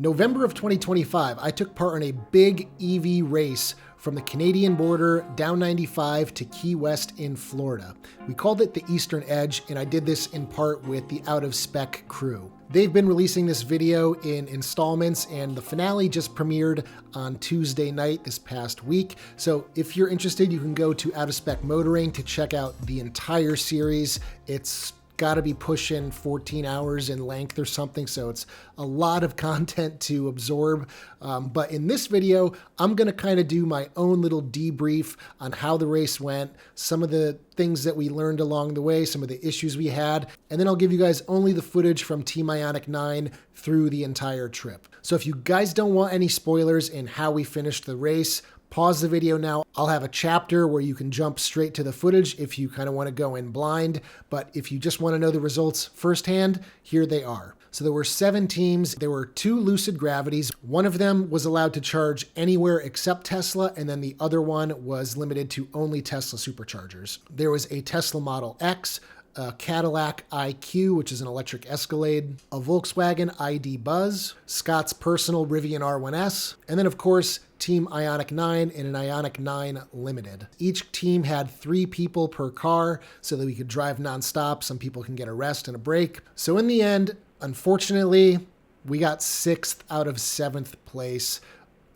November of 2025, I took part in a big EV race from the Canadian border down 95 to Key West in Florida. We called it the Eastern Edge, and I did this in part with the Out of Spec crew. They've been releasing this video in installments, and the finale just premiered on Tuesday night this past week. So if you're interested, you can go to Out of Spec Motoring to check out the entire series. It's got to be pushing 14 hours in length or something, so it's a lot of content to absorb. But in this video, I'm going to kind of do my own little debrief on how the race went, some of the things that we learned along the way, some of the issues we had, and then I'll give you guys only the footage from Team Ioniq 9 through the entire trip. So if you guys don't want any spoilers in how we finished the race, pause the video now. I'll have a chapter where you can jump straight to the footage if you kind of want to go in blind. But if you just want to know the results firsthand, here they are. So there were 7 teams. There were 2 Lucid Gravities. One of them was allowed to charge anywhere except Tesla, and then the other one was limited to only Tesla superchargers. There was a Tesla Model X, a Cadillac IQ, which is an electric Escalade, a Volkswagen ID Buzz, Scott's personal Rivian R1S, and then of course, Team Ioniq 9 and an Ioniq 9 Limited. Each team had 3 people per car so that we could drive nonstop. Some people can get a rest and a break. So in the end, unfortunately, we got 6th out of 7th place.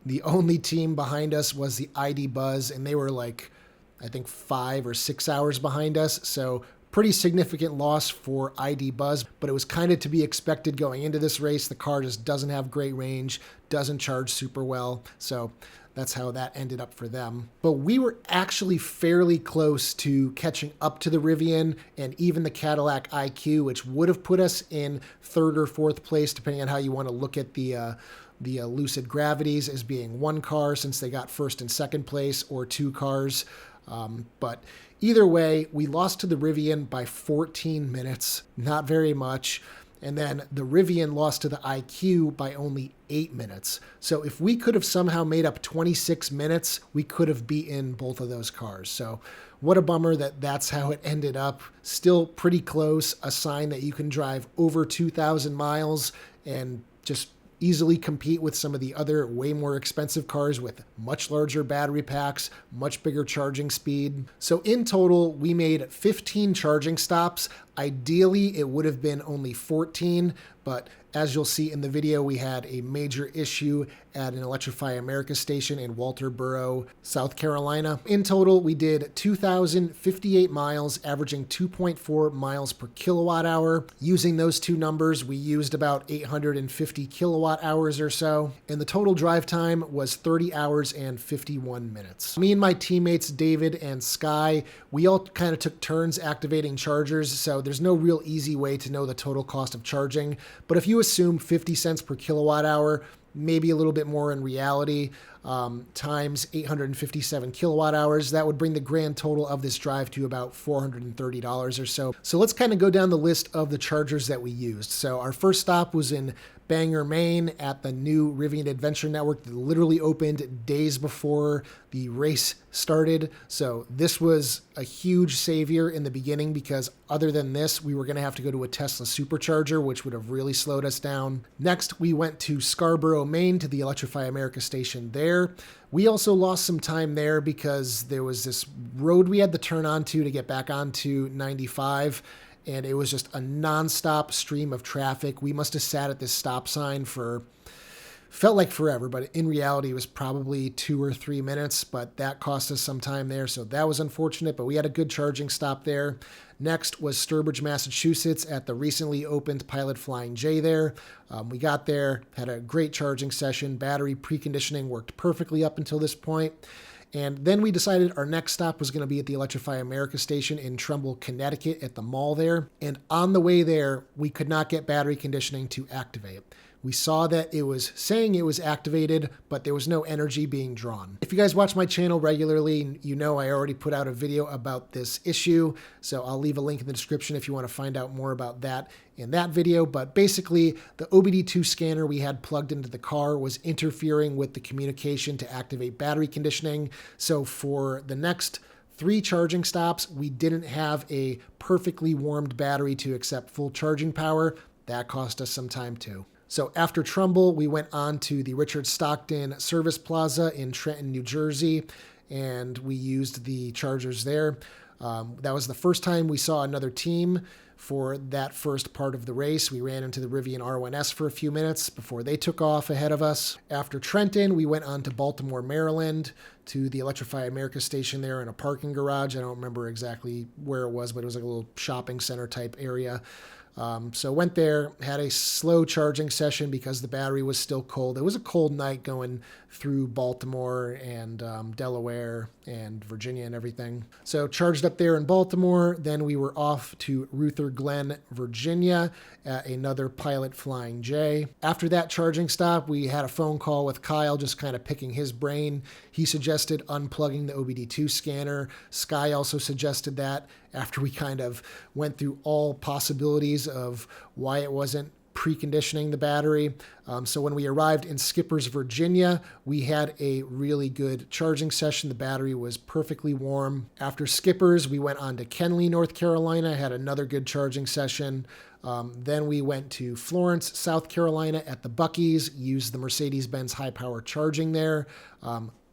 The only team behind us was the ID Buzz, and they were like, I think 5 or 6 hours behind us. So pretty significant loss for ID Buzz, but it was kind of to be expected going into this race. The car just doesn't have great range, doesn't charge super well, so that's how that ended up for them. But we were actually fairly close to catching up to the Rivian and even the Cadillac IQ, which would have put us in 3rd or 4th place, depending on how you want to look at the Lucid Gravities as being 1 car since they got 1st and 2nd place, or 2 cars. But either way, we lost to the Rivian by 14 minutes, not very much. And then the Rivian lost to the IQ by only 8 minutes. So if we could have somehow made up 26 minutes, we could have beaten both of those cars. So what a bummer that that's how it ended up. Still pretty close, a sign that you can drive over 2,000 miles and just easily compete with some of the other way more expensive cars with much larger battery packs, much bigger charging speed. So in total, we made 15 charging stops. Ideally, it would have been only 14, but as you'll see in the video, we had a major issue at an Electrify America station in Walterboro, South Carolina. In total, we did 2,058 miles, averaging 2.4 miles per kilowatt hour. Using those 2 numbers, we used about 850 kilowatt hours or so, and the total drive time was 30 hours and 51 minutes. Me and my teammates, David and Sky, we all kind of took turns activating chargers, so there's no real easy way to know the total cost of charging. But if you assume 50 cents per kilowatt hour, maybe a little bit more in reality, times 857 kilowatt hours, that would bring the grand total of this drive to about $430 or so. So let's kind of go down the list of the chargers that we used. So our first stop was in Bangor, Maine at the new Rivian Adventure Network that literally opened days before the race started. So this was a huge savior in the beginning because other than this, we were going to have to go to a Tesla supercharger, which would have really slowed us down. Next, we went to Scarborough, Maine to the Electrify America station there. We also lost some time there because there was this road we had to turn onto to get back onto 95. And it was just a nonstop stream of traffic. We must have sat at this stop sign for, felt like forever, but in reality it was probably 2 or 3 minutes, but that cost us some time there. So that was unfortunate, but we had a good charging stop there. Next was Sturbridge, Massachusetts at the recently opened Pilot Flying J there. We got there, had a great charging session. Battery preconditioning worked perfectly up until this point. And then we decided our next stop was going to be at the Electrify America station in Trumbull, Connecticut at the mall there. And on the way there, we could not get battery conditioning to activate. We saw that it was saying it was activated, but there was no energy being drawn. If you guys watch my channel regularly, you know I already put out a video about this issue, so I'll leave a link in the description if you want to find out more about that in that video. But basically, the OBD2 scanner we had plugged into the car was interfering with the communication to activate battery conditioning. So for the next 3 charging stops, we didn't have a perfectly warmed battery to accept full charging power. That cost us some time too. So after Trumbull, we went on to the Richard Stockton Service Plaza in Trenton, New Jersey, and we used the chargers there. That was the first time we saw another team for that first part of the race. We ran into the Rivian R1S for a few minutes before they took off ahead of us. After Trenton, we went on to Baltimore, Maryland, to the Electrify America station there in a parking garage. I don't remember exactly where it was, but it was like a little shopping center type area. So went there, had a slow charging session because the battery was still cold. It was a cold night going through Baltimore and Delaware and Virginia and everything. So charged up there in Baltimore. Then we were off to Ruther Glen, Virginia at another Pilot Flying J. After that charging stop, we had a phone call with Kyle, just kind of picking his brain. He suggested unplugging the OBD2 scanner. Sky also suggested that after we kind of went through all possibilities of why it wasn't preconditioning the battery. So when we arrived in Skippers, Virginia, we had a really good charging session. The battery was perfectly warm. After Skippers, we went on to Kenly, North Carolina, had another good charging session. Then we went to Florence, South Carolina at the Buc-ee's, used the Mercedes-Benz high power charging there.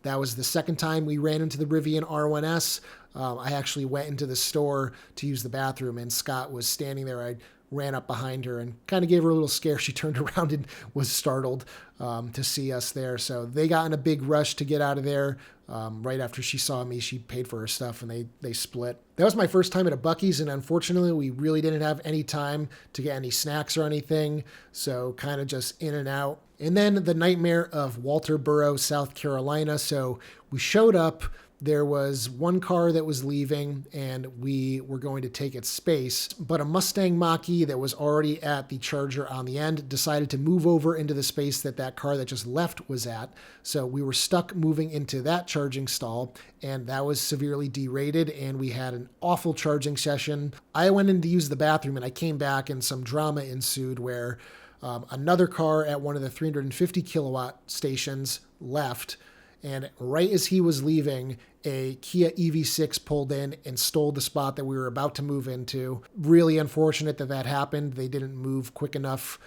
That was the second time we ran into the Rivian R1S. I actually went into the store to use the bathroom, and Scott was standing there. I ran up behind her and kind of gave her a little scare. She turned around and was startled to see us there. So they got in a big rush to get out of there. Right after she saw me, she paid for her stuff, and they split. That was my first time at a Buc-ee's, and unfortunately, we really didn't have any time to get any snacks or anything, so kind of just in and out. And then the nightmare of Walterboro, South Carolina. So we showed up. There was one car that was leaving, and we were going to take its space, but a Mustang Mach-E that was already at the charger on the end decided to move over into the space that car that just left was at. So we were stuck moving into that charging stall, and that was severely derated, and we had an awful charging session. I went in to use the bathroom, and I came back, and some drama ensued where another car at one of the 350 kilowatt stations left. And right as he was leaving, a Kia EV6 pulled in and stole the spot that we were about to move into. Really unfortunate that happened. They didn't move quick enough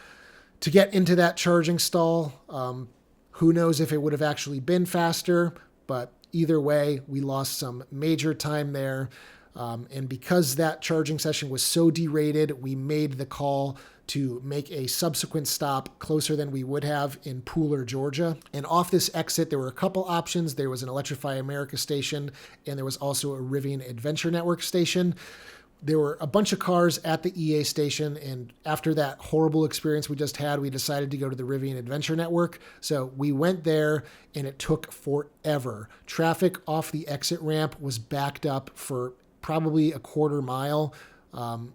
to get into that charging stall. Who knows if it would have actually been faster, but either way, we lost some major time there. And because that charging session was so derated, we made the call to make a subsequent stop closer than we would have in Pooler, Georgia. And off this exit, there were a couple options. There was an Electrify America station, and there was also a Rivian Adventure Network station. There were a bunch of cars at the EA station, and after that horrible experience we just had, we decided to go to the Rivian Adventure Network. So we went there, and it took forever. Traffic off the exit ramp was backed up for probably a quarter mile.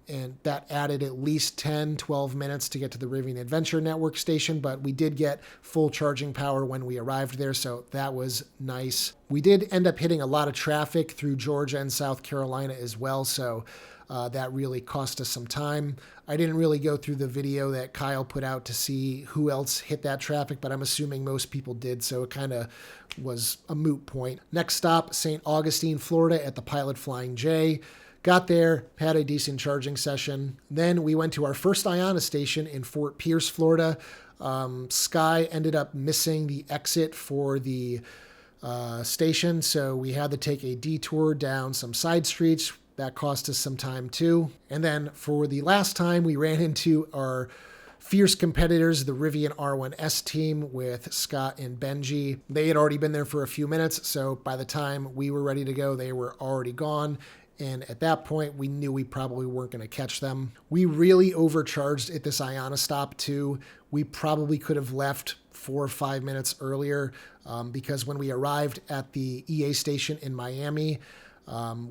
And that added at least 10, 12 minutes to get to the Rivian Adventure Network station, but we did get full charging power when we arrived there, so that was nice. We did end up hitting a lot of traffic through Georgia and South Carolina as well, so that really cost us some time. I didn't really go through the video that Kyle put out to see who else hit that traffic, but I'm assuming most people did, so it kind of was a moot point. Next stop, St. Augustine, Florida at the Pilot Flying J. Got there, had a decent charging session. Then we went to our first Ioniq station in Fort Pierce, Florida. Sky ended up missing the exit for the station, so we had to take a detour down some side streets. That cost us some time too. And then for the last time, we ran into our fierce competitors, the Rivian R1S team with Scott and Benji. They had already been there for a few minutes, so by the time we were ready to go, they were already gone. And at that point, we knew we probably weren't going to catch them. We really overcharged at this Ioniq stop too. We probably could have left 4 or 5 minutes earlier because when we arrived at the EA station in Miami,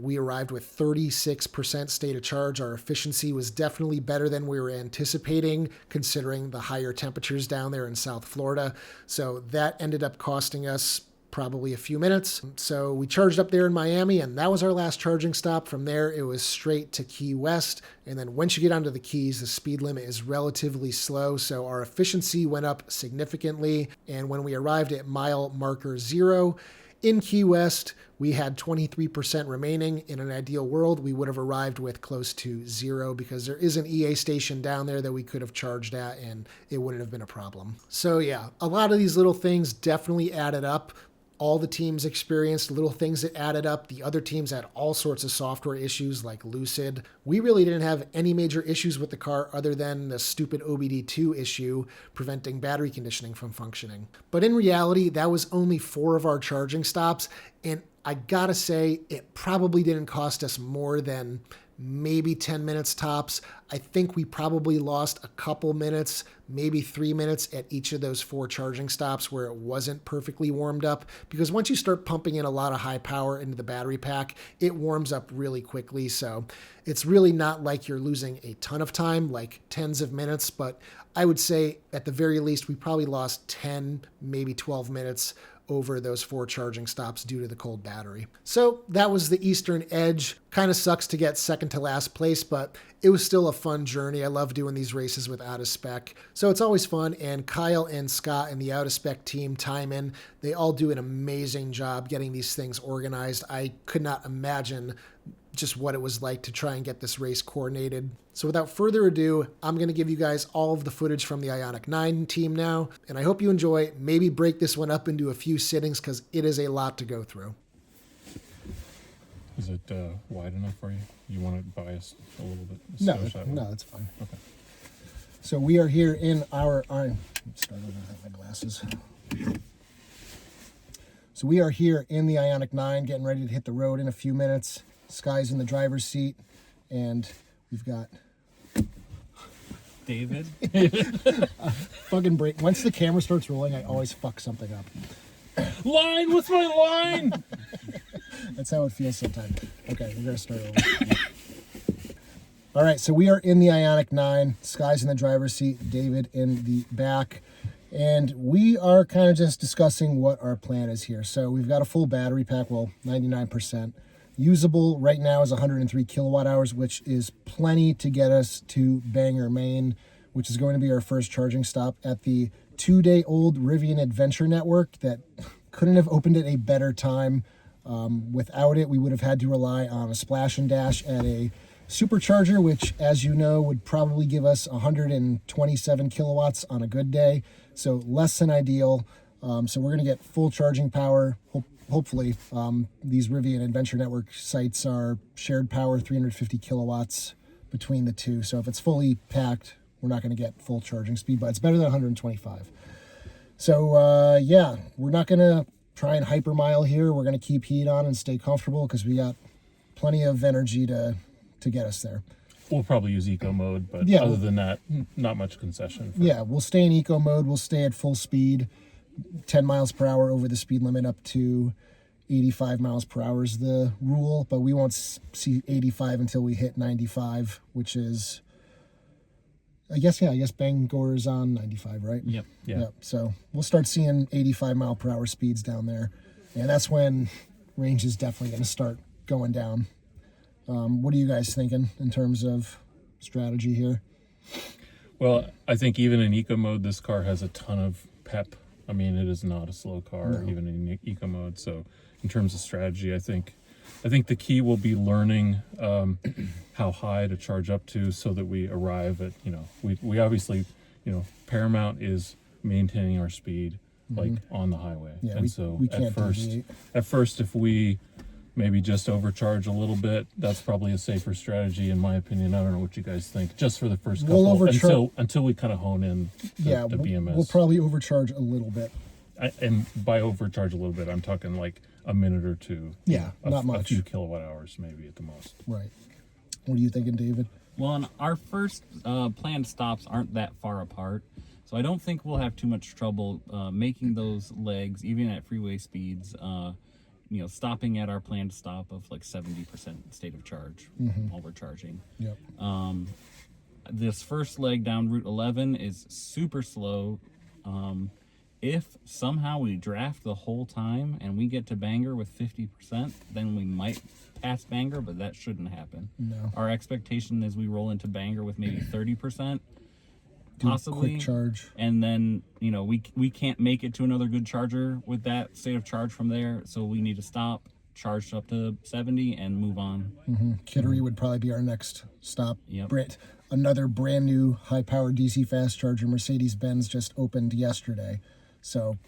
we arrived with 36% state of charge. Our efficiency was definitely better than we were anticipating, considering the higher temperatures down there in South Florida. So that ended up costing us probably a few minutes. So we charged up there in Miami, and that was our last charging stop. From there, it was straight to Key West. And then once you get onto the Keys, the speed limit is relatively slow. So our efficiency went up significantly. And when we arrived at mile marker 0, In Key West, we had 23% remaining. In an ideal world, we would have arrived with close to 0 because there is an EA station down there that we could have charged at and it wouldn't have been a problem. So yeah, a lot of these little things definitely added up. All the teams experienced little things that added up. The other teams had all sorts of software issues like Lucid. We really didn't have any major issues with the car other than the stupid OBD2 issue preventing battery conditioning from functioning. But in reality, that was only 4 of our charging stops. And I gotta say, it probably didn't cost us more than maybe 10 minutes tops. I think we probably lost a couple minutes, maybe 3 minutes at each of those 4 charging stops where it wasn't perfectly warmed up. Because once you start pumping in a lot of high power into the battery pack, it warms up really quickly. So it's really not like you're losing a ton of time, like tens of minutes. But I would say at the very least, we probably lost 10, maybe 12 minutes over those 4 charging stops due to the cold battery. So that was the Eastern Edge. Kind of sucks to get second to last place, but it was still a fun journey. I love doing these races with Out of Spec. So it's always fun. And Kyle and Scott and the Out of Spec team, Timon, they all do an amazing job getting these things organized. I could not imagine just what it was like to try and get this race coordinated. So without further ado, I'm going to give you guys all of the footage from the Ioniq 9 team now, and I hope you enjoy. Maybe break this one up into a few sittings because it is a lot to go through. Is it wide enough for you? You want it biased a little bit? No, that's fine. Okay. So we are here in our start over with my glasses. So we are here in the Ioniq 9, getting ready to hit the road in a few minutes. Sky's in the driver's seat, and we've got David. Fucking break. Once the camera starts rolling, I always fuck something up. Line! What's my line? That's how it feels sometimes. Okay, we're gonna start over. All right, so we are in the Ioniq 9. Sky's in the driver's seat, David in the back. And we are kind of just discussing what our plan is here. So we've got a full battery pack, well, 99%. Usable right now is 103 kilowatt hours, which is plenty to get us to Bangor, Maine, which is going to be our first charging stop at the 2-day-old Rivian Adventure Network that couldn't have opened at a better time. Without it, we would have had to rely on a splash and dash at a supercharger, which, as you know, would probably give us 127 kilowatts on a good day. So less than ideal. So we're going to get full charging power. Hopefully, these Rivian Adventure Network sites are shared power, 350 kilowatts between the two. So if it's fully packed, we're not going to get full charging speed, but it's better than 125. So yeah, we're not going to try and hypermile here. We're going to keep heat on and stay comfortable because we got plenty of energy to get us there. We'll probably use eco mode, but yeah, other than that, not much concession. Yeah, we'll stay in eco mode. We'll stay at full speed. 10 miles per hour over the speed limit up to 85 miles per hour is the rule, but we won't see 85 until we hit 95, which is, I guess Bangor is on 95, right? Yep. Yeah. Yep. So we'll start seeing 85 mile per hour speeds down there, and that's when range is definitely going to start going down. What are you guys thinking in terms of strategy here? Well, I think even in eco mode, this car has a ton of pep. I mean, it is not a slow car, even in eco mode. So in terms of strategy, I think the key will be learning how high to charge up to so that we arrive at, we obviously, paramount is maintaining our speed like on the highway. Yeah, and we can't deviate. At first, if we maybe just overcharge a little bit, that's probably a safer strategy in my opinion. I don't know what you guys think, just for the first couple, until we kind of hone in the BMS. We'll probably overcharge a little bit. And by overcharge a little bit, I'm talking like a minute or two. Yeah, not much. A few kilowatt hours maybe at the most. Right. What are you thinking, David? Well, and our first planned stops aren't that far apart, so I don't think we'll have too much trouble making those legs, even at freeway speeds, stopping at our planned stop of like 70% state of charge while we're charging. Yep. This first leg down Route 11 is super slow. If somehow we draft the whole time and we get to Bangor with 50%, then we might pass Bangor, but that shouldn't happen. No. Our expectation is we roll into Bangor with maybe 30%. possibly quick charge. And then we can't make it to another good charger with that state of charge from there, so we need to stop, charge up to 70, and move on. Kittery would probably be our next stop. Yep. Another brand new high-powered DC fast charger, Mercedes-Benz, just opened yesterday, so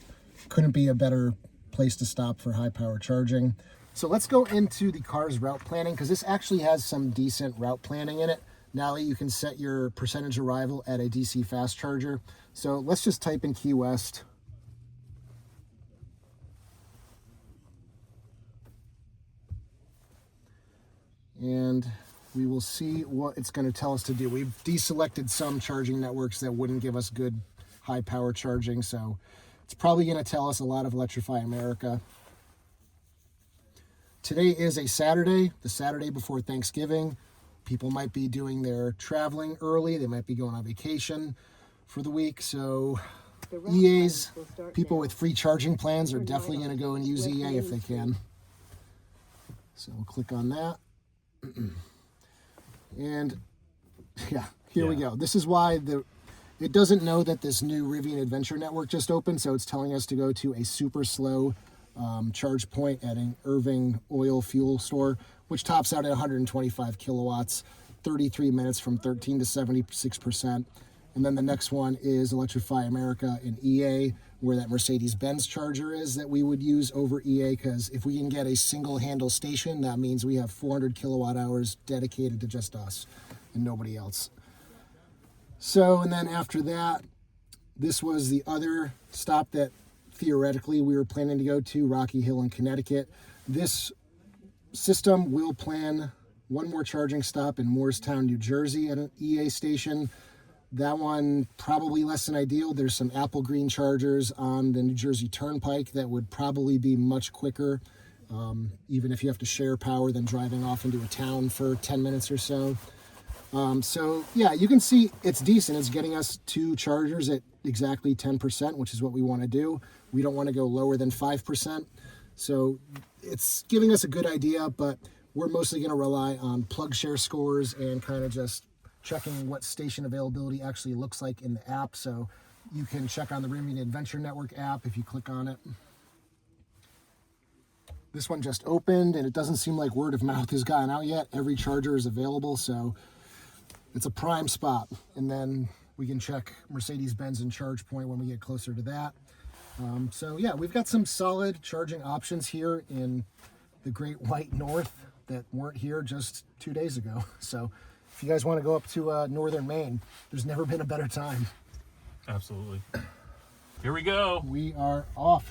couldn't be a better place to stop for high-power charging. So let's go into the car's route planning, because this actually has some decent route planning in it. Now that you can set your percentage arrival at a DC fast charger. So let's just type in Key West. And we will see what it's going to tell us to do. We've deselected some charging networks that wouldn't give us good high power charging. So it's probably going to tell us a lot of Electrify America. Today is a Saturday, the Saturday before Thanksgiving. People might be doing their traveling early. They might be going on vacation for the week. So EAs, people with free charging plans, are definitely going to go and use EA if they can. So we'll click on that. And yeah, here we go. This is why it doesn't know that this new Rivian Adventure Network just opened. So it's telling us to go to a super slow charge point at an Irving oil fuel store, which tops out at 125 kilowatts, 33 minutes from 13 to 76%. And then the next one is Electrify America in EA, where that Mercedes-Benz charger is that we would use over EA, because if we can get a single handle station, that means we have 400 kilowatt hours dedicated to just us and nobody else. So, and then after that, this was the other stop that theoretically we were planning to go to, Rocky Hill in Connecticut. This system will plan one more charging stop in Moorestown, New Jersey at an EA station. That one probably less than ideal. There's some Apple Green chargers on the New Jersey Turnpike that would probably be much quicker, even if you have to share power than driving off into a town for 10 minutes or so. So yeah, you can see it's decent. It's getting us 2 chargers at exactly 10%, which is what we want to do. We don't want to go lower than 5%. So it's giving us a good idea, but we're mostly going to rely on plug share scores and kind of just checking what station availability actually looks like in the app. So you can check on the Rivian Adventure Network app if you click on it. This one just opened, and it doesn't seem like word of mouth has gotten out yet. Every charger is available, so it's a prime spot. And then we can check Mercedes-Benz and ChargePoint when we get closer to that. So yeah, we've got some solid charging options here in the Great White North that weren't here just 2 days ago. So if you guys want to go up to northern Maine, there's never been a better time. Absolutely. Here we go. We are off.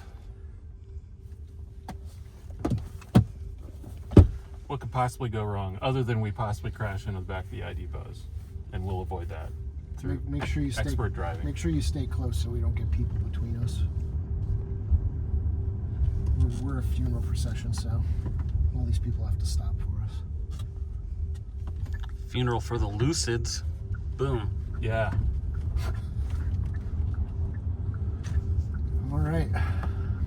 What could possibly go wrong other than we possibly crash into the back of the ID Buzz? And we'll avoid that through Make sure you expert driving. Make sure you stay close so we don't get people between us. We're a funeral procession, so all these people have to stop for us. Funeral for the Lucids. Boom. Yeah. All right.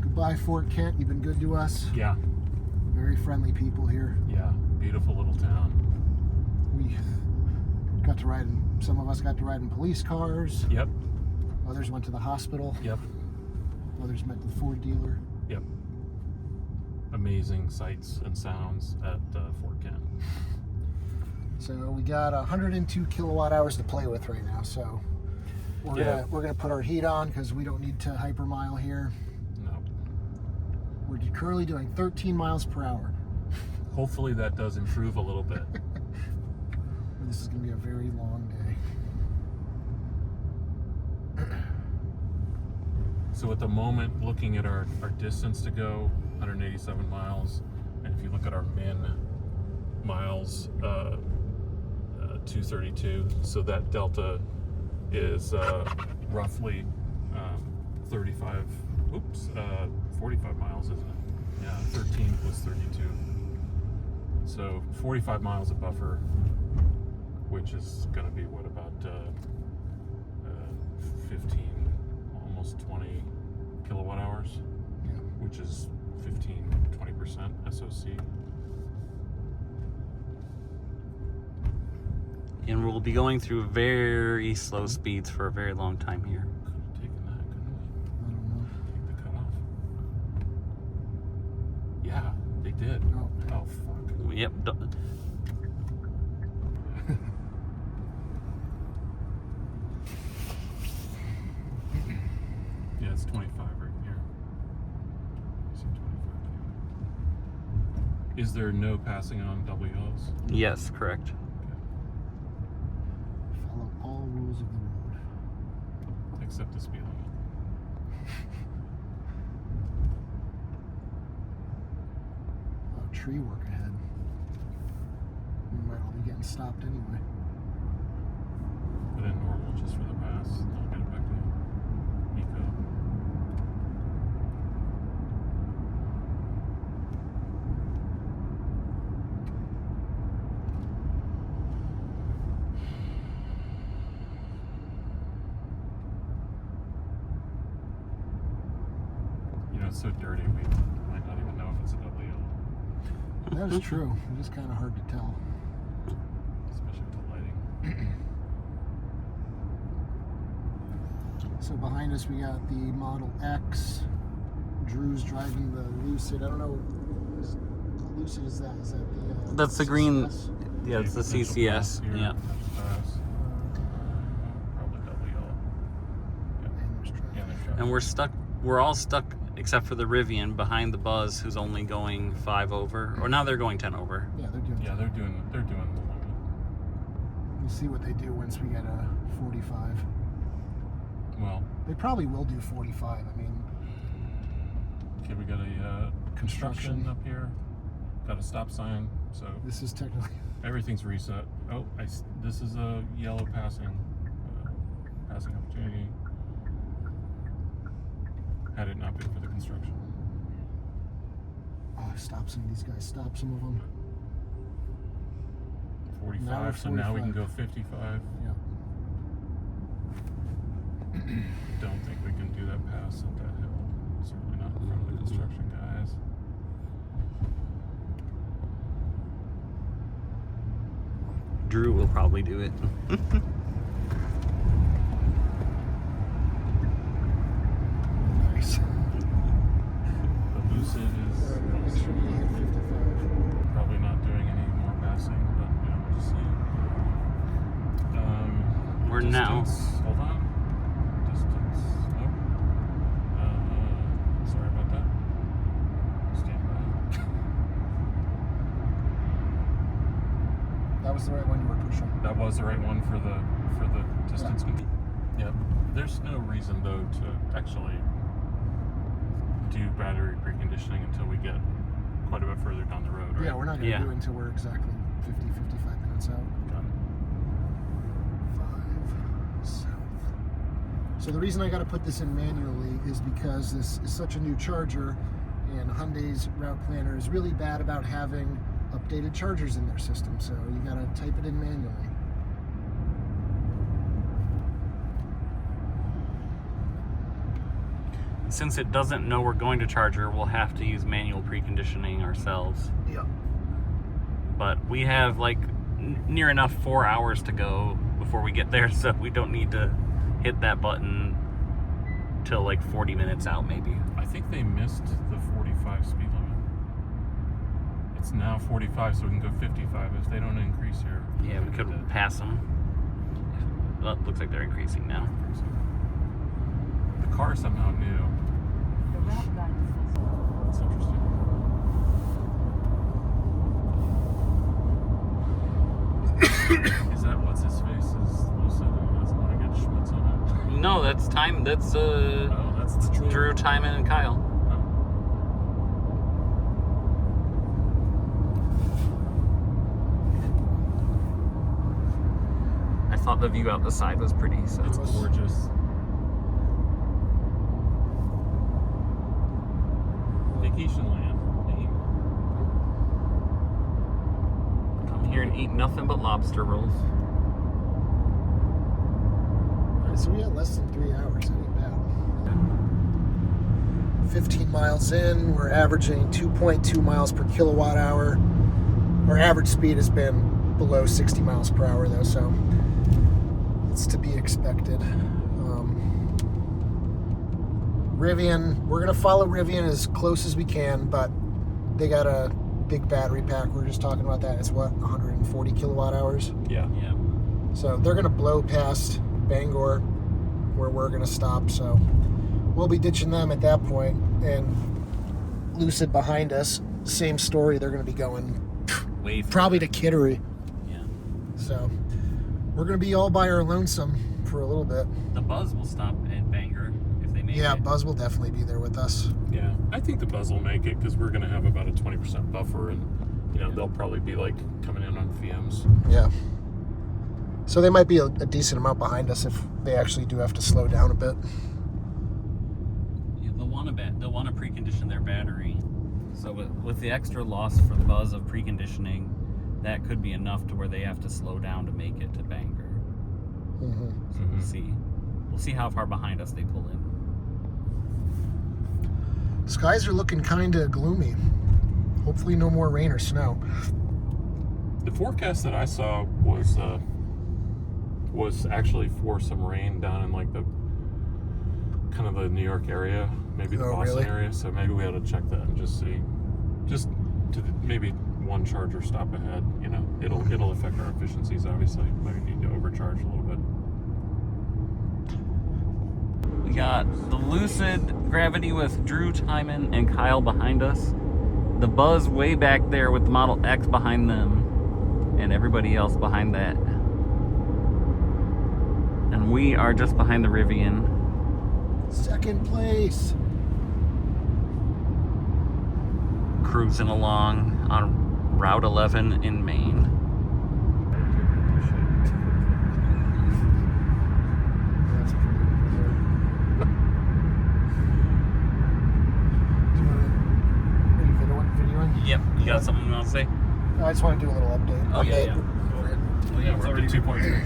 Goodbye, Fort Kent. You've been good to us. Yeah. Very friendly people here. Yeah. Beautiful little town. We got to ride in, some of us got to ride in police cars. Yep. Others went to the hospital. Yep. Others met the Ford dealer. Yep. Amazing sights and sounds at Fort Kent. So we got 102 kilowatt hours to play with right now. So we're gonna put our heat on because we don't need to hypermile here. No. We're currently doing 13 miles per hour. Hopefully that does improve a little bit. This is gonna be a very long day. So at the moment, looking at our distance to go, 187 miles, and if you look at our min miles, 232, so that delta is roughly 45 miles, isn't it? Yeah, 13 plus 32. So 45 miles of buffer, which is going to be what, about 15, almost 20 kilowatt hours, Yeah. which is 20% SOC. And we'll be going through very slow speeds for a very long time here. Could have taken that, couldn't we? I don't know. Take the cutoff. Yeah, they did. Oh. Oh, fuck. Yep. Yeah, it's 25 right here. I see 25 anyway. Is there no passing on double yellows? Yes, correct. Okay. Follow all rules of the road. Except the speed limit. Tree work ahead. We might all be getting stopped anyway. Put in normal just for the pass. I'll get it back to Eco. You know, it's so dirty, we might not even know if it's a double yellow. That is true. It is kind of hard to tell. Especially with the lighting. So behind us we got the Model X. Drew's driving the Lucid. I don't know. What Lucid is that? Is that the? That's the green. CCS? Yeah, it's the Potential CCS. pass here, Yeah. potential pass. Probably double yellow. And there's traffic. Yeah, there's traffic. And we're stuck. We're all stuck except for the Rivian behind the Buzz, who's only going 5 over. Or now they're going 10 over. Yeah, they're doing. Yeah, they're doing the limit. We'll see what they do once we get a 45. Well, They probably will do 45. I mean, okay, we got a construction up here. Got a stop sign, so this is technically. everything's reset. Oh, this is a yellow passing opportunity. Had it not been for the construction. Oh, stop some of these guys. Stop some of them. 45, so now we can go 55. Yeah. Don't think we can do that pass at that hill. Certainly not in front of the construction guys. Drew will probably do it. Nice. The Lucid is Make sure you hit 55. probably not doing any more passing, but we'll just see. We're now. Hold on. Distance. Nope. Sorry about that. Stand by. That was the right one you were pushing. That was the right one for the distance. Yeah. There's no reason though to actually do battery preconditioning until we get quite a bit further down the road, right? Yeah, we're not going to Yeah. do it until we're exactly 50, 55 minutes out. Got it. 5 south. So the reason I got to put this in manually is because this is such a new charger, and Hyundai's route planner is really bad about having updated chargers in their system. So you got to type it in manually. Since it doesn't know we're going to charger, we'll have to use manual preconditioning ourselves. Yep. But we have like near enough 4 hours to go before we get there, so we don't need to hit that button till like 40 minutes out maybe. I think they missed the 45 speed limit. It's now 45, so we can go 55 if they don't increase here. Yeah, we could pass them. Well, it looks like they're increasing now. The car is somehow new. The route guidance is That's interesting. Is that what's his face is Lucid and doesn't want to get Schmitz on it? No, that's time. That's Oh, that's the Drew, Timon, and Kyle. I thought the view out the side was pretty, so It's gorgeous. Vacation land. come here and eat nothing but lobster rolls. All right, so we had less than 3 hours. That ain't bad. 15 miles in, we're averaging 2.2 miles per kilowatt hour. Our average speed has been below 60 miles per hour though, so it's to be expected. Rivian, we're gonna follow Rivian as close as we can, but they got a big battery pack. We were just talking about that. It's what, 140 kilowatt hours? Yeah. Yeah. So they're gonna blow past Bangor where we're gonna stop, so we'll be ditching them at that point. And Lucid behind us, same story. They're gonna be going Way probably to Kittery. Yeah. So we're gonna be all by our lonesome for a little bit. The Buzz will stop at Bangor if they make Yeah, it. Buzz will definitely be there with us. Yeah, I think the Buzz will make it because we're going to have about a 20% buffer, and they'll probably be like coming in on VMs. Yeah. So they might be a decent amount behind us if they actually do have to slow down a bit. Yeah, they'll want to precondition their battery. So with the extra loss for the Buzz of preconditioning, that could be enough to where they have to slow down to make it to Bangor. Mm-hmm. So we'll see. We'll see how far behind us they pull in. Skies are looking kind of gloomy. Hopefully no more rain or snow. The forecast that I saw was actually for some rain down in like the kind of the New York area, maybe the Boston really? area. So maybe we ought to check that and just see, just to maybe one charger stop ahead. It'll affect our efficiencies. Obviously, maybe need to overcharge a little bit. We got the Lucid Gravity with Drew, Timon, and Kyle behind us. The Buzz way back there with the Model X behind them. And everybody else behind that. And we are just behind the Rivian. Second place. Cruising along on Route 11 in Maine. That's pretty good. Are you videoing? Yep, you got something you want to say? No, I just want to do a little update. Oh, yeah. Oh yeah, we're up to 2.3.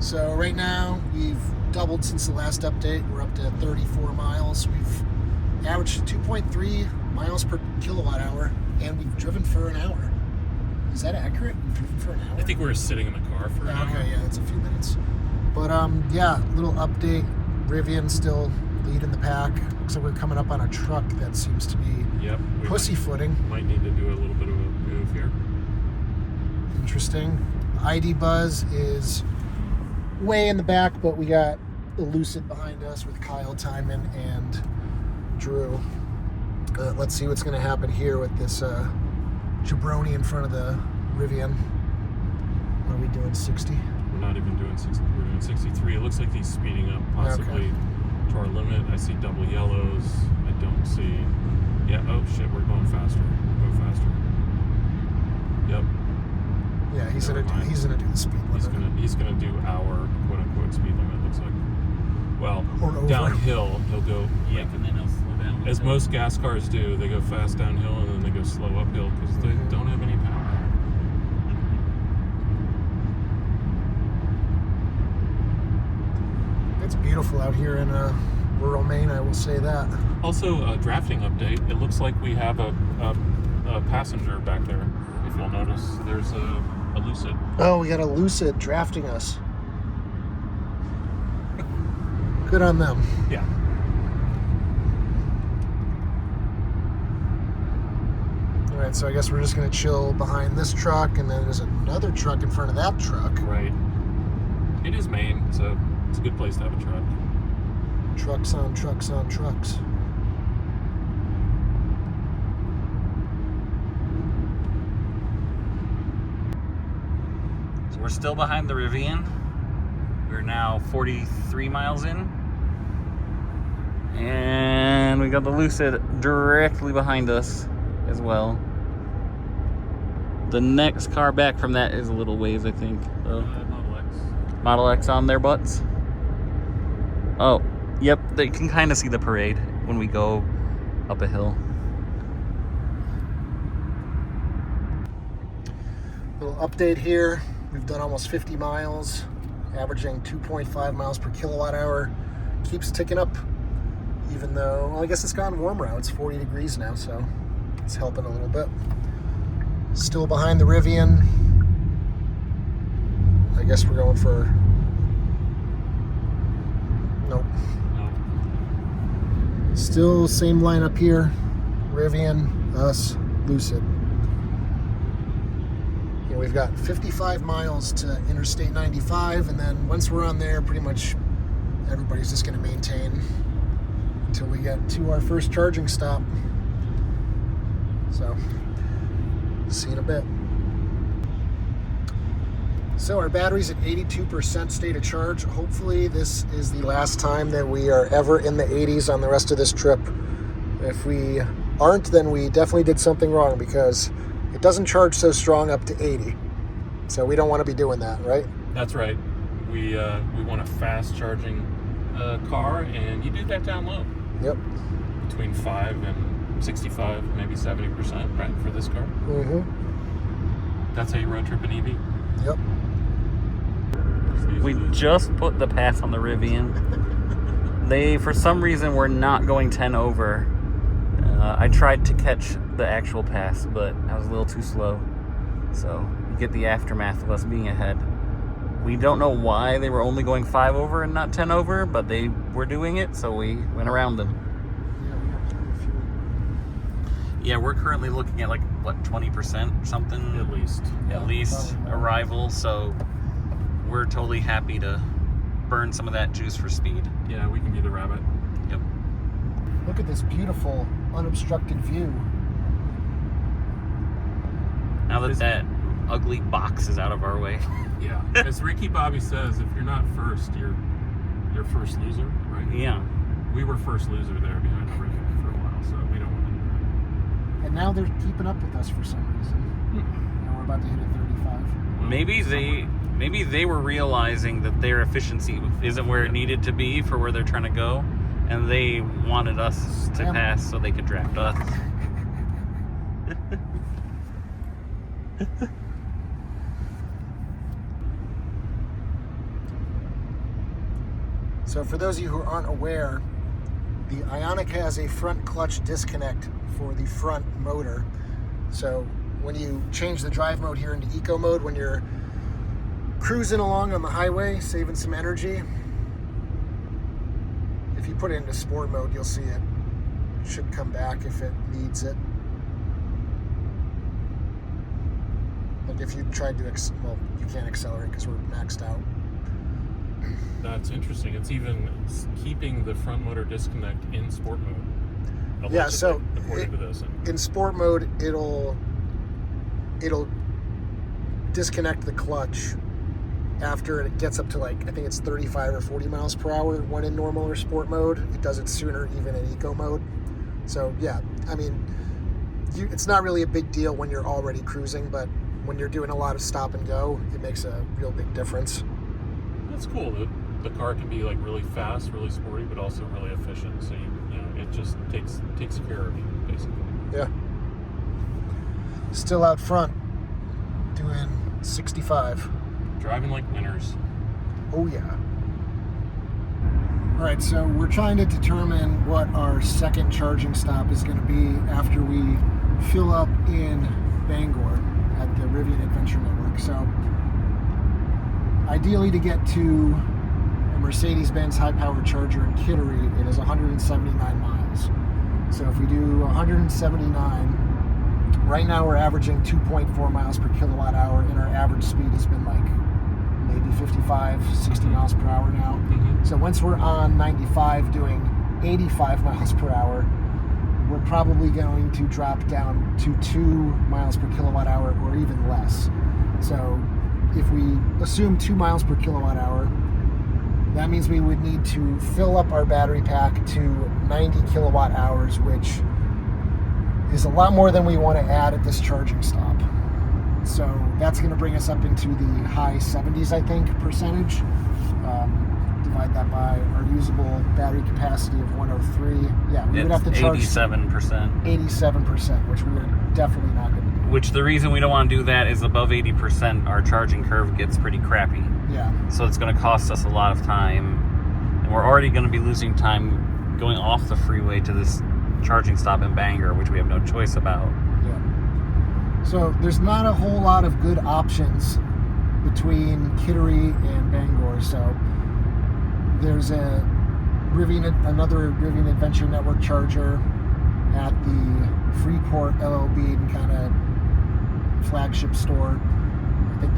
So right now we've doubled since the last update. We're up to 34 miles. We've averaged 2.3 miles per kilowatt hour, and we've driven for an hour. Is that accurate? We've driven for an hour? I think we were sitting in the car for an hour. Okay, yeah, it's a few minutes. But yeah, little update. Rivian still leading the pack. So we're coming up on a truck that seems to be Yep. We pussyfooting. might need to do a little bit of a move here. Interesting. ID Buzz is way in the back, but we got the Lucid behind us with Kyle, Timon, and Drew. Let's see what's going to happen here with this jabroni in front of the Rivian. What are we doing, 60? We're not even doing 60. We're doing 63. It looks like he's speeding up, possibly to our limit. I see double yellows. I don't see. Yeah. Oh shit. We're going faster. Go faster. Yep. Yeah, he's gonna do the speed limit. He's gonna do our quote unquote speed limit. Looks like. Well, Or over. downhill he'll go. Yep, and then he'll slow down. As most gas cars do, they go fast downhill and then they go slow uphill because they don't have any power. It's beautiful out here in rural Maine, I will say that. Also, a drafting update. It looks like we have a passenger back there. If you'll notice, there's a Lucid. Oh, we got a Lucid drafting us. Good on them. Yeah. All right, so I guess we're just gonna chill behind this truck, and then there's another truck in front of that truck. Right. It is Maine, so it's a good place to have a truck. Trucks on trucks on trucks. So we're still behind the Rivian. We're now 43 miles in. And we got the Lucid directly behind us as well. The next car back from that is a little ways, I think. Model X. Model X on their butts. Oh, yep, they can kind of see the parade when we go up a hill. Little update here. We've done almost 50 miles, averaging 2.5 miles per kilowatt hour. Keeps ticking up, even though, well, I guess it's gone warmer out. It's 40 degrees now, so it's helping a little bit. Still behind the Rivian. I guess we're going for... Nope. No. Still same lineup here. Rivian, us, Lucid. And we've got 55 miles to Interstate 95, and then once we're on there, pretty much everybody's just going to maintain until we get to our first charging stop. So, see you in a bit. So our battery's at 82% state of charge. Hopefully this is the last time that we are ever in the 80s on the rest of this trip. If we aren't, then we definitely did something wrong, because it doesn't charge so strong up to 80. So we don't want to be doing that, right? That's right. We want a fast charging car, and you do that down low. Yep. Between 5 and 65, maybe 70%, right, for this car? Mm-hmm. That's how you road trip an EV? Yep. We just put the pass on the Rivian. They, for some reason, were not going 10 over. I tried to catch the actual pass, but I was a little too slow. So you get the aftermath of us being ahead. We don't know why they were only going 5 over and not 10 over, but they were doing it, so we went around them. Yeah, we're currently looking at, like, what, 20% or something? At least. At least arrival, so we're totally happy to burn some of that juice for speed. Yeah, we can be the rabbit. Yep. Look at this beautiful, unobstructed view. Now that that ugly box is out of our way. Yeah. As Ricky Bobby says, if you're not first, you're first loser, right? Yeah. We were first loser there behind the Rivian for a while, so we don't want to do that. And now they're keeping up with us for some reason. Now we're about to hit a 35. Well, Maybe they were realizing that their efficiency isn't where it needed to be for where they're trying to go, and they wanted us to pass so they could draft us. So for those of you who aren't aware, the Ioniq has a front clutch disconnect for the front motor. So when you change the drive mode here into eco mode, when you're cruising along on the highway, saving some energy, if you put it into sport mode, you'll see it should come back if it needs it. Like if you tried to, well, you can't accelerate because we're maxed out. That's interesting. It's even keeping the front motor disconnect in sport mode. Yeah, so according to this. In sport mode, it'll disconnect the clutch after it gets up to, like, I think it's 35 or 40 miles per hour when in normal or sport mode. It does it sooner even in eco mode. So yeah, I mean, it's not really a big deal when you're already cruising, but when you're doing a lot of stop and go, it makes a real big difference. That's cool. The car can be like really fast, really sporty, but also really efficient. So you know, it just takes care of you, basically. Yeah. Still out front, doing 65. Driving like winners. Oh yeah. All right, so we're trying to determine what our second charging stop is going to be after we fill up in Bangor at the Rivian Adventure Network. So ideally, to get to a Mercedes-Benz high-powered charger in Kittery, it is 179 miles. So if we do 179, right now we're averaging 2.4 miles per kilowatt hour, and our average speed has been like maybe 55, 60 miles per hour now. Mm-hmm. So once we're on 95 doing 85 miles per hour, we're probably going to drop down to 2 miles per kilowatt hour or even less. So if we assume 2 miles per kilowatt hour, that means we would need to fill up our battery pack to 90 kilowatt hours, which is a lot more than we want to add at this charging stop. So that's going to bring us up into the high 70s, I think, percentage. Divide that by our usable battery capacity of 103. Yeah, we would have to charge 87%. 87%, which we are definitely not going to do. Which the reason we don't want to do that is above 80%, our charging curve gets pretty crappy. Yeah. So it's going to cost us a lot of time. And we're already going to be losing time going off the freeway to this charging stop in Bangor, which we have no choice about. Yeah. So there's not a whole lot of good options between Kittery and Bangor. So there's another Rivian Adventure Network charger at the Freeport LLB kind of flagship store. I think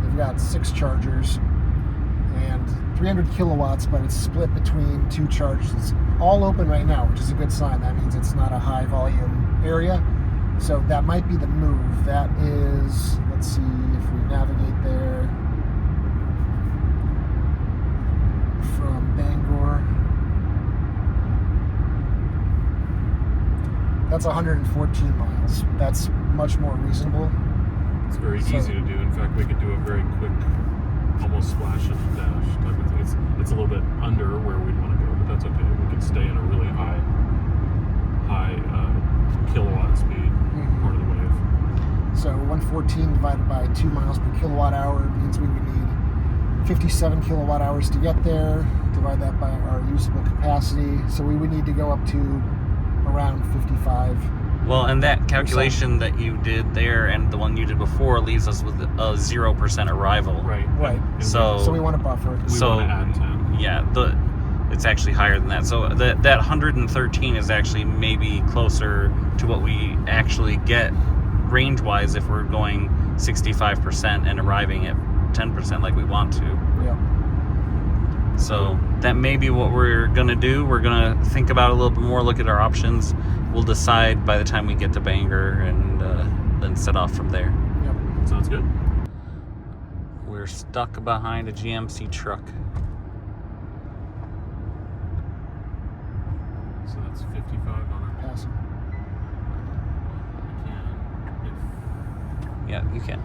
they've got 6 chargers and 300 kilowatts, but it's split between 2 chargers. It's all open right now, which is a good sign. That means it's not a high volume area. So that might be the move. That is, let's see if we navigate there from Bangor. That's 114 miles. That's much more reasonable. It's very easy to do. In fact, we could do a very quick, almost splash and dash type of thing. It's a little bit under where we'd want to go, but that's okay. We can stay in a really high kilowatt speed part of the wave. So 114 divided by 2 miles per kilowatt hour means we would need 57 kilowatt hours to get there. Divide that by our usable capacity. So we would need to go up to around 55. Well, and that calculation that you did there and the one you did before leaves us with a 0% arrival. Right. Right. So we want to buffer. We want to add 10. Yeah, it's actually higher than that. So that 113 is actually maybe closer to what we actually get range-wise if we're going 65% and arriving at 10% like we want to. Yeah. So that may be what we're going to do. We're going to think about it a little bit more, look at our options. We'll decide by the time we get to Bangor and then set off from there. Yep. Sounds good. We're stuck behind a GMC truck. So that's 55 on our Passing. Yeah, you can.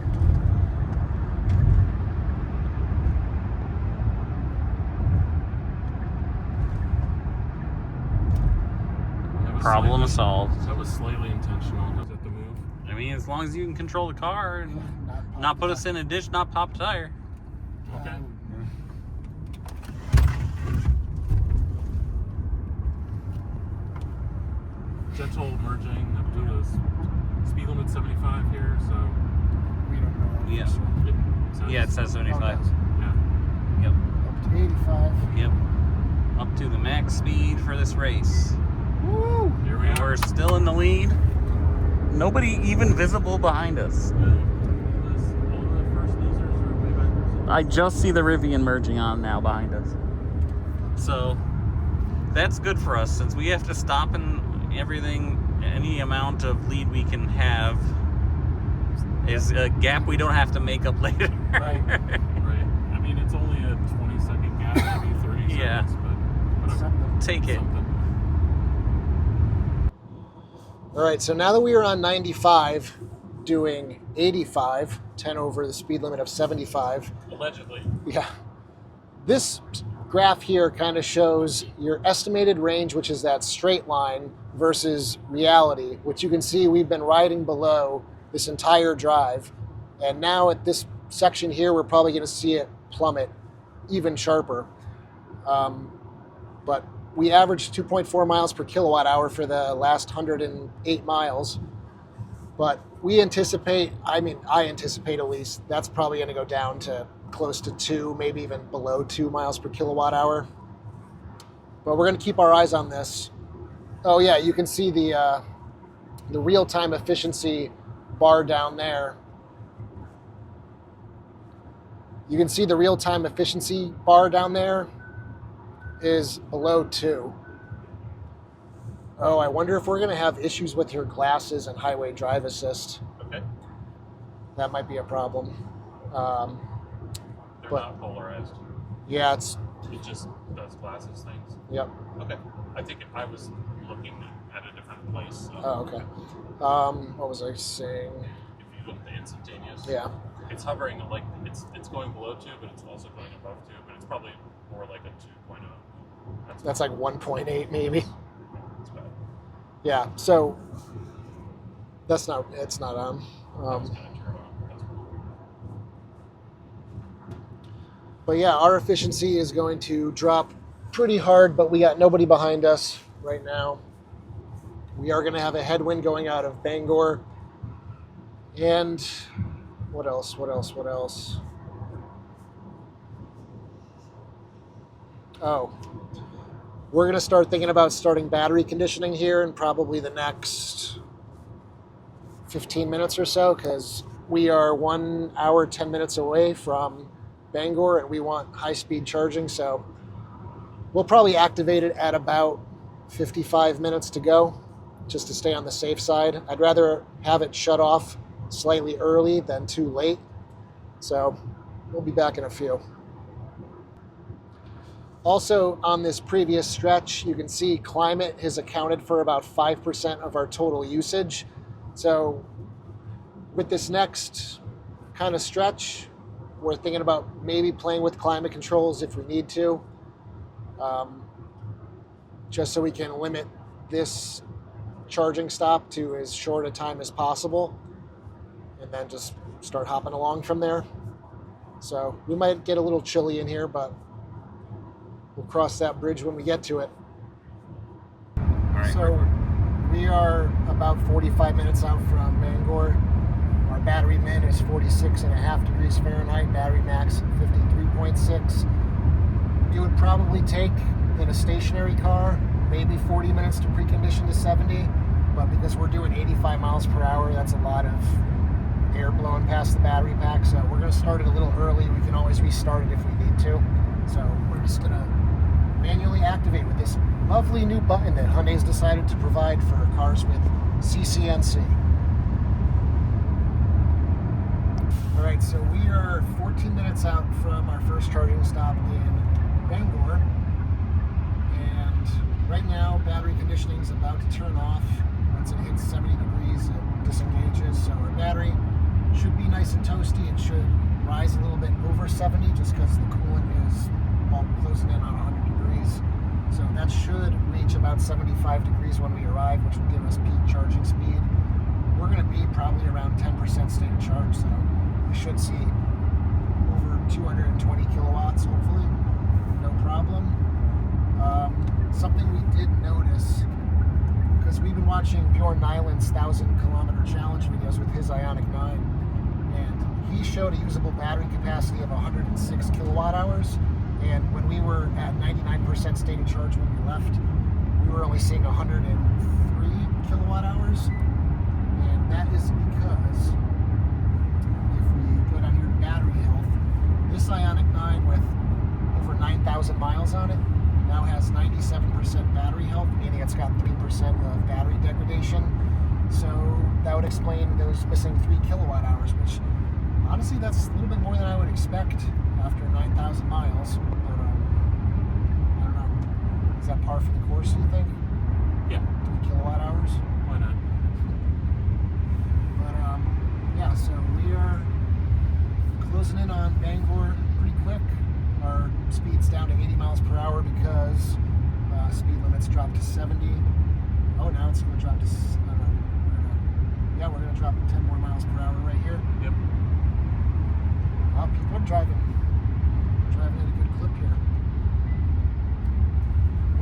Problem solved. That was slightly intentional. Was that the move? I mean, as long as you can control the car and not put us in a ditch, not pop a tire. Okay. Gentle merging up to the speed limit 75 here, so. We don't know. Yeah. Yeah, it says 75. Yeah. Yep. Up to 85. Yep. Up to the max speed for this race. Woo! Here we are. We're still in the lead. Nobody even visible behind us. All the first losers are way back there. I just see the Rivian merging on now behind us. So that's good for us since we have to stop and everything. Any amount of lead we can have is a gap we don't have to make up later. Right. I mean, it's only a 20-second gap, maybe 30 Yeah. seconds, but whatever. Take it. Something. All right, so now that we are on 95, doing 85, 10 over the speed limit of 75. Allegedly. Yeah. This graph here kind of shows your estimated range, which is that straight line, versus reality, which you can see we've been riding below this entire drive. And now at this section here, we're probably going to see it plummet even sharper. But we averaged 2.4 miles per kilowatt hour for the last 108 miles. But we anticipate, I anticipate at least, that's probably going to go down to close to 2, maybe even below 2 miles per kilowatt hour. But we're going to keep our eyes on this. Oh yeah, you can see the real-time efficiency bar down there. You can see the real-time efficiency bar down there is below 2. Oh, I wonder if we're going to have issues with your glasses and highway drive assist. Okay. That might be a problem. They're not polarized. Yeah, It just does glasses things. yep. Okay. I think I was looking at a different place. Oh, okay. What was I saying? If you look at the instantaneous, Yeah. it's hovering like it's going below 2, but it's also going above 2, but it's probably more like a 2.0. That's like 1.8 maybe. That's bad. Yeah, so it's not on. That's gonna turn on. That's cool. But yeah, our efficiency is going to drop pretty hard, but we got nobody behind us right now. We are going to have a headwind going out of Bangor, And what else? What else? What else? Oh, we're going to start thinking about starting battery conditioning here in probably the next 15 minutes or so, because we are 1 hour, 10 minutes away from Bangor and we want high-speed charging. So we'll probably activate it at about 55 minutes to go, just to stay on the safe side. I'd rather have it shut off slightly early than too late. So we'll be back in a few. Also, on this previous stretch, you can see climate has accounted for about 5% of our total usage. So with this next kind of stretch, we're thinking about maybe playing with climate controls if we need to, just so we can limit this charging stop to as short a time as possible, and then just start hopping along from there. So we might get a little chilly in here, but we'll cross that bridge when we get to it. All right. So we are about 45 minutes out from Bangor. Our battery min is 46.5 degrees Fahrenheit, battery max 53.6. It would probably take, in a stationary car, maybe 40 minutes to precondition to 70, but because we're doing 85 miles per hour, that's a lot of air blowing past the battery pack. So we're going to start it a little early. We can always restart it if we need to. So we're just going to manually activate with this lovely new button that Hyundai's decided to provide for cars with CCNC. All right, so we are 14 minutes out from our first charging stop in Bangor, and right now battery conditioning is about to turn off. Once it hits 70 degrees, it disengages, so our battery should be nice and toasty. It should rise a little bit over 70 just because the coolant is all closing in on 100 degrees. So that should reach about 75 degrees when we arrive, which will give us peak charging speed. We're going to be probably around 10% state of charge, so we should see over 220 kilowatts, hopefully. No problem. Something we did notice, because we've been watching Bjorn Nyland's 1,000-kilometer challenge videos with his Ioniq 9, and he showed a usable battery capacity of 106 kilowatt hours. And when we were at 99% state of charge when we left, we were only seeing 103 kilowatt hours. And that is because if we go down here to battery health, this Ioniq 9 with over 9,000 miles on it now has 97% battery health, meaning it's got 3% of battery degradation. So that would explain those missing 3 kilowatt hours, which honestly, that's a little bit more than I would expect after 9,000 miles. But I don't know. Is that par for the course, do you think? Yeah. 3 kilowatt hours? Why not? But yeah, so we are closing in on Bangor pretty quick. Our speed's down to 80 miles per hour because speed limits dropped to 70. Oh, now it's going to drop to, we're going to drop 10 more miles per hour right here. Yep. People are driving at a good clip here.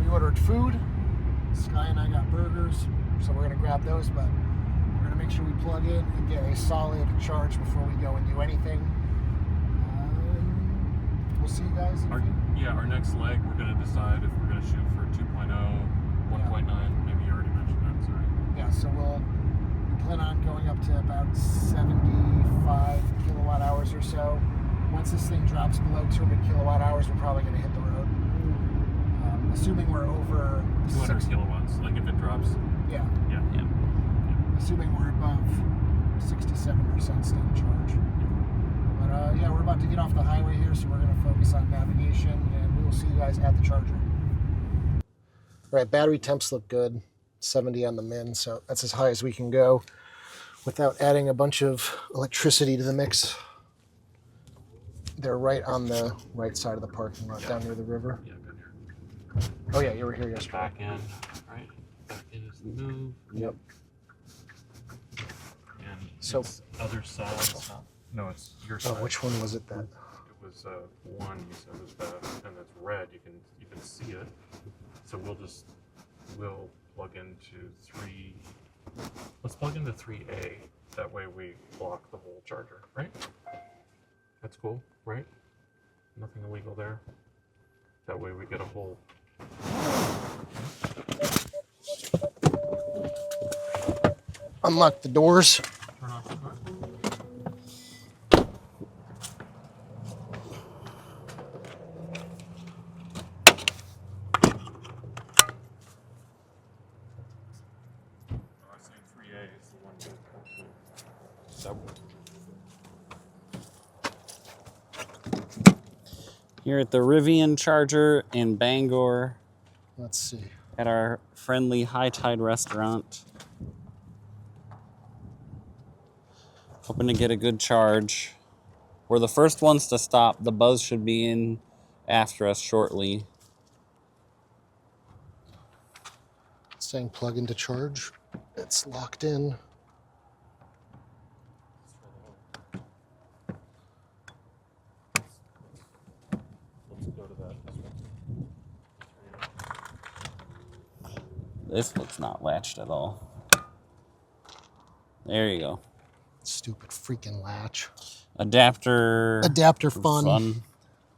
We ordered food. Sky and I got burgers, so we're going to grab those, but we're going to make sure we plug in and get a solid charge before we go and do anything. We'll see you guys in a few. Our next leg, we're going to decide if we're going to shoot for 2.0, 1.9. Maybe you already mentioned that, sorry. Yeah, so we plan on going up to about 75 kilowatt hours or so. Once this thing drops below 200 kilowatt hours, we're probably going to hit the road. Assuming we're over 200 kilowatts, like if it drops. Yeah. Yeah. Assuming we're above 67% state of charge. But yeah, we're about to get off the highway here, so we're going to focus on navigation, and we will see you guys at the charger. All right, battery temps look good. 70 on the min, so that's as high as we can go without adding a bunch of electricity to the mix. They're right on the right side of the parking lot, down near the river. Yeah, good here. Oh yeah, you were here yesterday. Back in, right? Back in is the move. Yep. And So- it's other side. No, it's your side. Oh, which one was it then? It was one you said was the, and it's red. You can see it. So we'll plug into 3. Let's plug into 3A. That way we block the whole charger, right? That's cool, right? Nothing illegal there. That way we get a whole... Unlock the doors. Turn off the car. I say 3A is the one that Here at the Rivian Charger in Bangor Let's see. at our friendly High Tide restaurant. Hoping to get a good charge. We're the first ones to stop. The buzz should be in after us shortly. It's saying plug into charge. It's locked in. Let's go to that. This looks not latched at all. There you go. Stupid freaking latch. Adapter fun.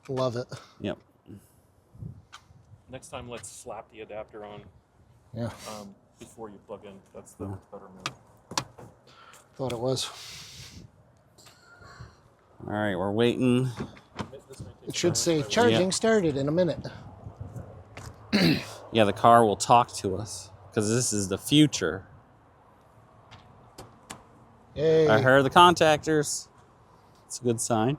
Love it. Yep. Next time, let's slap the adapter on Yeah. before you plug in. That's the better move. Thought it was. All right, we're waiting. It should say charging started in a minute. Yeah, the car will talk to us because this is the future. Yay. I heard the contactors. It's a good sign.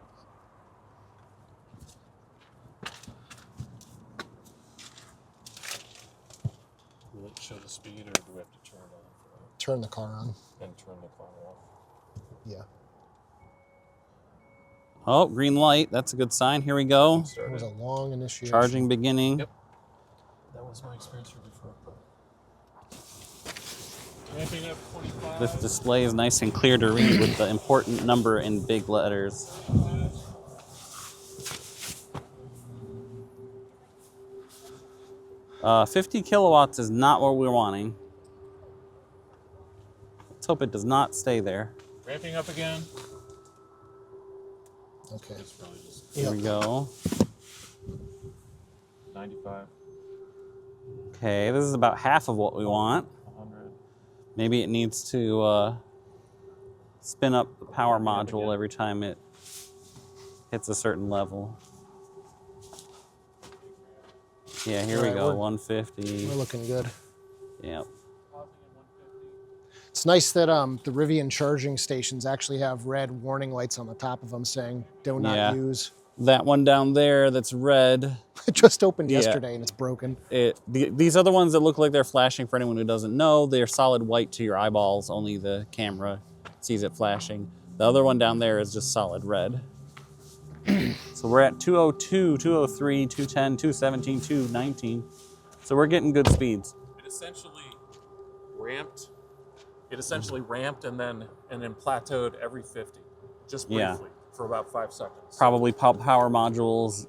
Will it show the speed, or do we have to turn it on Turn the car on. and turn the car off? Yeah. Oh, green light. That's a good sign. Here we go. It was a long initiation. Charging beginning. Yep. That was my experience here before. Ramping up 25. This display is nice and clear to read with the important number in big letters. Uh, 50 kilowatts is not what we're wanting. Let's hope it does not stay there. Ramping up again. Okay. It's probably just Here we go. 95, Okay, this is about half of what we want. 100. Maybe it needs to spin up the power module every time it hits a certain level. Yeah, here we Alright, go, we're 150. looking good. Yep. It's nice that the Rivian charging stations actually have red warning lights on the top of them saying "Do not Yeah. use." That one down there that's red, It just opened Yeah. yesterday and it's broken. these other ones that look like they're flashing, for anyone who doesn't know, they're solid white to your eyeballs, only the camera sees it flashing. The other one down there is just solid red. So we're at 202, 203, 210, 217, 219. So we're getting good speeds. It essentially ramped. It essentially ramped and then plateaued every 50, just briefly Yeah. for about 5 seconds. Probably power modules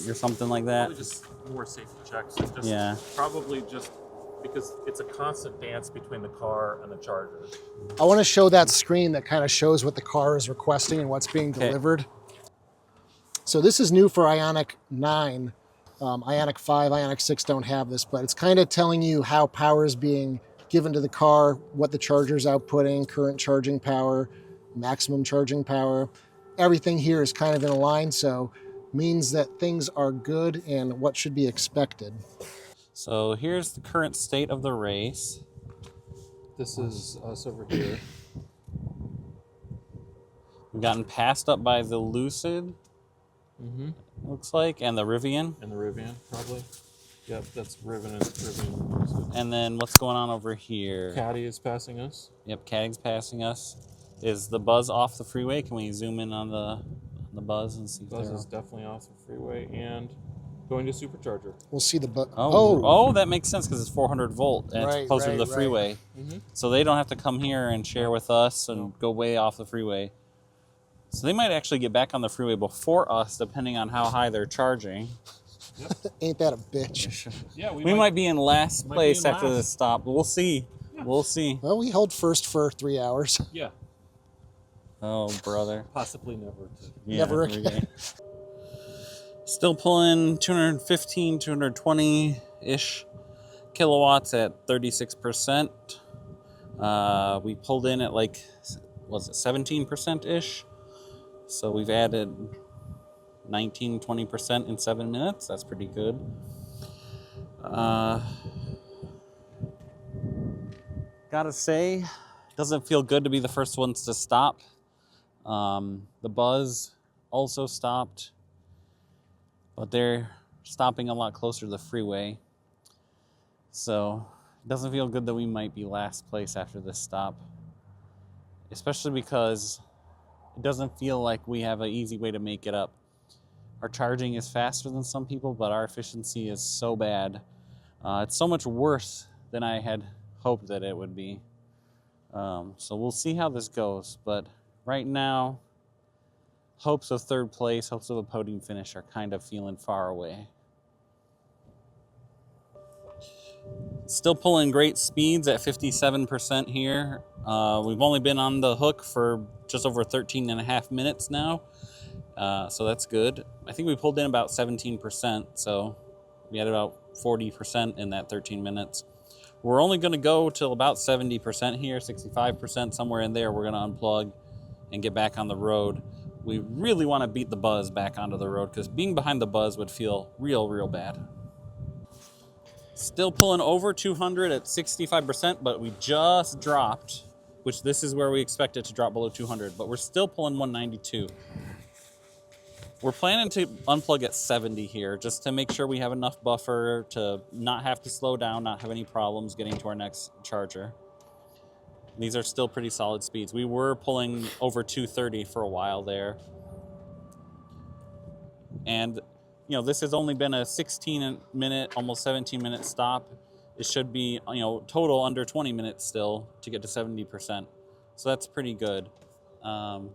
or something like that. Probably just more safety checks. It's just Yeah. probably just because it's a constant dance between the car and the charger. I want to show that screen that kind of shows what the car is requesting and what's being delivered. So this is new for Ioniq 9. Ioniq 5, Ioniq 6 don't have this, but it's kind of telling you how power is being given to the car, what the charger's outputting, current charging power, maximum charging power. Everything here is kind of in a line, so means that things are good and what should be expected. So here's the current state of the race. This is us over here. We've gotten passed up by the Lucid, looks like, and the Rivian. And the Rivian, probably. Yep, that's Rivian. And then what's going on over here? Caddy is passing us. Yep, Caddy's passing us. Is the buzz off the freeway? Can we zoom in on the buzz and see if Buzz they're is definitely off the freeway and going to supercharger. We'll see the Oh, that makes sense because it's 400 volt and Right, it's closer to the right. freeway. So they don't have to come here and share with us and go way off the freeway. So they might actually get back on the freeway before us, depending on how high they're charging. Ain't that a bitch? Yeah, We might be in last might be place in after last. this stop. We'll see. We'll see. Well, we held first for 3 hours. Yeah. Oh, brother. Possibly never. Never again. Still pulling 215, 220-ish kilowatts at 36%. We pulled in at like, was it 17%-ish? So we've added 19, 20% in 7 minutes. That's pretty good. Gotta say, doesn't feel good to be the first ones to stop. The Buzz also stopped, but they're stopping a lot closer to the freeway. So it doesn't feel good that we might be last place after this stop, especially because it doesn't feel like we have an easy way to make it up. Our charging is faster than some people, but our efficiency is so bad. It's so much worse than I had hoped that it would be. So we'll see how this goes. But right now, hopes of third place, hopes of a podium finish are kind of feeling far away. Still pulling great speeds at 57% here. We've only been on the hook for just over 13 and a half minutes now. So that's good. I think we pulled in about 17%, so we had about 40% in that 13 minutes. We're only going to go till about 70% here, 65%, somewhere in there. We're going to unplug and get back on the road. We really want to beat the Buzz back onto the road because being behind the Buzz would feel real bad. Still pulling over 200 at 65%, but we just dropped, which this is where we expect it to drop below 200, but we're still pulling 192. We're planning to unplug at 70 here just to make sure we have enough buffer to not have to slow down, not have any problems getting to our next charger. These are still pretty solid speeds. We were pulling over 230 for a while there. And, you know, this has only been a 16-minute, almost 17-minute stop. It should be, you know, total under 20 minutes still to get to 70%. So that's pretty good.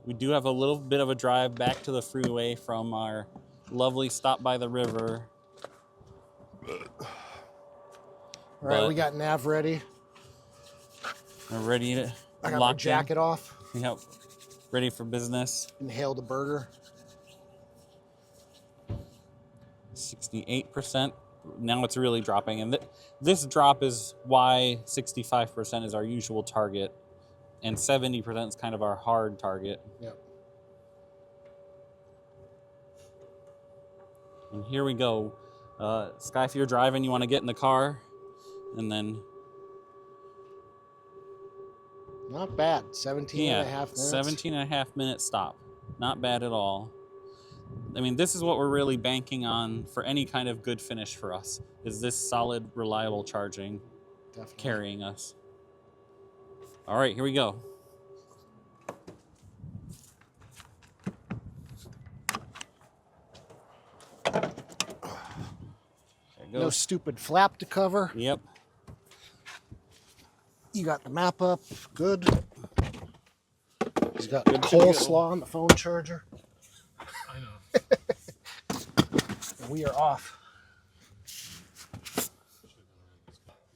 We do have a little bit of a drive back to the freeway from our lovely stop by the river. All right, But we got nav ready. we're ready to I got my lock jacket off. Yep. Ready for business. Inhale the burger. 68%. Now it's really dropping. And this drop is why 65% is our usual target. And 70% is kind of our hard target. Yep. And here we go. Sky, if you're driving, you want to get in the car. And then... Not bad. 17 and a half minutes. 17 and a half minute stop. Not bad at all. I mean, this is what we're really banking on for any kind of good finish for us, is this solid, reliable charging. Definitely. Carrying us. All right, here we go. No stupid flap to cover. Yep. You got the map up. Good. He's got Good to coleslaw on the phone charger. I know. And we are off.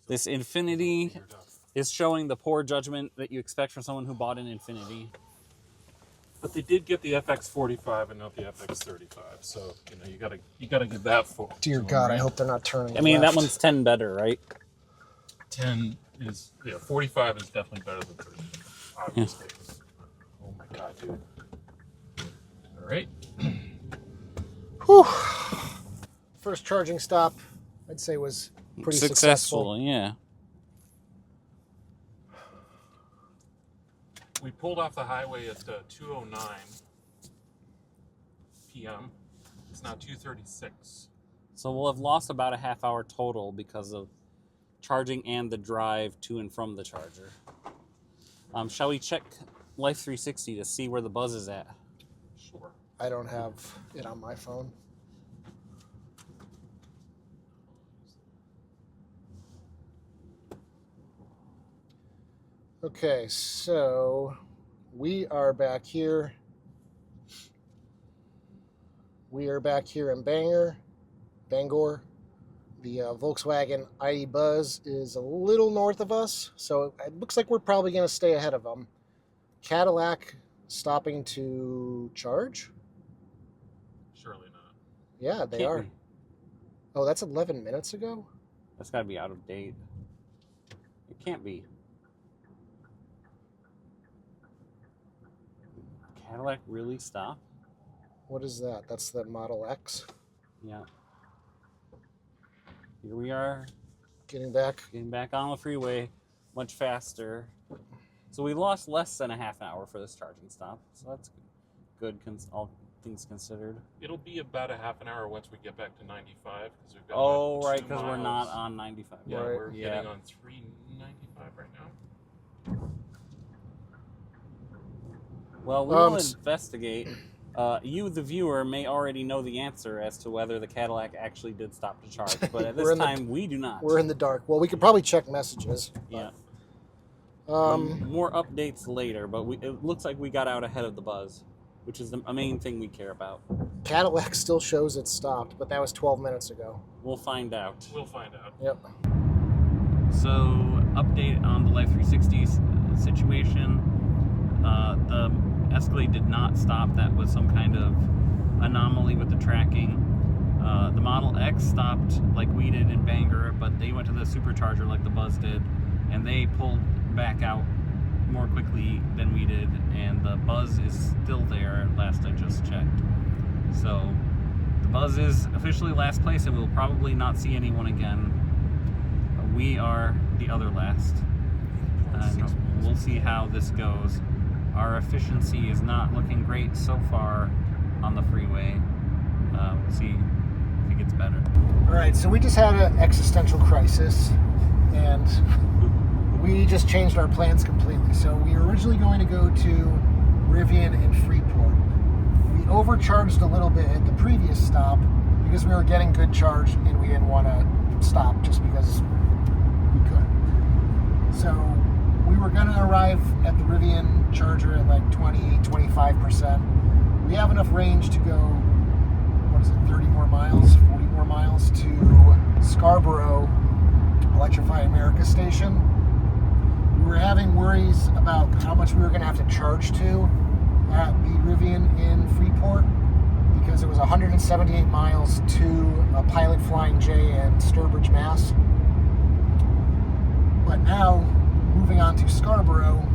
This Infinity is showing the poor judgment that you expect from someone who bought an Infinity. But they did get the FX45 and not the FX35, so you gotta give that for. Dear God, I hope they're not turning. I mean, left. that one's 10 better, right? 10 is 45 is definitely better than 30, obviously. Oh my God, dude! All right. Whew. First charging stop, I'd say, was pretty successful. Yeah. We pulled off the highway at 2:09 p.m. It's now 2:36. So we'll have lost about a half hour total because of charging and the drive to and from the charger. Shall we check Life 360 to see where the Buzz is at? Sure. I don't have it on my phone. Okay, so we are back here. We are back here in Bangor. The Volkswagen ID Buzz is a little north of us, so it looks like we're probably going to stay ahead of them. Cadillac stopping to charge? Surely not. Yeah, they Can't are. be. Oh, that's 11 minutes ago? That's got to be out of date. It can't be. Cadillac really stop? What is that? That's the Model X. Yeah. Here we are, Getting back. getting back on the freeway much faster. So we lost less than a half an hour for this charging stop. So that's good, all things considered. It'll be about a half an hour once we get back to 95 because we've got. Oh, about right, 2 because we're miles. not on 95. Yeah, Right. we're Yeah. getting on 395 right now. Well, we will s- investigate. You, the viewer, may already know the answer as to whether the Cadillac actually did stop to charge, but at We're this in the- time, we do not. We're in the dark. Well, we could probably check messages. Yeah. But, More updates later, but it looks like we got out ahead of the buzz, which is the main thing we care about. Cadillac still shows it stopped, but that was 12 minutes ago. We'll find out. We'll find out. Yep. So, update on the Life 360 situation. The Escalade did not stop. That was some kind of anomaly with the tracking. The Model X stopped like we did in Bangor, but they went to the supercharger like the Buzz did, and they pulled back out more quickly than we did, and the Buzz is still there last I just checked. So the Buzz is officially last place, and we'll probably not see anyone again. We are the other last, and we'll see how this goes. Our efficiency is not looking great so far on the freeway. We'll see if it gets better. All right, so we just had an existential crisis, and we just changed our plans completely. So we were originally going to go to Rivian and Freeport. We overcharged a little bit at the previous stop because we were getting good charge and we didn't want to stop just because we could. So we were going to arrive at the Rivian charger at like 20-25%. We have enough range to go, what is it, 30 more miles, 40 more miles to Scarborough Electrify America station. We were having worries about how much we were going to have to charge to at the Rivian in Freeport because it was 178 miles to a Pilot Flying J in Sturbridge, Mass. But now, moving on to Scarborough,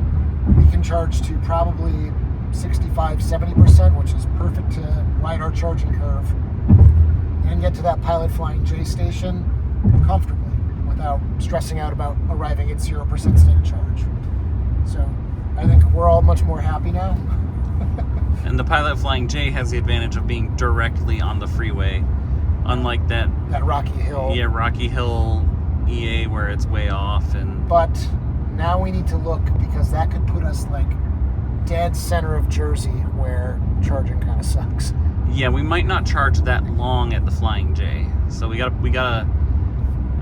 we can charge to probably 65-70%, which is perfect to ride our charging curve and get to that Pilot Flying J station comfortably without stressing out about arriving at 0% state of charge. So I think we're all much more happy now. And the Pilot Flying J has the advantage of being directly on the freeway, unlike that Rocky Hill. Rocky Hill EA where it's way off. And But now we need to look because that could put us like dead center of Jersey where charging kind of sucks. yeah, we might not charge that long at the Flying J, so we gotta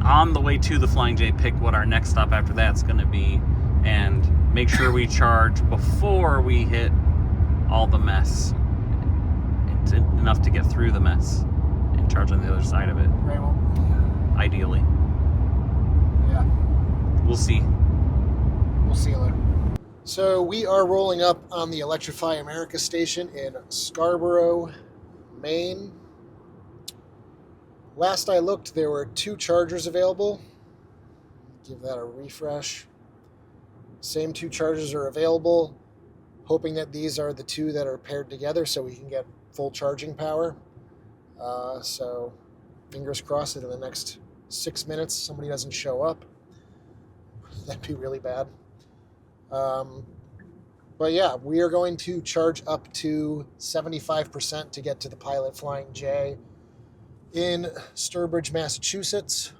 on the way to the Flying J pick what our next stop after that's going to be and make sure we charge before we hit all the mess. It's enough to get through the mess and charge on the other side of it, Right, well, ideally. yeah. We'll see. We'll see you later. So we are rolling up on the Electrify America station in Scarborough, Maine. Last I looked, there were 2 chargers available. Give that a refresh. Same 2 chargers are available. Hoping that these are the 2 that are paired together so we can get full charging power. So fingers crossed that in the next 6 minutes somebody doesn't show up. That'd be really bad. But yeah, we are going to charge up to 75% to get to the Pilot Flying J in Sturbridge, Massachusetts.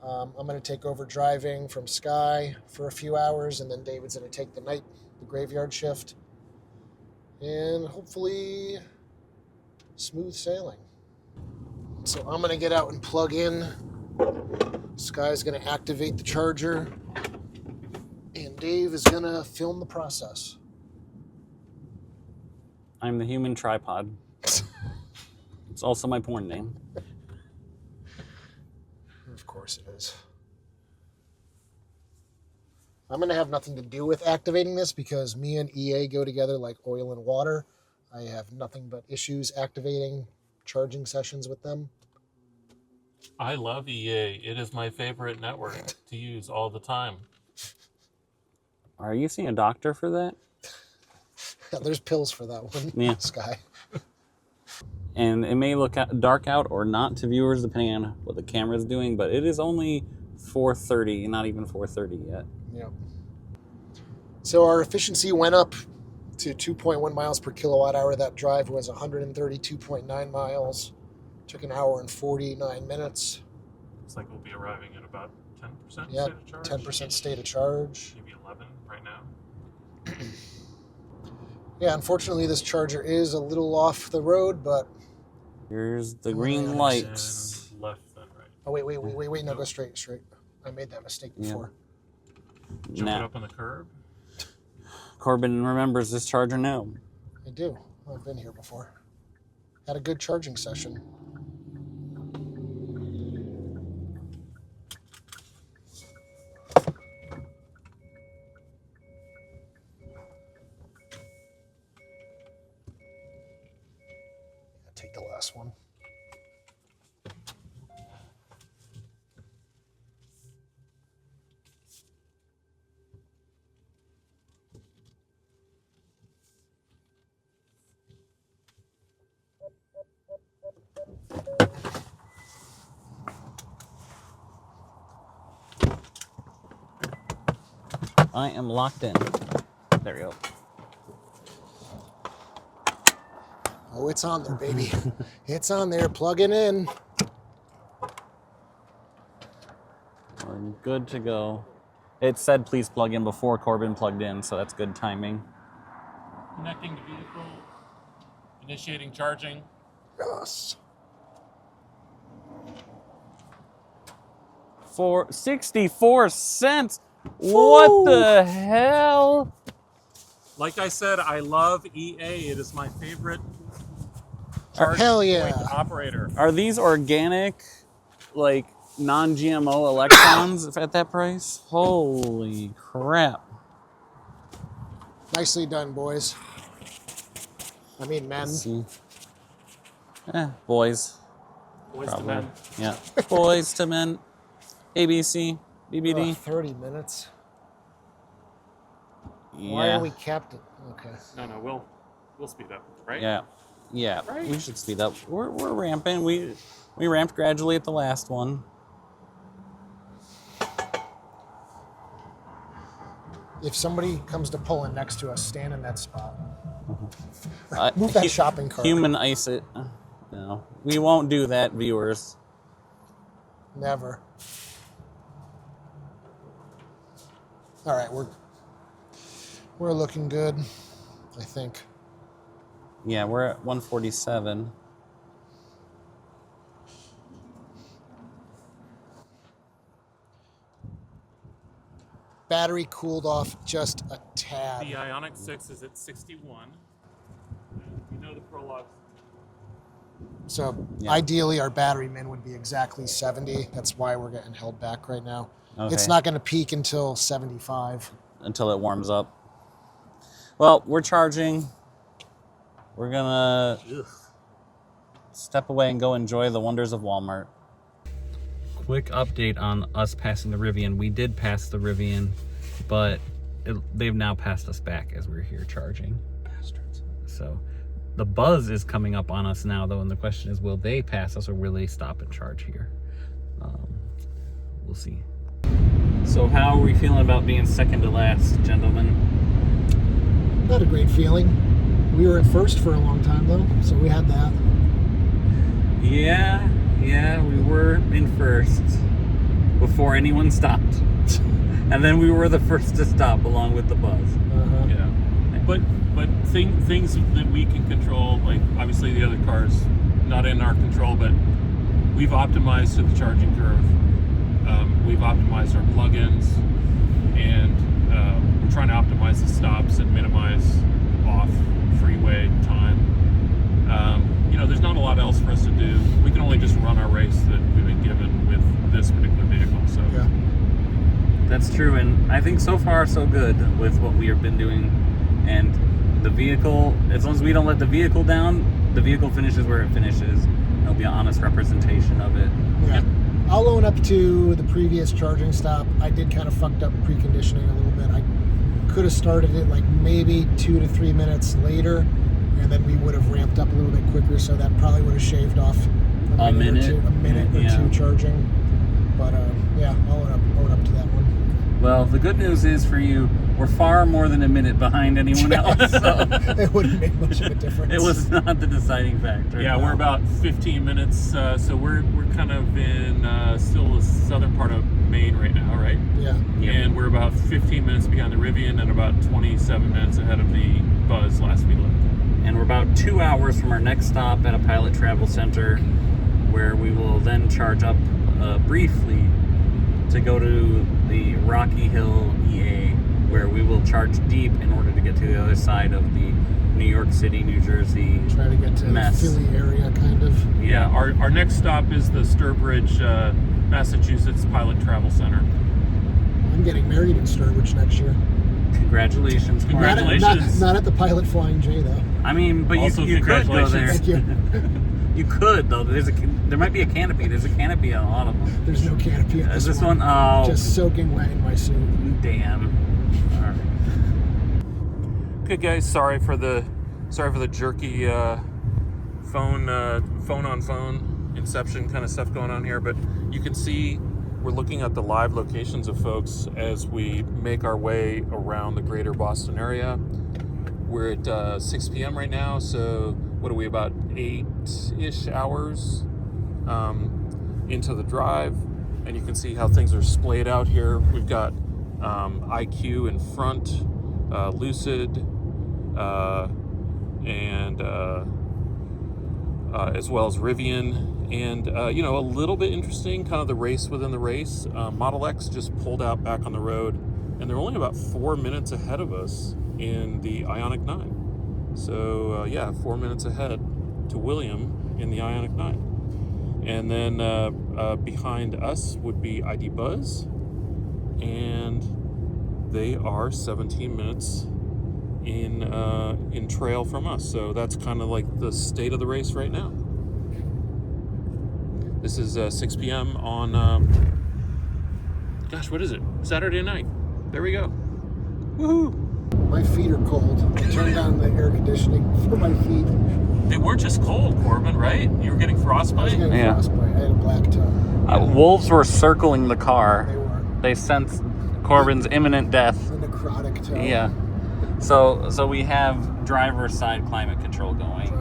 I'm going to take over driving from Sky for a few hours, and then David's going to take the graveyard shift, and hopefully smooth sailing. So I'm going to get out and plug in. Sky's going to activate the charger, and Dave is going to film the process. I'm the human tripod. It's also my porn name. Of course it is. I'm going to have nothing to do with activating this because me and EA go together like oil and water. I have nothing but issues activating charging sessions with them. I love EA. It is my favorite network to use all the time. Are you seeing a doctor for that? Yeah, there's pills for that one, Yeah. Sky. And it may look dark out or not to viewers depending on what the camera is doing, but it is only 4:30, not even 4:30 yet. Yeah. So our efficiency went up to 2.1 miles per kilowatt hour. That drive was 132.9 miles. Took an hour and 49 minutes. Looks like we'll be arriving at about 10% Yeah, state of charge. 10% state of charge. Maybe 11 right now. Yeah, unfortunately, this charger is a little off the road, but... Here's the green lights. And left then, right? Oh, wait. No, go straight. I made that mistake before. Jump Now, it up on the curb. Corbin remembers this charger now. I do. I've been here before. Had a good charging session. Take the last one. I am locked in. There we go. Oh, it's on there, baby. It's on there. Plugging in. We're good to go. It said please plug in before Corbin plugged in, so that's good timing. Connecting to vehicle. Initiating charging. Yes. For 64 cents. What the hell? Like I said, I love EA. It is my favorite charge Hell yeah. point operator. Are these organic, like non-GMO electrons at that price? Holy crap. Nicely done, boys. I mean, men. Let's see. Boys. Boys to Probably. men. Yeah. Boys to men. ABC. BBD. 30 minutes. Yeah. Why are we capped? Okay. No, we'll speed up, right? Yeah. Right. We should speed up. We're ramping. We ramped gradually at the last one. If somebody comes to pull in next to us, stand in that spot. Move that shopping cart. Human ice it. No, we won't do that, viewers. Never. All right, we're looking good, I think. Yeah, we're at 147. Battery cooled off just a tad. The Ioniq 6 is at 61. You know the prologue. So Yeah. ideally, our battery min would be exactly 70. That's why we're getting held back right now. Okay. It's not going to peak until 75. Until it warms up. Well, we're charging. We're gonna step away and go enjoy the wonders of Walmart. Quick update on us passing the Rivian. We did pass the Rivian, but they've now passed us back as we're here charging. Bastards. So the buzz is coming up on us now, though, and the question is, will they pass us or will they stop and charge here? We'll see. So how are we feeling about being second to last, gentlemen? Not a great feeling. We were in first for a long time, though, so we had that. Yeah, we were in first before anyone stopped. And then we were the first to stop along with the buzz. Uh-huh. Yeah. But things that we can control, like obviously the other cars, not in our control, but we've optimized to the charging curve. We've optimized our plugins, and we're trying to optimize the stops and minimize off freeway time. There's not a lot else for us to do. We can only just run our race that we've been given with this particular vehicle. So Yeah. That's true, and I think so far so good with what we have been doing. And the vehicle, as long as we don't let the vehicle down, the vehicle finishes where it finishes. It'll be an honest representation of it. Yeah. I'll own up to the previous charging stop. I did kind of fucked up preconditioning a little bit. I could have started it like maybe 2 to 3 minutes later, and then we would have ramped up a little bit quicker, so that probably would have shaved off a minute or two charging. But yeah, I'll own up to that one. Well, the good news is for you, we're far more than a minute behind anyone else. So It wouldn't make much of a difference. it was not the deciding factor. Yeah, we're about 15 minutes, so we're kind of in still the southern part of Maine right now, right? Yeah. Yep. And we're about 15 minutes behind the Rivian and about 27 minutes ahead of the Buzz last we looked. And we're about 2 hours from our next stop at a Pilot Travel Center, where we will then charge up briefly to go to the Rocky Hill EA, where we will charge deep in order to get to the other side of the New York City, New Jersey Try to get to mess. the Philly area, kind of. Yeah, our next stop is the Sturbridge, Massachusetts Pilot Travel Center. I'm getting married in Sturbridge next year. Congratulations. Mark. Congratulations. Not at the Pilot Flying J, though. I mean, but Also, you could go there. Thank you. You could, though. There might be a canopy. There's a canopy on a lot of them. There's no canopy in Is this one? Oh, Just soaking wet in my suit. damn. All right. Okay, guys. Sorry for the jerky phone on phone inception kind of stuff going on here, but you can see we're looking at the live locations of folks as we make our way around the greater Boston area. We're at 6 p.m. right now, so what are we, about 8-ish hours into the drive, and you can see how things are splayed out here. We've got IQ in front, Lucid, and as well as Rivian. And, a little bit interesting, kind of the race within the race. Model X just pulled out back on the road, and they're only about 4 minutes ahead of us in the Ioniq 9. So, 4 minutes ahead to William in the Ioniq 9. And then behind us would be ID Buzz, and they are 17 minutes in trail from us. So that's kind of like the state of the race right now. This is 6 p.m. on, what is it? Saturday night. There we go. Woohoo! My feet are cold. I turned on the air conditioning for my feet. They weren't just cold, Corbin, right? You were getting I was frostbite? getting Yeah. frostbite. I had a black toe. Wolves were circling the car. They were. They sensed Corbin's imminent death. A necrotic toe. Yeah. So we have driver's side climate control going.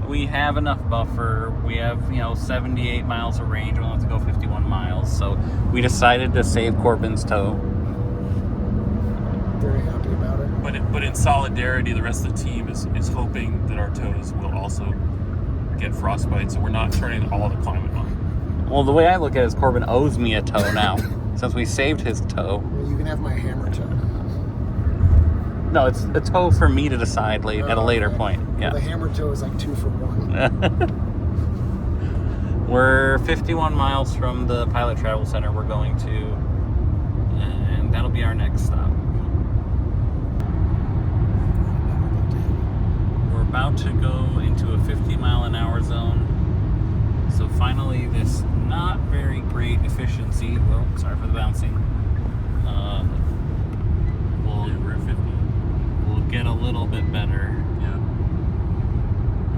We have enough buffer. We have, 78 miles of range. We want to go 51 miles. So we decided to save Corbin's toe. Very happy about it. But in solidarity, the rest of the team is hoping that our toes will also get frostbite, so we're not turning all the climate on. Well, the way I look at it is Corbin owes me a toe now, since we saved his toe. Well, you can have my hammer toe. No, it's a toe for me to decide at a later Okay. point. Well, Yeah. the hammer toe is like 2 for 1. We're 51 miles from the Pilot Travel Center we're going to, and that'll be our next stop. We're about to go into a 50-mile-an-hour zone. So finally, this not very great efficiency, well, sorry for the bouncing, We're at 50. will get a little bit better. Yeah.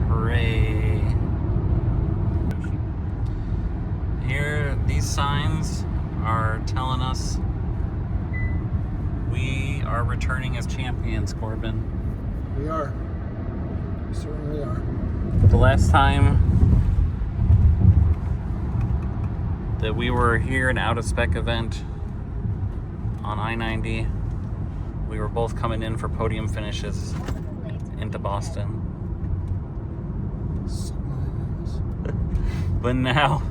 Hooray. Here, these signs are telling us we are returning as champions, Corbin. We are. We certainly are. The last time that we were here in out-of-spec event on I-90, we were both coming in for podium finishes into Boston. But now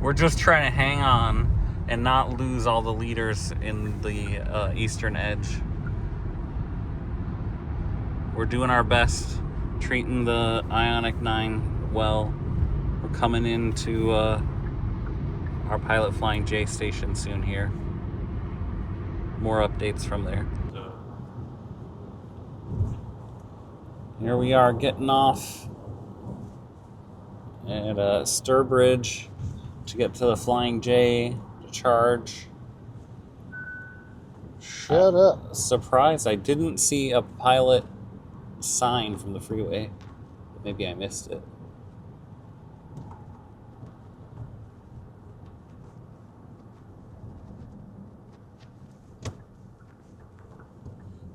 we're just trying to hang on and not lose all the leaders in the eastern edge. We're doing our best, treating the Ioniq 9 well. We're coming into our Pilot Flying J station soon here. more updates from there. Here we are getting off at Sturbridge to get to the Flying J to charge. Shut up. Surprised I didn't see a pilot sign from the freeway. Maybe I missed it.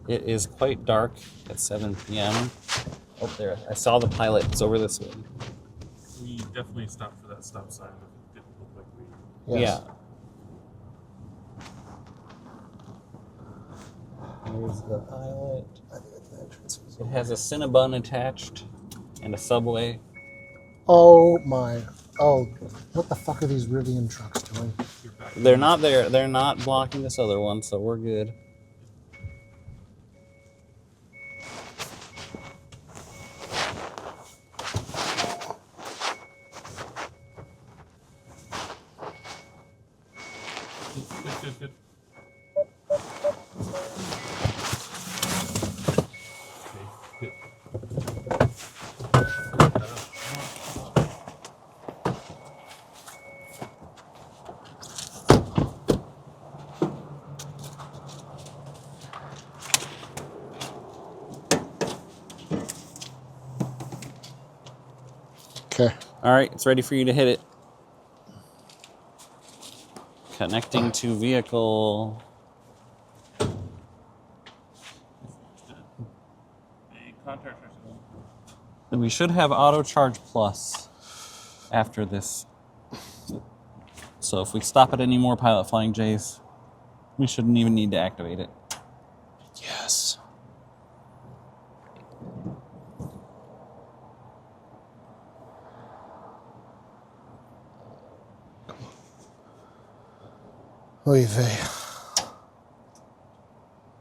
It is quite dark at 7 p.m. Oh, there. I saw the pilot. It's over this way. We definitely stopped for that stop sign, but it didn't look like we... Yes. Yeah. Here's the pilot. It has a Cinnabon attached and a Subway. Oh my. Oh, what the fuck are these Rivian trucks doing? They're not there. They're not blocking this other one, so we're good. Good. Okay. All right, it's ready for you to hit it. Connecting to vehicle. And we should have auto charge plus after this. So if we stop at any more Pilot Flying J's, we shouldn't even need to activate it. Yes. Oy vey.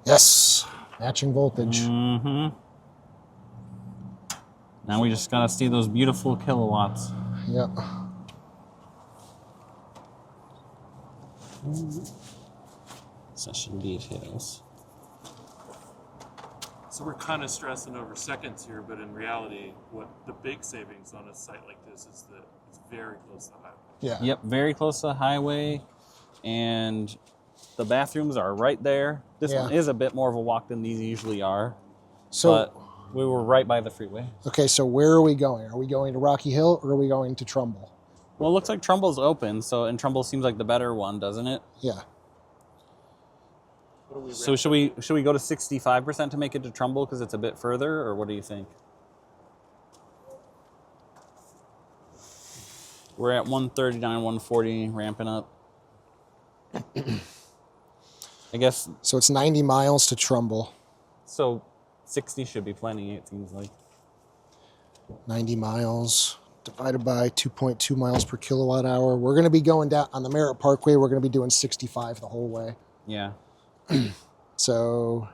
Yes. Matching voltage. Mm-hmm. Now we just gotta see those beautiful kilowatts. Yep. Session details. So we're kind of stressing over seconds here, but in reality, what the big savings on a site like this is that it's very close to the highway. Yeah. Yep, very close to the highway, and the bathrooms are right there. This Yeah. one is a bit more of a walk than these usually are, So, but we were right by the freeway. okay, so where are we going? Are we going to Rocky Hill or are we going to Trumbull? Well, it looks like Trumbull's open, and Trumbull seems like the better one, doesn't it? Yeah. So should we go to 65% to make it to Trumbull because it's a bit further, or what do you think? We're at 139, 140, ramping up. I guess, So it's 90 miles to Trumbull. so 60 should be plenty, it seems like. 90 miles divided by 2.2 miles per kilowatt hour. We're going to be going down on the Merritt Parkway. We're going to be doing 65 the whole way. Yeah. So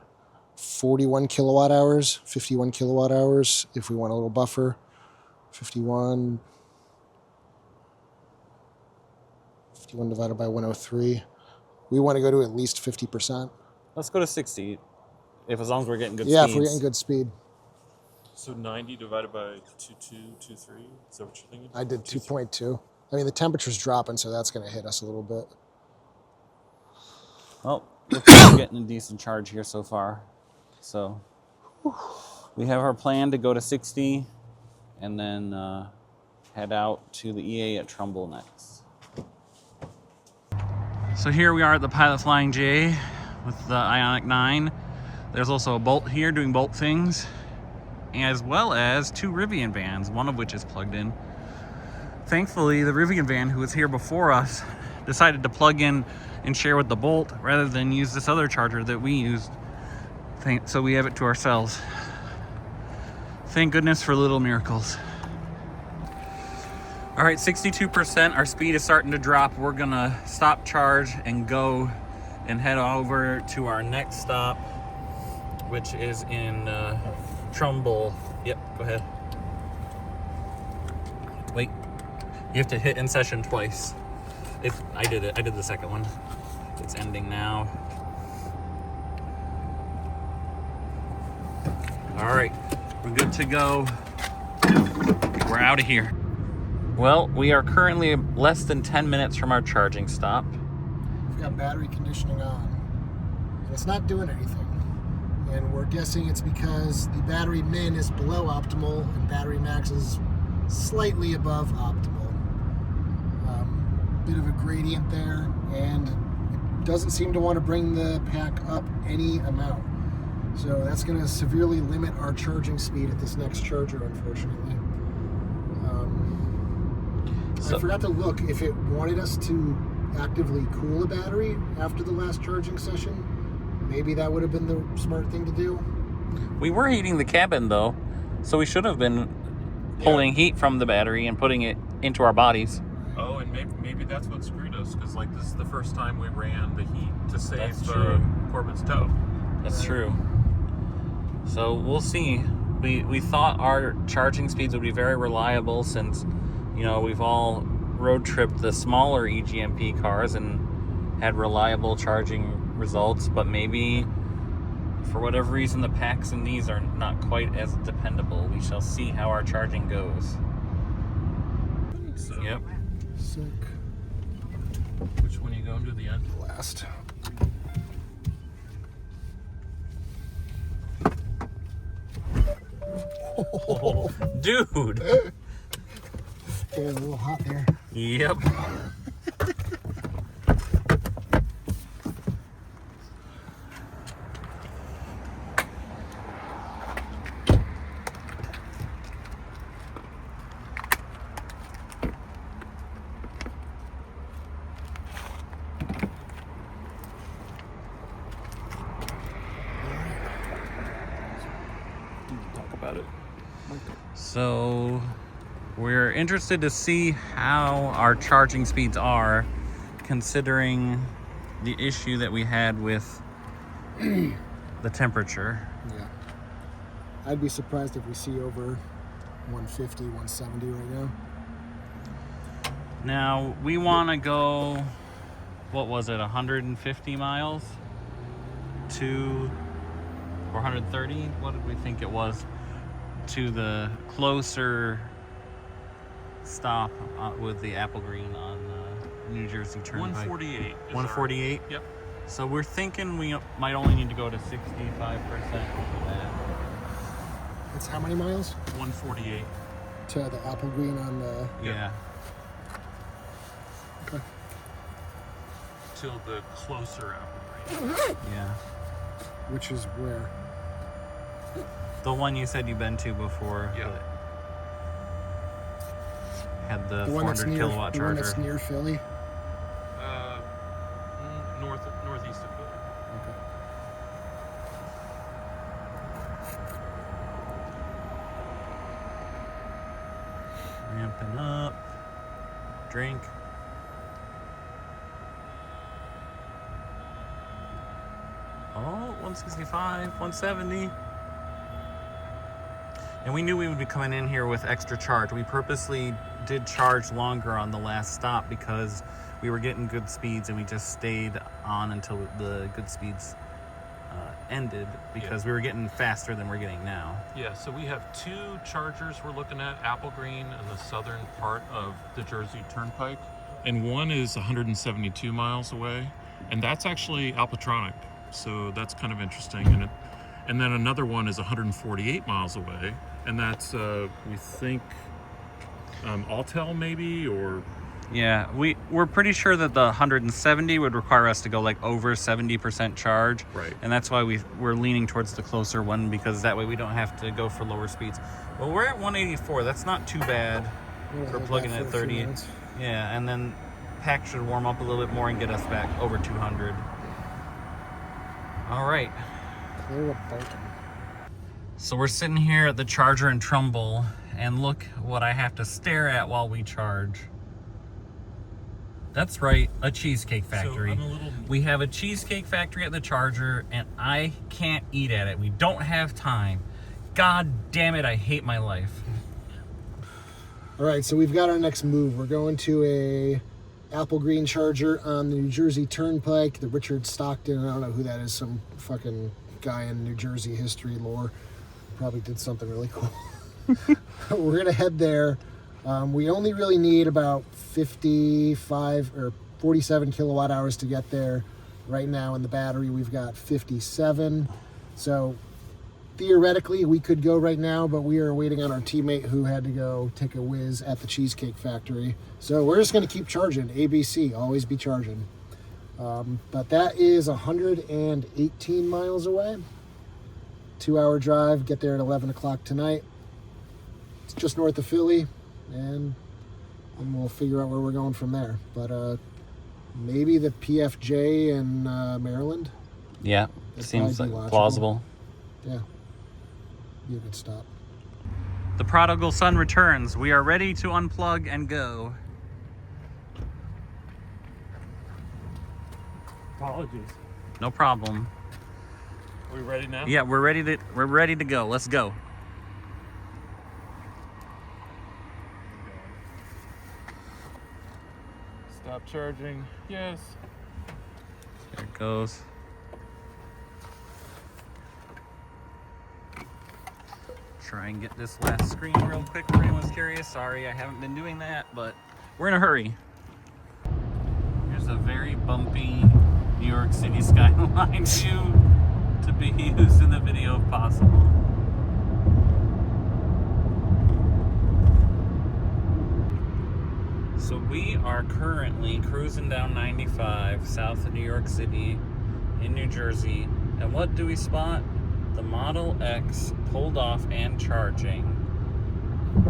41 kilowatt hours, 51 kilowatt hours if we want a little buffer. 51 divided by 103. We want to go to at least 50%. Let's go to 60, as long as we're getting good Yeah, speeds. if we're getting good speed. So 90 divided by 22, 23, is that what you're thinking? I did 2.2. I mean, the temperature's dropping, so that's going to hit us a little bit. Well, looks like we're getting a decent charge here so far. So we have our plan to go to 60 and then head out to the EA at Trumbull next. So here we are at the Pilot Flying J with the Ioniq 9. There's also a Bolt here doing Bolt things, as well as two Rivian vans, one of which is plugged in. Thankfully, the Rivian van who was here before us decided to plug in and share with the Bolt rather than use this other charger that we used. So we have it to ourselves. Thank goodness for little miracles. All right, 62%, our speed is starting to drop. We're gonna stop charge and go and head over to our next stop, which is in Trumbull. Yep, go ahead. Wait, you have to hit in session twice. I did it, I did the second one. It's ending now. All right, we're good to go. We're out of here. Well, we are currently less than 10 minutes from our charging stop. We've got battery conditioning on, and it's not doing anything. And we're guessing it's because the battery min is below optimal and battery max is slightly above optimal. Bit of a gradient there, and it doesn't seem to want to bring the pack up any amount. So that's going to severely limit our charging speed at this next charger, unfortunately. I forgot to look if it wanted us to actively cool a battery after the last charging session. Maybe that would have been the smart thing to do. We were heating the cabin though, so we should have been pulling heat from the battery and putting it into our bodies. Oh, and maybe that's what screwed us, because like this is the first time we ran the heat to save That's true. Corbett's tow. That's true. So we'll see. We thought our charging speeds would be very reliable since, you know, we've all road tripped the smaller EGMP cars and had reliable charging results, but maybe for whatever reason the packs in these are not quite as dependable. We shall see how our charging goes. So, Yep. Sick. which one are you going to the end? Last. Oh, dude. It was a little hot there. Yep. Talk about it. So we're interested to see how our charging speeds are, considering the issue that we had with the temperature. Yeah. I'd be surprised if we see over 150, 170 right now. Now we want to go, what was it, 150 miles to, or 130? What did we think it was? To the closer stop with the apple green on New Jersey Turnpike. 148. 148? Yep. So we're thinking we might only need to go to 65% for that. It's how many miles? 148. To the apple green on the... Yeah. Okay. Till the closer apple green. Yeah. Which is where? The one you said you've been to before. Yeah. that had the The one that's 400 near, kilowatt the one charger. that's near Philly? Northeast of Philly. Okay. Ramping up. Drink. Oh, 165, 170. And we knew we would be coming in here with extra charge. We purposely did charge longer on the last stop because we were getting good speeds, and we just stayed on until the good speeds ended because we were getting faster than we're getting now. Yeah, so we have two chargers we're looking at, Apple Green and the southern part of the Jersey Turnpike. And one is 172 miles away, and that's actually Alpatronic, so that's kind of interesting. And then another one is 148 miles away, and that's, we think, Altel maybe, or... Yeah, we're pretty sure that the 170 would require us to go like over 70% charge. Right. And that's why we're leaning towards the closer one, because that way we don't have to go for lower speeds. Well, we're at 184. That's not too bad for plugging at 30. Yeah, and then pack should warm up a little bit more and get us back over 200. All right. Clear up Bolton. So we're sitting here at the charger in Trumbull, and look what I have to stare at while we charge. That's right, a Cheesecake Factory. We have a Cheesecake Factory at the charger, and I can't eat at it. We don't have time. God damn it, I hate my life. All right, so we've got our next move. We're going to a apple green charger on the New Jersey Turnpike, the Richard Stockton. I don't know who that is, some fucking guy in New Jersey history lore. probably did something really cool. We're gonna head there. We only really need about 55 or 47 kilowatt hours to get there. Right now in the battery, we've got 57. So theoretically, we could go right now, but we are waiting on our teammate who had to go take a whiz at the Cheesecake Factory. So we're just gonna keep charging. ABC, always be charging. But that is 118 miles away. 2-hour drive, get there at 11 o'clock tonight. It's just north of Philly, and we'll figure out where we're going from there. But maybe the PFJ in Maryland. Yeah, seems like plausible. Yeah, be a good stop. The prodigal son returns. We are ready to unplug and go. Apologies. No problem. Are we ready now? Yeah, we're ready to go. Let's go. Stop charging. Yes. There it goes. Try and get this last screen real quick for anyone's curious. Sorry, I haven't been doing that, but we're in a hurry. Here's a very bumpy New York City skyline view to be used in the video if possible. So we are currently cruising down 95 south of New York City in New Jersey. And what do we spot? The Model X pulled off and charging.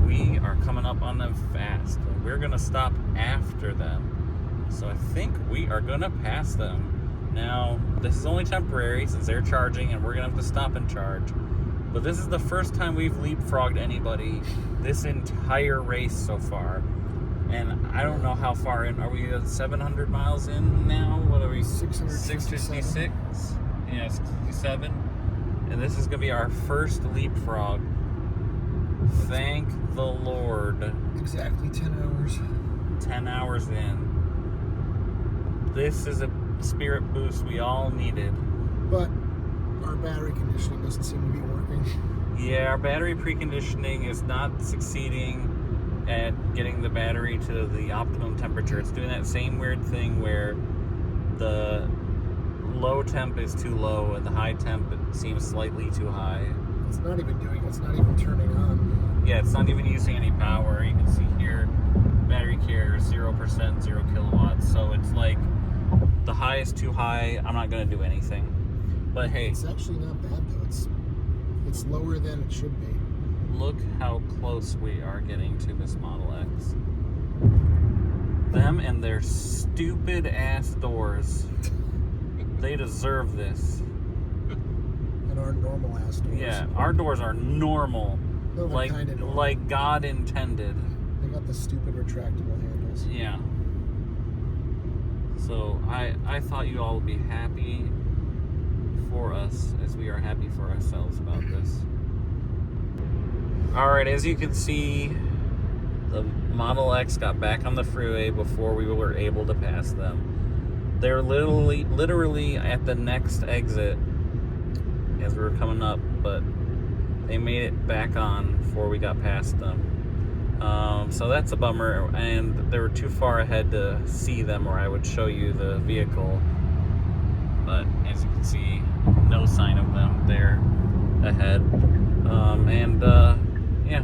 We are coming up on them fast. We're gonna stop after them. So I think we are gonna pass them. Now, this is only temporary since they're charging and we're gonna have to stop and charge. But this is the first time we've leapfrogged anybody this entire race so far. And I don't know how far in. Are we 700 miles in now? What are we? 656? Yeah, 67. And this is going to be our first leapfrog. Thank the Lord. Exactly 10 hours. 10 hours in. This is a spirit boost we all needed. But our battery conditioning doesn't seem to be working. Yeah, our battery preconditioning is not succeeding at getting the battery to the optimum temperature. It's doing that same weird thing where the low temp is too low and the high temp seems slightly too high. It's not even turning on. Yeah, it's not even using any power. You can see here, battery care 0%, 0 kilowatts. So it's like the high is too high. I'm not gonna do anything. But hey, it's actually not bad though. It's lower than it should be. Look how close we are getting to this Model X. Them and their stupid ass doors. They deserve this. And our normal ass doors. Yeah, our doors are normal. No, like normal. Like God intended. They got the stupid retractable handles. Yeah. So I thought you all would be happy for us as we are happy for ourselves about this. Alright, as you can see, the Model X got back on the freeway before we were able to pass them. They're literally at the next exit as we were coming up, but they made it back on before we got past them. So that's a bummer, and they were too far ahead to see them or I would show you the vehicle. But as you can see, no sign of them there ahead. Yeah,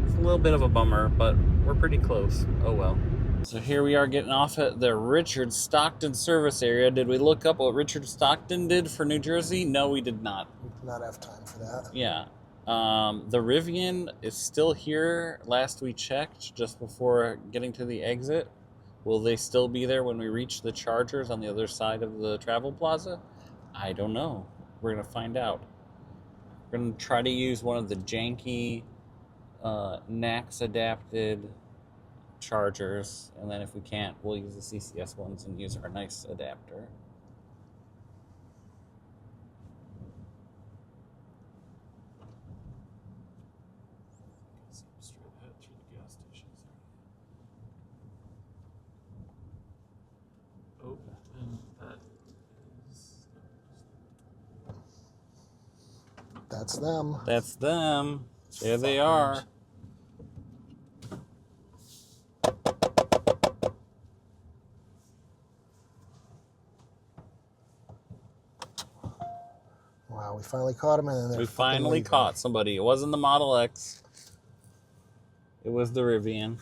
it's a little bit of a bummer, but we're pretty close. Oh well. So here we are getting off at the Richard Stockton service area. Did we look up what Richard Stockton did for New Jersey? No, we did not. We did not have time for that. Yeah. The Rivian is still here. Last we checked, just before getting to the exit. Will they still be there when we reach the chargers on the other side of the travel plaza? I don't know. We're going to find out. We're going to try to use one of the janky NACS adapted chargers, and then if we can't, we'll use the CCS ones and use our nice adapter. Oh, and that is That's them. That's them. There they are. Wow, we finally caught him, and then We finally caught somebody. It wasn't the Model X. It was the Rivian.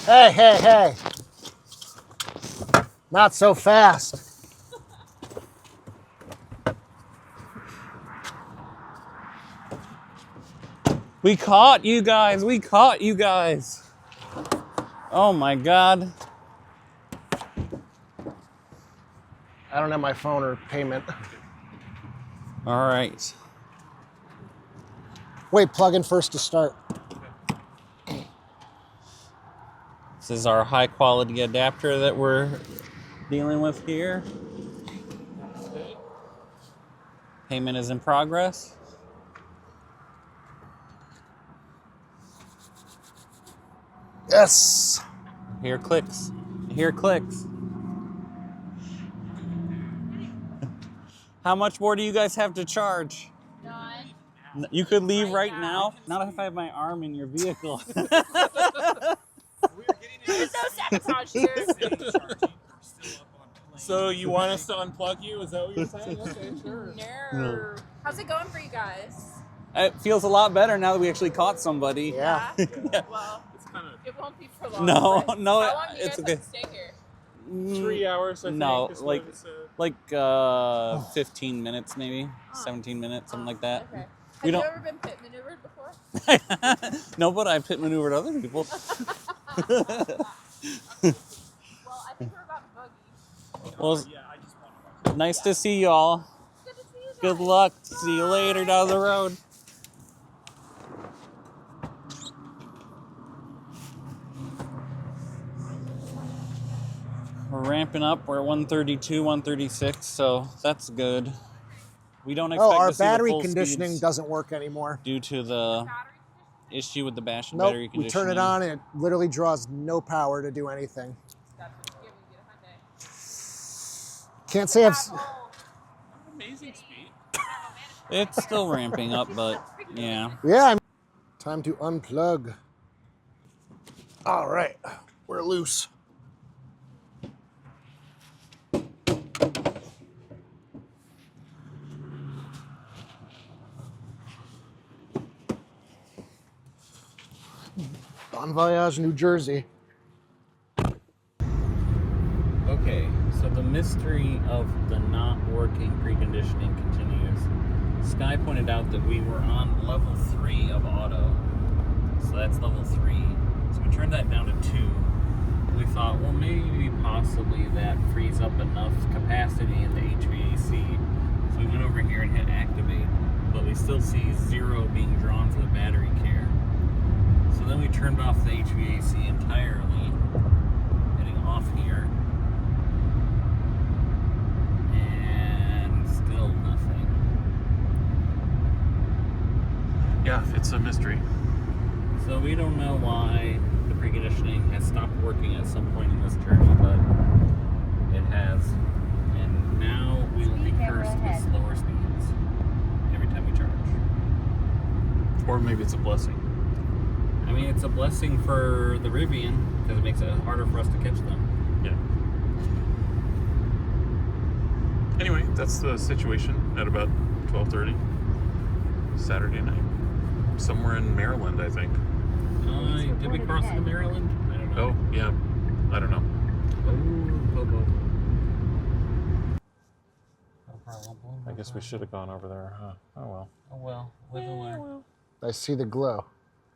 Hey, hey, hey! Not so fast. We caught you guys. We caught you guys. Oh my God. I don't have my phone or payment. All right. Wait, plug in first to start. This is our high quality adapter that we're dealing with here. Payment is in progress. Yes. Here clicks. Here clicks. How much more do you guys have to charge? None. You could leave right now. Not if I have my arm in your vehicle. There's no sabotage here. So you want us to unplug you? Is that what you're saying? Okay, sure. No. How's it going for you guys? It feels a lot better now that we actually caught somebody. Yeah. Well, It's kind of it won't be for long. No, right? no, How long do you it's guys okay. have to stay here? 3 hours, I think. No, is what like it said. 15 minutes maybe, 17 minutes, something like that. Okay. We Have don't- you ever been pit maneuvered before? No, but I've pit maneuvered other people. Well, I think we're about buggy. Well, nice to see y'all. Good to see you guys. Good luck. See you later down the road. We're ramping up. We're at 132, 136, so that's good. We don't expect Oh, our to see the battery full conditioning speeds doesn't work anymore. due to the issue with the Nope, battery we conditioning. turn it on and it literally draws no power to do anything. That's what you get when you get a Hyundai. Can't say I've... Amazing speed. It's still ramping up, but yeah. Yeah, time to unplug. All right, we're loose. Bon voyage, New Jersey. Okay, so the mystery of the not working preconditioning continues. Sky pointed out that we were on level 3 of auto. So that's level 3. So we turned that down to 2. We thought, well, maybe possibly that frees up enough capacity in the HVAC. So we went over here and hit activate, but we still see 0 being drawn for the battery care. So then we turned off the HVAC entirely, hitting off here. And still nothing. Yeah, it's a mystery. So we don't know why the preconditioning has stopped working at some point in this journey, but it has. And now we will be cursed with slower speeds every time we charge. Or maybe it's a blessing. I mean, it's a blessing for the Rivian because it makes it harder for us to catch them. Yeah. Anyway, that's the situation at about 12:30 Saturday night. Somewhere in Maryland, I think. Did we cross into Maryland? I don't know. Oh, yeah. I don't know. I guess we should have gone over there, huh? Oh well. Oh well, live and learn. I see the glow.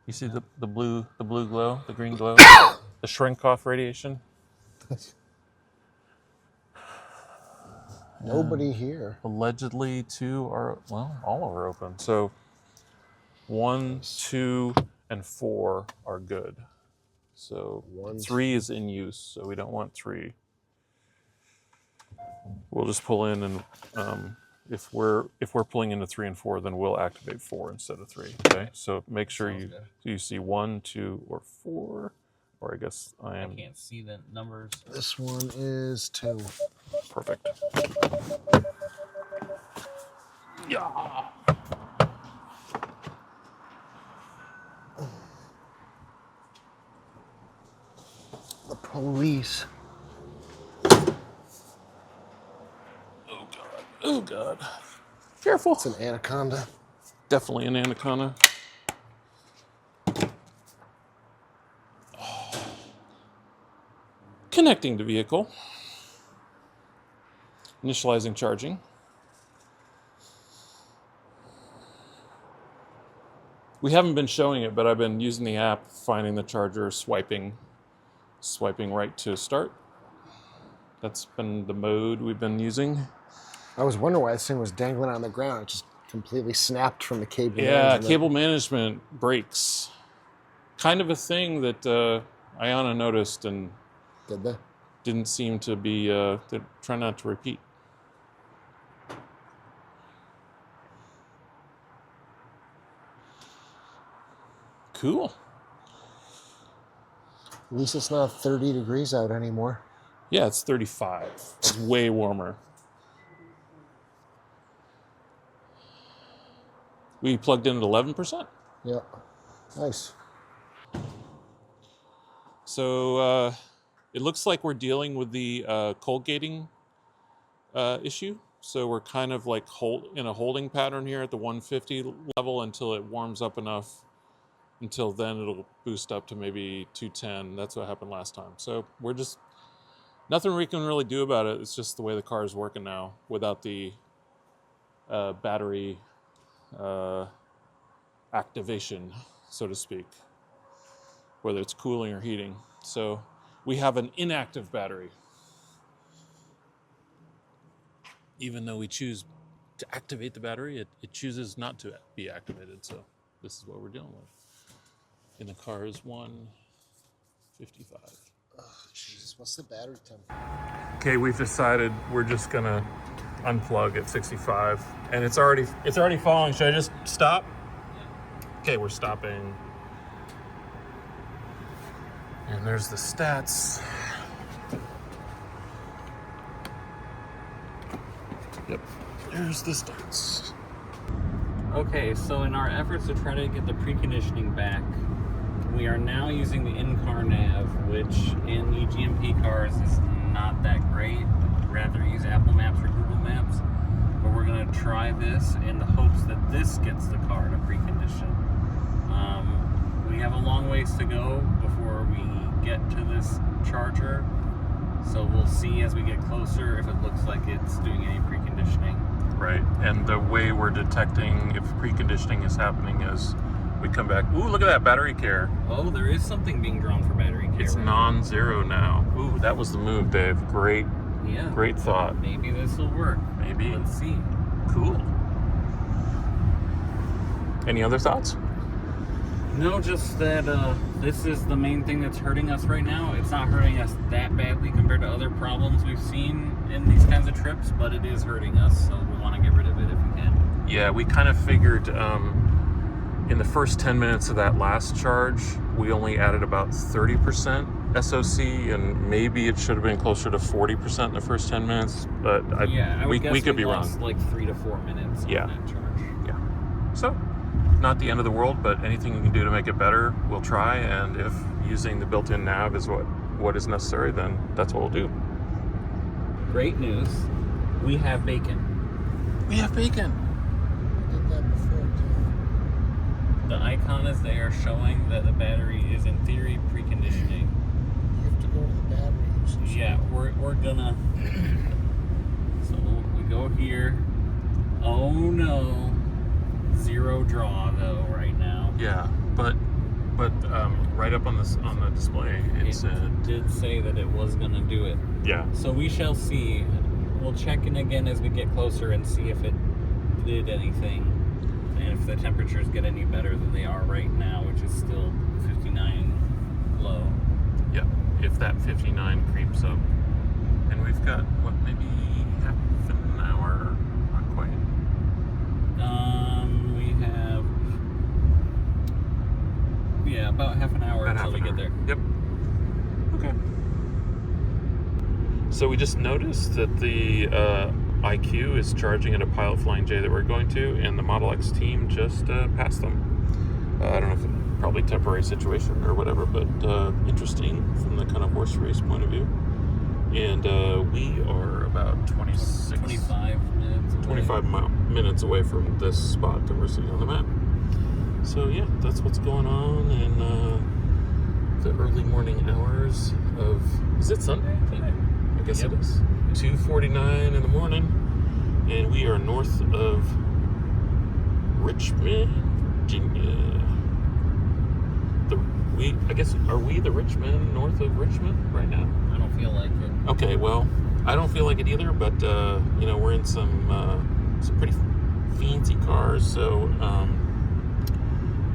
You see the blue glow, the green glow, the shrink off radiation. Nobody here. Allegedly, 2 are all are open. So 1, 2, and 4 are good. So 3 is in use. So we don't want 3. We'll just pull in, and if we're pulling into 3 and 4, then we'll activate 4 instead of 3. Okay. So make sure you see 1, 2, or 4. Or I guess I am. I can't see the numbers. This one is 2. Perfect. Yeah. The police. Oh God. Oh God. Careful. It's an anaconda. Definitely an anaconda. Connecting to vehicle. Initializing charging. We haven't been showing it, but I've been using the app, finding the charger, swiping right to start. That's been the mode we've been using. I was wondering why this thing was dangling on the ground. It just completely snapped from the cable. Yeah, cable management breaks. Kind of a thing that Iona noticed and Did they? didn't seem to be, they're trying not to repeat. Cool. At least it's not 30 degrees out anymore. Yeah, it's 35. It's way warmer. We plugged in at 11%. Yeah. Nice. So it looks like we're dealing with the cold gating issue. So we're kind of like in a holding pattern here at the 150 level until it warms up enough. Until then, it'll boost up to maybe 210. That's what happened last time. So we're just, nothing we can really do about it. It's just the way the car is working now without the battery activation, so to speak, whether it's cooling or heating. So we have an inactive battery. Even though we choose to activate the battery, it chooses not to be activated. So this is what we're dealing with. And the car is 155. Oh, Jesus. What's the battery temp? Okay, we've decided we're just gonna unplug at 65, and it's already falling. Should I just stop? Okay, we're stopping. And there's the stats. Yep, there's the stats. Okay, so in our efforts to try to get the preconditioning back, we are now using the in-car nav, which in eGMP cars is not that great. We'd rather use Apple Maps or Google Maps. But we're going to try this in the hopes that this gets the car to precondition. We have a long ways to go before we get to this charger. So we'll see as we get closer if it looks like it's doing any preconditioning. Right, and the way we're detecting if preconditioning is happening is we come back. Ooh, look at that battery care. Oh, there is something being drawn for battery care. It's non-zero now. Ooh, that was the move, Dave. Great thought. Maybe this will work. Maybe. Let's see. Cool. Any other thoughts? No, just that this is the main thing that's hurting us right now. It's not hurting us that badly compared to other problems we've seen in these kinds of trips, but it is hurting us, so we want to get rid of it if we can. Yeah, we kind of figured in the first 10 minutes of that last charge, we only added about 30% SOC, and maybe it should have been closer to 40% in the first 10 minutes, but we could be wrong. Like 3 to 4 minutes on that charge. Yeah. So, not the end of the world, but anything we can do to make it better, we'll try, and if using the built-in nav is what is necessary, then that's what we'll do. Great news. We have bacon. We have bacon. I did that before, too. The icon is there showing that the battery is in theory preconditioning. You have to go to the battery usage. Yeah, we're gonna. So we go here. Oh no. 0 draw though right now. Yeah, but right up on the display it said did say that it was gonna do it. Yeah. So we shall see. We'll check in again as we get closer and see if it did anything, and if the temperatures get any better than they are right now, which is still 59 low. Yeah. If that 59 creeps up, and we've got maybe half an hour, not quite. We have about half an hour until we get there. Yep. Okay. So we just noticed that the IQ is charging at a Pilot Flying J that we're going to, and the Model X team just passed them. I don't know if it's probably temporary situation or whatever, but interesting from the kind of horse race point of view. And we are about 25 minutes away from this spot that we're seeing on the map. So yeah, that's what's going on in the early morning hours of, is it Sunday? I guess it is. 2:49 in the morning, and we are north of Richmond, Virginia. Are we the Richmond, north of Richmond right now? I don't feel like it. Okay, well, I don't feel like it either, but we're in some pretty fancy cars, so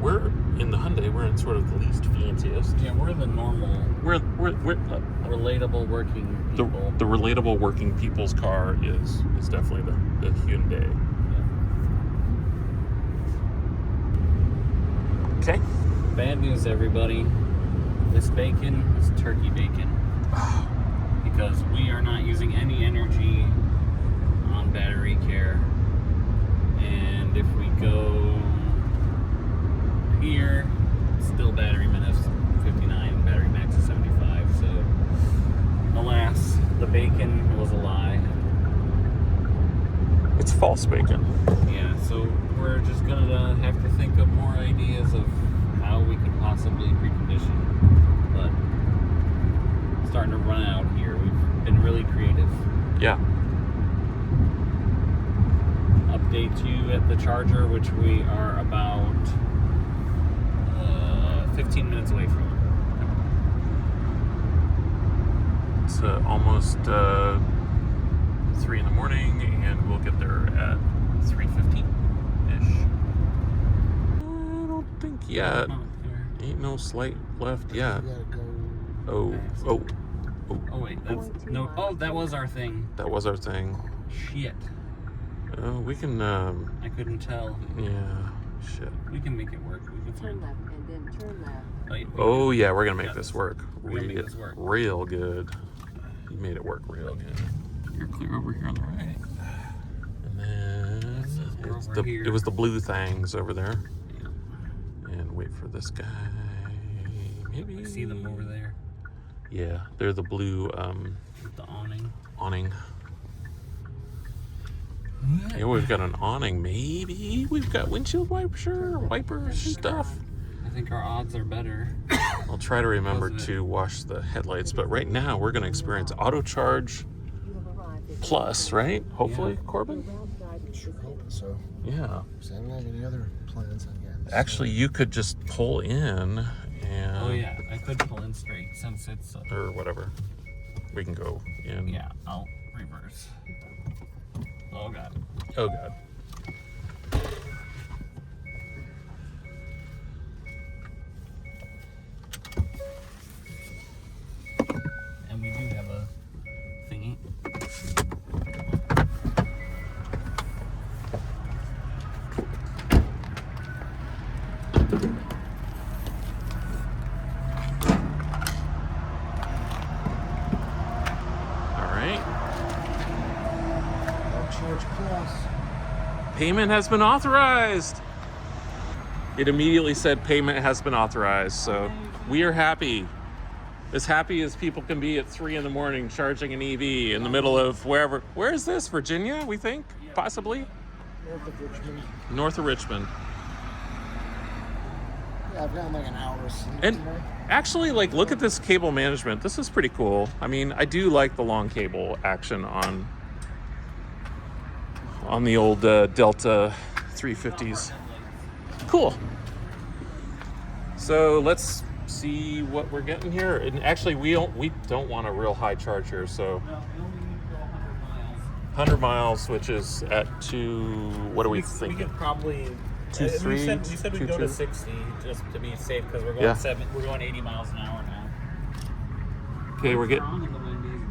we're in the Hyundai. We're in sort of the least fanciest. Yeah, we're the normal. We're relatable working people. The relatable working people's car is definitely the Hyundai. Yeah. Okay. Bad news, everybody. This bacon is turkey bacon. Because we are not using any energy on battery care. And if we go here, still battery minus 59, battery max is 75. So, alas, the bacon was a lie. It's false bacon. Yeah, so we're just gonna have to think of more ideas of how we could possibly precondition. But starting to run out here. We've been really creative. Yeah. Update you at the charger, which we are about 15 minutes away from. It's almost 3 in the morning, and we'll get there at 3:15-ish. I don't think yet. Ain't no slight left yet. Oh, wait, that's no. Oh, that was our thing. that was our thing. Shit, We can, I couldn't tell. yeah, shit. We can make it work. We can Turn find. left and then turn left. Oh yeah, we're gonna make Yeah, this work. we're gonna make this work. Real good. You made it work real good. You're clear over here on the right. And then we're it's over here. it was the blue things over there. Yeah. And wait for this guy. Maybe I see them over there. Yeah, they're the blue With the awning. awning. Yeah, we've got an awning. Maybe we've got windshield wiper stuff. I think our odds are better. I'll try to remember Wasn't it? to wash the headlights, but right now we're going to experience auto charge plus, right? Hopefully, Corbin? Sure hoping so. Yeah. So I don't have any other plans, I guess. Actually, you could just pull in and Oh yeah, I could pull in straight since it's. or whatever. We can go in. Yeah, I'll reverse. Oh god. Oh god. And we do have a thingy. All right. Charge plus. Payment has been authorized. It immediately said payment has been authorized, so we are happy. As happy as people can be at 3 in the morning charging an EV in the middle of wherever. Where is this? Virginia, we think? Possibly? North of Richmond. North of Richmond. Yeah, I've got like an hour of sleep And tonight. actually, like, look at this cable management. This is pretty cool. I mean, I do like the long cable action on the old Delta 350s. Cool. So let's see what we're getting here. And actually, we don't want a real high charge here. So No, we only need to go 100 100 miles. miles, which is at 2. What are we We thinking? could probably. 2.3, we said we'd go to 2.2. 60 just to be safe because we're going Yeah. We're going 80 miles an hour now. Okay, we're getting. Strong in the Wendy's,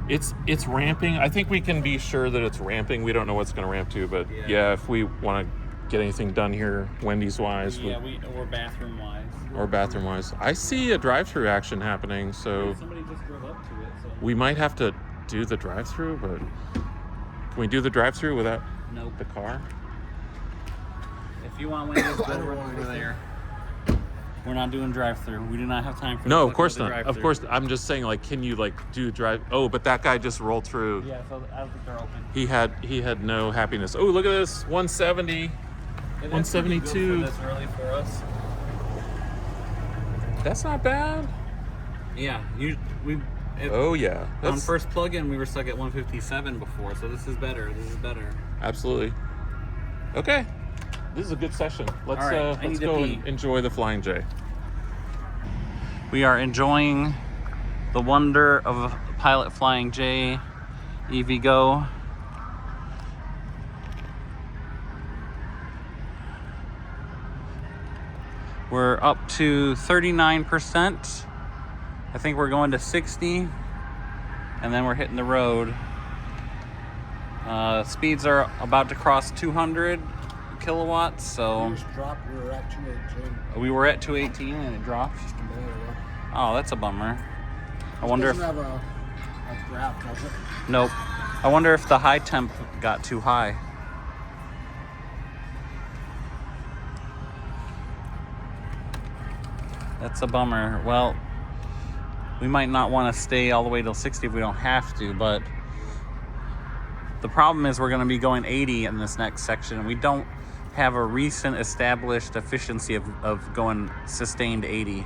but It's ramping. I think we can be sure that it's ramping. We don't know what's going to ramp to, but yeah, if we want to get anything done here, Wendy's wise, yeah, we're bathroom wise. or bathroom wise, I see a drive-through action happening. So Somebody just drove up to it. So we might have to do the drive-through, but Can we do the drive-through without Nope. the car? If you want Wendy's, go over there. We're not doing drive-through. We do not have time for. No, the of course not. drive-thru. Of course, I'm just saying, like, can you like do drive? Oh, but that guy just rolled through. Yeah, so I don't think they're open. He had no happiness. Oh, look at this, 170, Yeah, that's pretty good 172. for this early for us. That's not bad. Yeah, Oh yeah, on that's first plug-in we were stuck at 157 before, so this is better. This is better. absolutely okay. This is a good session. Let's All right, I let's need to go pee. and enjoy the Flying J. We are enjoying the wonder of Pilot Flying J EV Go. We're up to 39%. I think we're going to 60, and then we're hitting the road. Speeds are about to cross 200 kilowatts, so We just dropped. We were at 218 we were at 218 and it dropped. just a minute ago. Oh, that's a bummer. I wonder if Doesn't have a graph, does it? nope. I wonder if the high temp got too high. That's a bummer. Well, we might not want to stay all the way till 60 if we don't have to, but the problem is we're going to be going 80 in this next section, and we don't have a recent established efficiency of going sustained 80.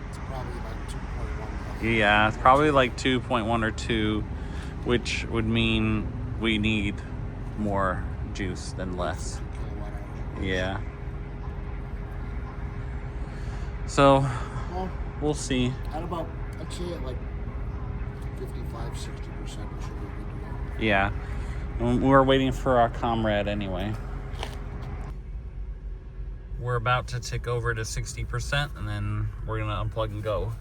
It's probably about 2.1. Yeah, it's probably like 2.1 or 2, which would mean we need more juice than less. Kilowatt hours. Yeah. So, Well, we'll see. at about, I'd say at like 55, 60%, we should be good to go. Yeah. We're waiting for our comrade anyway. We're about to tick over to 60%, and then we're going to unplug and go.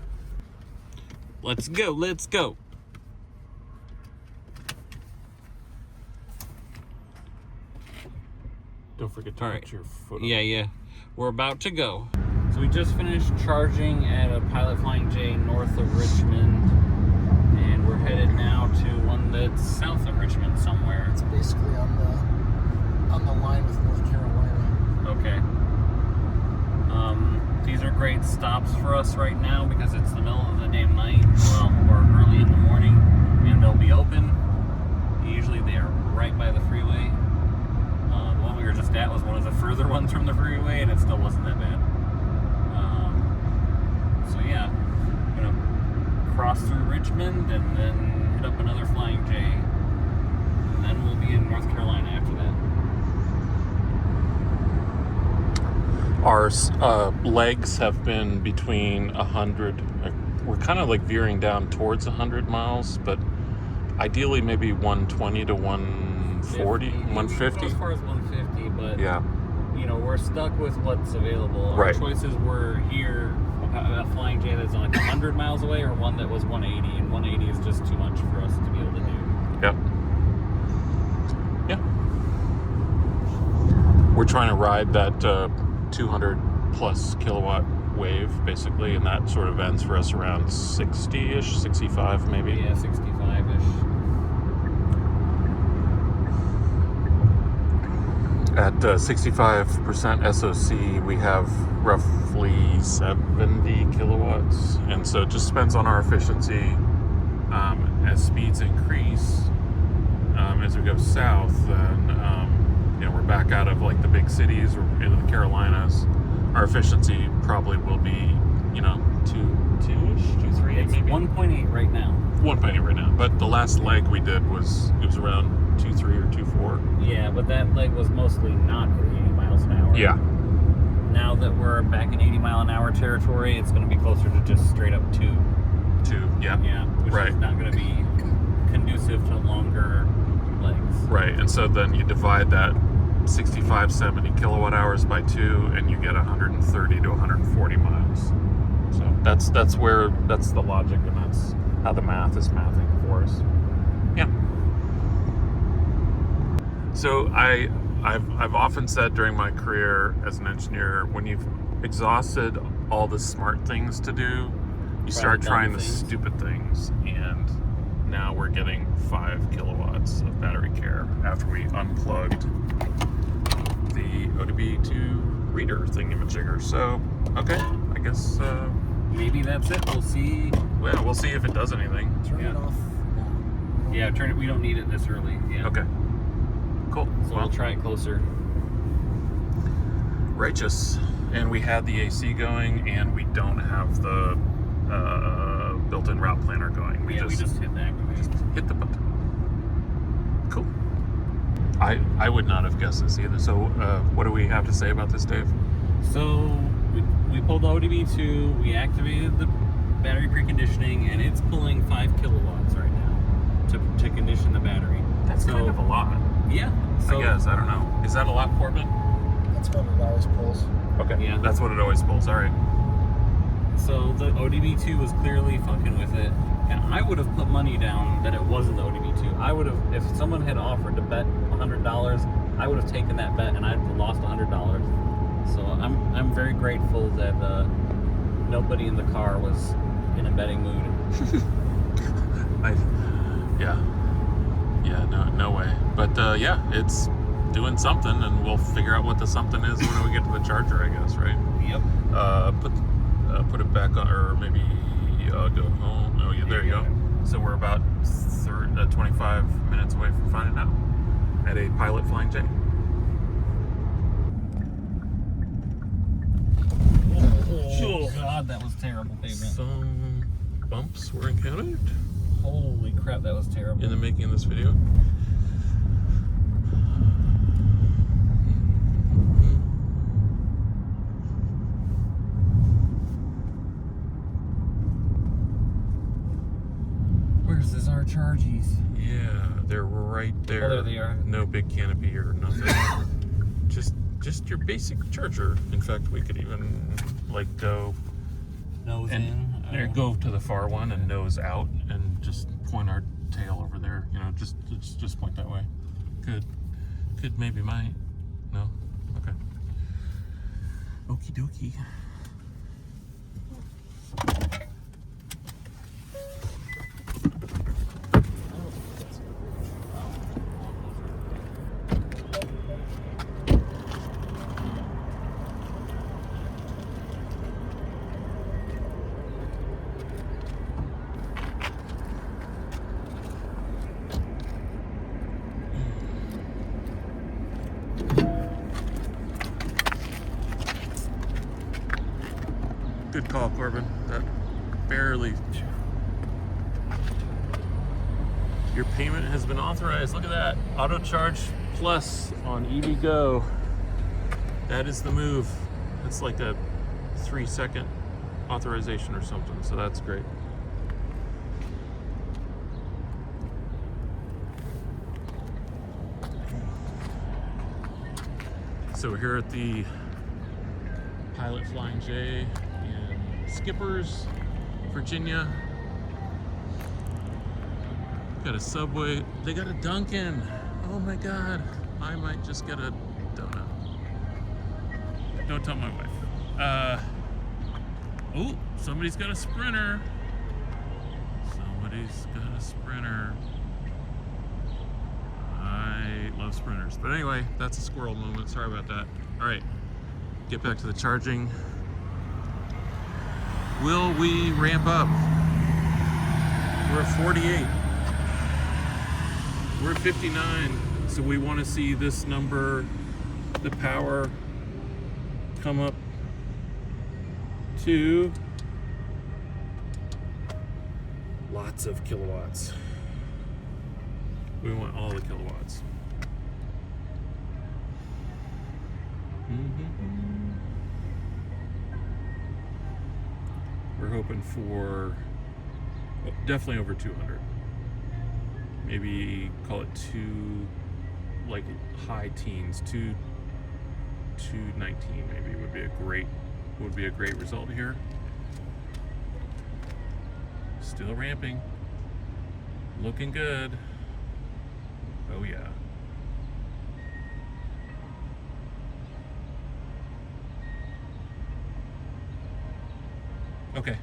Let's go, let's go. Don't forget to All put right. your foot. Yeah. We're about to go. So we just finished charging at a Pilot Flying J north of Richmond, and we're headed now to one that's south of Richmond somewhere. It's basically on the line with North Carolina. Okay. These are great stops for us right now because it's the middle of the damn night, well, or early in the morning, and they'll be open. Usually they are right by the freeway. The one we were just at was one of the further ones from the freeway, and it still wasn't that bad. So yeah, I'm gonna cross through Richmond and then hit up another Flying J, and then we'll be in North Carolina after that. Our legs have been between 100. We're kind of like veering down towards 100 miles, but ideally maybe 120 to 140, 150. As far as 150, but Yeah. you know, we're stuck with what's available. Right. Our choices were here, a Flying J that's like 100 miles away, or one that was 180, and 180 is just too much for us to be able to do. Yep. Yeah. We're trying to ride that 200 plus kilowatt wave, basically, and that sort of ends for us around 60-ish, 65 maybe. Yeah, 65-ish. At 65% SOC, we have roughly 70 kilowatts, and so it just depends on our efficiency. As speeds increase, as we go south, then we're back out of like the big cities or into the Carolinas. Our efficiency probably will be, 2-ish, 2.3 It's maybe. 1.8 right now. 1.8 right now, but the last leg we did was around 2.3 or 2.4. Yeah, but that leg was mostly not at 80 miles an hour. Yeah. Now that we're back in 80 mile an hour territory, it's going to be closer to just straight up 2. 2. Yeah. Yeah, which Right. is not going to be conducive to longer legs. Right, and so then you divide that 65, 70 kilowatt hours by 2, and you get 130 to 140 miles. So that's the logic, and that's how the math is mathing for us. Yeah. So I've often said during my career as an engineer, when you've exhausted all the smart things to do, you start the trying dumb the things. stupid things, and now we're getting 5 kilowatts of battery care after we unplugged the ODB2 reader thingamajigger. So, okay, I guess, Maybe that's it. We'll see. well, we'll see if it does anything. Turn it Yeah. off now. Yeah, turn it. We don't need it this early. Yeah. Okay, cool. So we'll try it closer. Righteous. And we had the AC going, and we don't have the built-in route planner going. We just hit that. Hit the button. Cool. I would not have guessed this either. So, what do we have to say about this, Dave? So we pulled the ODB2, we activated the battery preconditioning, and it's pulling 5 kilowatts right now to condition the battery. That's so, kind of a lot. Yeah. So, I guess. I don't know. Is that a lot, Corbin? That's what it always pulls. Okay. Yeah. That's what it always pulls. All right. So the ODB2 was clearly fucking with it, and I would have put money down that it wasn't the ODB2. I would have, if someone had offered to bet $100, I would have taken that bet and I'd have lost $100. So I'm very grateful that nobody in the car was in a betting mood. No way. But yeah, it's doing something, and we'll figure out what the something is when we get to the charger, I guess, right? Yep. Put it back on, or maybe go home. Oh yeah, there you go. So we're about 25 minutes away from finding out at a Pilot Flying J. Oh God, that was terrible pavement. Some bumps were encountered Holy crap, that was terrible. in the making of this video. Where's this our chargies? Yeah, they're right there. Oh, there they are. No big canopy or nothing. just your basic charger. In fact, we could even like go Nose and in. there, go to the far one and nose out and just point our tail over there. You know, just point that way. Could maybe might. No. Okay. Okie dokie. Good call, Corbin. That barely. Your payment has been authorized. Look at that. Auto Charge Plus on EVgo. That is the move. It's like a 3-second authorization or something, so that's great. So we're here at the Pilot Flying J in Skippers, Virginia. Got a Subway. They got a Dunkin'. Oh my God. I might just get a donut. Don't tell my wife. Oh, somebody's got a Sprinter. Somebody's got a Sprinter. I love Sprinters. But anyway, that's a squirrel moment. Sorry about that. All right, get back to the charging. Will we ramp up? We're at 48. We're at 59. So we want to see this number, the power, come up to lots of kilowatts. We want all the kilowatts. We're hoping for definitely over 200. Maybe call it like high teens, 219 maybe would be a great result here. Still ramping. Looking good. Oh yeah. Okay.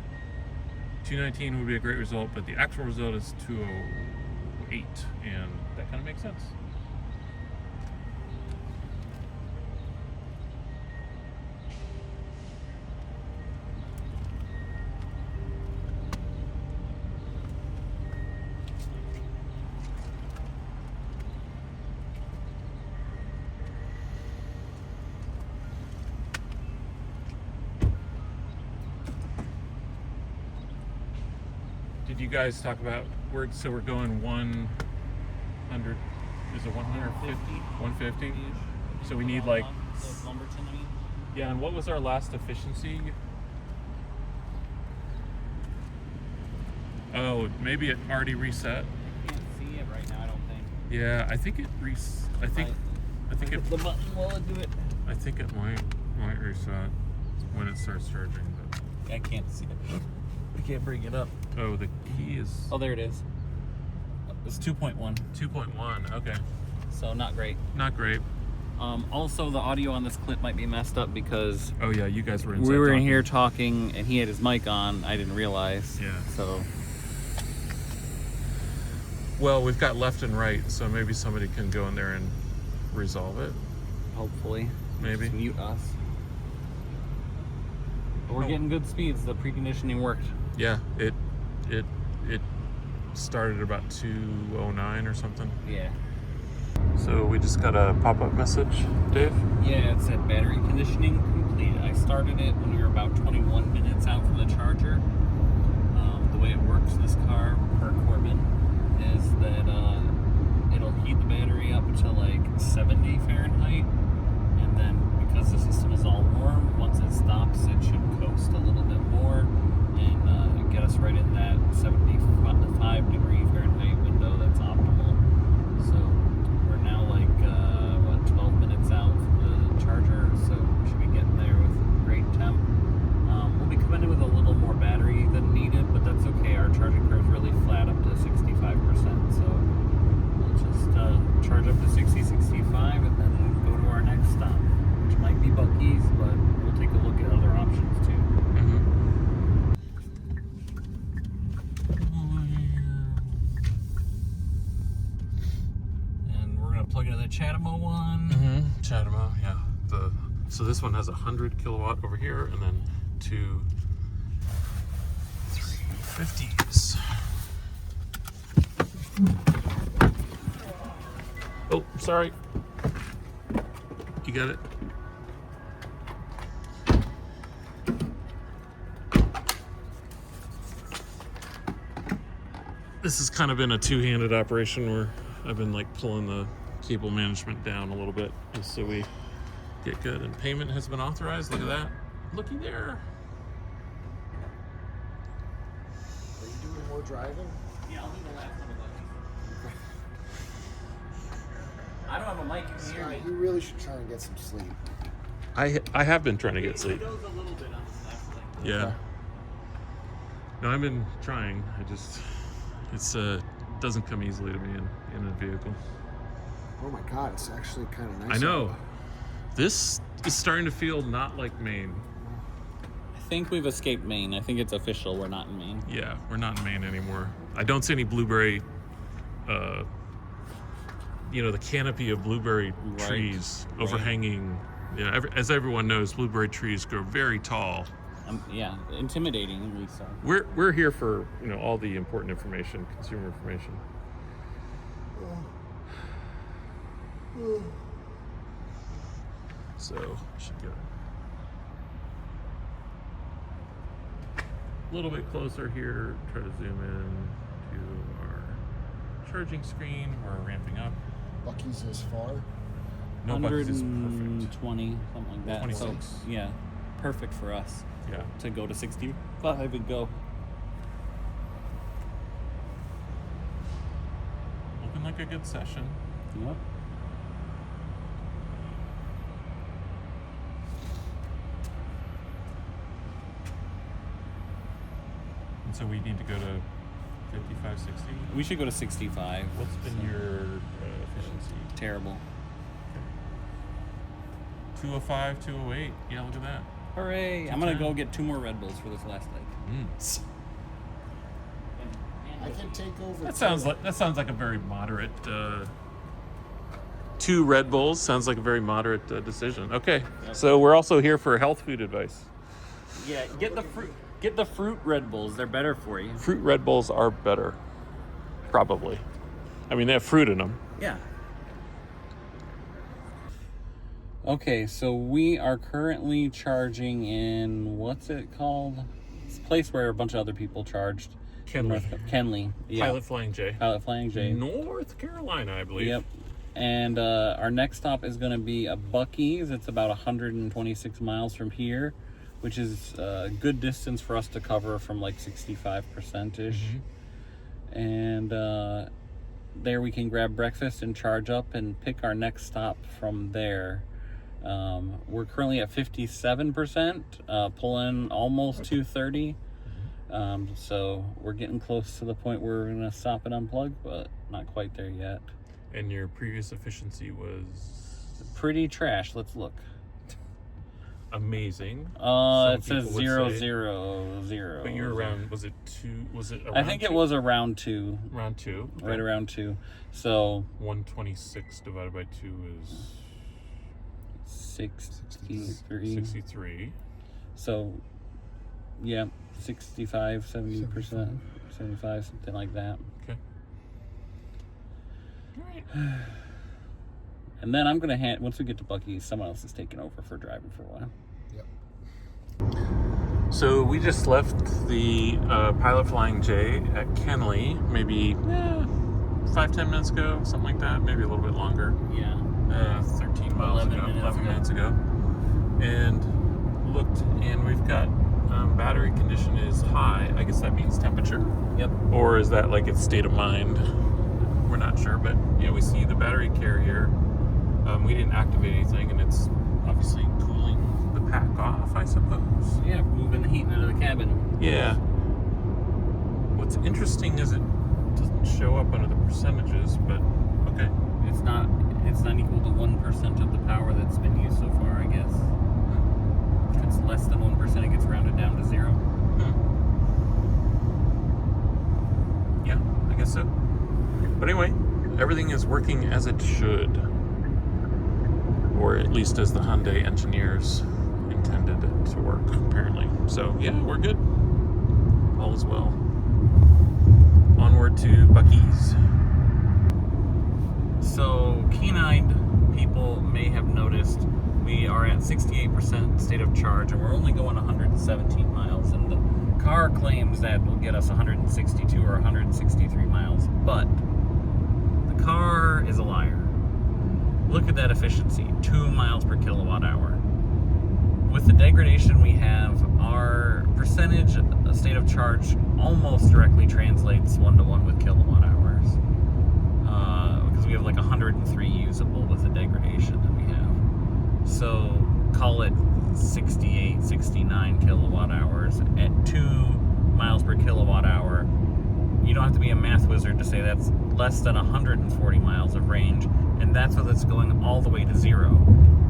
219 would be a great result, but the actual result is 201. 8, and that kind of makes sense. Did you guys talk about we're going 100? Is it 150? 150. So we need like. Yeah, and what was our last efficiency? Oh, maybe it already reset. I can't see it right now. I don't think. Yeah, I think it I think it. The button will it do it? I think it might reset when it starts charging. But I can't see it. I can't bring it up. oh, the key is Oh, there it is. It's 2.1. 2.1. Okay, So not great. not great. Also, the audio on this clip might be messed up because Oh yeah, you guys were inside we were in talking. here talking and he had his mic on. I didn't realize. Yeah. So Well, we've got left and right, so maybe somebody can go in there and resolve it. hopefully, Maybe. just mute us. But we're getting good speeds. The preconditioning worked. Yeah, it started about 2:09 or something. Yeah. So we just got a pop-up message, Dave. Yeah, it said battery conditioning complete. I started it when we were about 21 minutes out from the charger. The way it works, this car, per Corbin, is that it'll heat the battery up to like 70 Fahrenheit. And then because the system is all warm, once it stops, it should coast a little bit more and get us right in that 75 degree Fahrenheit window that's optimal. So we're now like 12 minutes out from the charger, so we should be getting there with great temp. We'll be coming in with a little more battery than needed, but that's okay. Our charging curve is really flat up to 65%, so we'll just charge up to 60, 65 and then go to our next stop, which might be Buc-ee's, but we'll take a look at other options too. And we're gonna plug into the Chatamo one. Chatamo, yeah. So this one has 100 kilowatt over here, and then 2 350s. Oh, sorry. You got it. This has kind of been a two-handed operation where I've been like pulling the cable management down a little bit just so we get good. And payment has been authorized. Look at that. Looky there. Are you doing more driving? Yeah, I'll do the last one of those. I don't have a mic in here. Scott, you really should try and get some sleep. I have been trying to get sleep. It goes a little bit on this last thing. Yeah. No, I've been trying. It's doesn't come easily to me in a vehicle. Oh my God, it's actually kind of nice. I know. This is starting to feel not like Maine. I think we've escaped Maine. I think it's official. We're not in Maine. Yeah, we're not in Maine anymore. I don't see any blueberry, the canopy of blueberry trees overhanging. Yeah, as everyone knows, blueberry trees grow very tall. Yeah, intimidatingly so. We're here for all the important information, consumer information. So should go a little bit closer here. Try to zoom in to our charging screen. We're ramping up. Buc-ee's is far. No, Buc-ee's is perfect. 120, something like that. 26. So, yeah, perfect for us Yeah. to go to 65 and go. Looking like a good session. Yep. And so we need to go to 55, 60. We should go to 65. What's been your efficiency? Terrible. 205, 208. Yeah, look at that. Hooray! I'm gonna go get 2 more Red Bulls for this last leg. I can take over. That sounds like a very moderate. 2 Red Bulls sounds like a very moderate decision. Okay, so we're also here for health food advice. Yeah, get the fruit. Get the fruit Red Bulls. They're better for you. Fruit Red Bulls are better, probably. I mean, they have fruit in them. Yeah. Okay, so we are currently charging in, what's it called? It's a place where a bunch of other people charged. Kenley. Yeah. Pilot Flying J. Pilot Flying J. North Carolina, I believe. Yep. And our next stop is going to be a Buc-ee's. It's about 126 miles from here, which is a good distance for us to cover from like 65%-ish. And there we can grab breakfast and charge up and pick our next stop from there. We're currently at 57%, pulling almost 230. So we're getting close to the point where we're going to stop and unplug, but not quite there yet. And your previous efficiency was? Pretty trash. Let's look. Amazing. It says 0, 0, 0. But you're around, was it 2? Was it around I think 2? it was around 2. Around 2? Okay. Right around 2. So 126 divided by 2 is 63. So yeah, 65, 70%, 75, something like that. Okay. All right. And then I'm gonna once we get to Buc-ee's, someone else is taking over for driving for a while. Yep. So we just left the Pilot Flying J at Kenley, maybe 5-10 minutes ago, something like that, maybe a little bit longer. Yeah. 13 miles 11 minutes ago. And looked, and we've got battery condition is high. I guess that means temperature. Yep. Or is that like its state of mind? We're not sure, but yeah, we see the battery carrier. We didn't activate anything, and it's obviously cooling the pack off, I suppose. Yeah, moving the heat into the cabin. Yeah. What's interesting is it doesn't show up under the percentages, but okay. It's not equal to 1% of the power that's been used so far, I guess. If it's less than 1%, it gets rounded down to 0. Yeah, I guess so. But anyway, everything is working as it should. Or at least as the Hyundai engineers intended it to work, apparently. So yeah, we're good. All is well. Onward to Buc-ee's. So, keen-eyed people may have noticed we are at 68% state of charge, and we're only going 117 miles, and the car claims that will get us 162 or 163 miles, but the car is a liar. Look at that efficiency, 2 miles per kilowatt hour. With the degradation we have, our percentage state of charge almost directly translates 1-to-1 with kilowatt hours. Because we have like 103 usable with the degradation that we have. So call it 68, 69 kilowatt hours at 2 miles per kilowatt hour. You don't have to be a math wizard to say that's less than 140 miles of range, and that's with it's going all the way to 0.